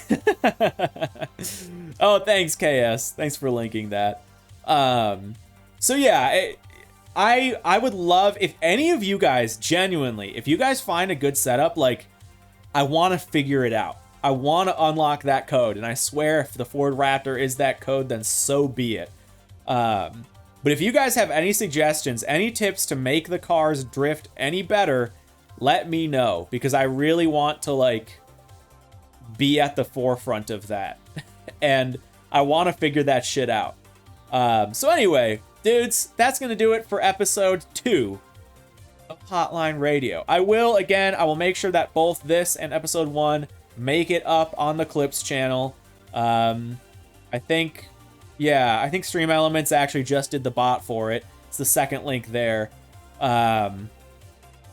Oh, thanks, KS. Thanks for linking that. So yeah, I would love if any of you guys, genuinely, if you guys find a good setup, like, I want to figure it out. I want to unlock that code, and I swear if the Ford Raptor is that code, then so be it. But if you guys have any suggestions, any tips to make the cars drift any better, let me know, because I really want to like be at the forefront of that. And I want to figure that shit out. So anyway, dudes, that's going to do it for episode 2 of Hotline Radio. I will make sure that both this and episode 1 make it up on the Clips channel. I think Stream Elements actually just did the bot for it. It's the second link there.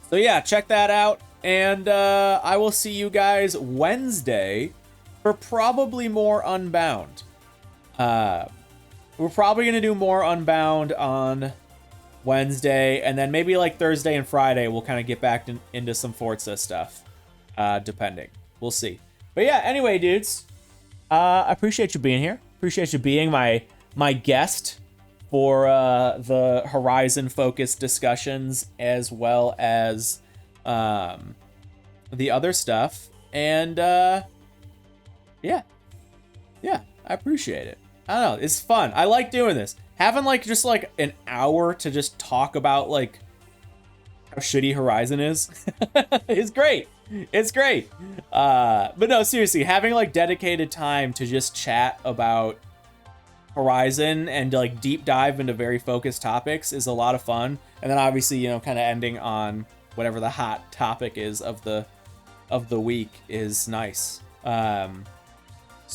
So yeah, check that out, and I will see you guys Wednesday for probably more Unbound. We're probably going to do more Unbound on Wednesday, and then maybe like Thursday and Friday we'll kind of get back into some Forza stuff, depending. We'll see. But yeah, anyway, dudes, I appreciate you being here. Appreciate you being my guest for the Horizon-focused discussions, as well as the other stuff. And yeah, I appreciate it. I don't know, it's fun. I like doing this. Having like just like an hour to just talk about like how shitty Horizon is is great. It's great. But no, seriously, having like dedicated time to just chat about Horizon and like deep dive into very focused topics is a lot of fun. And then obviously, you know, kind of ending on whatever the hot topic is of the week is nice. So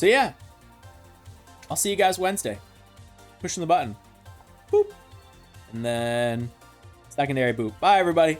yeah, I'll see you guys Wednesday. Pushing the button. Boop. And then secondary boop. Bye, everybody.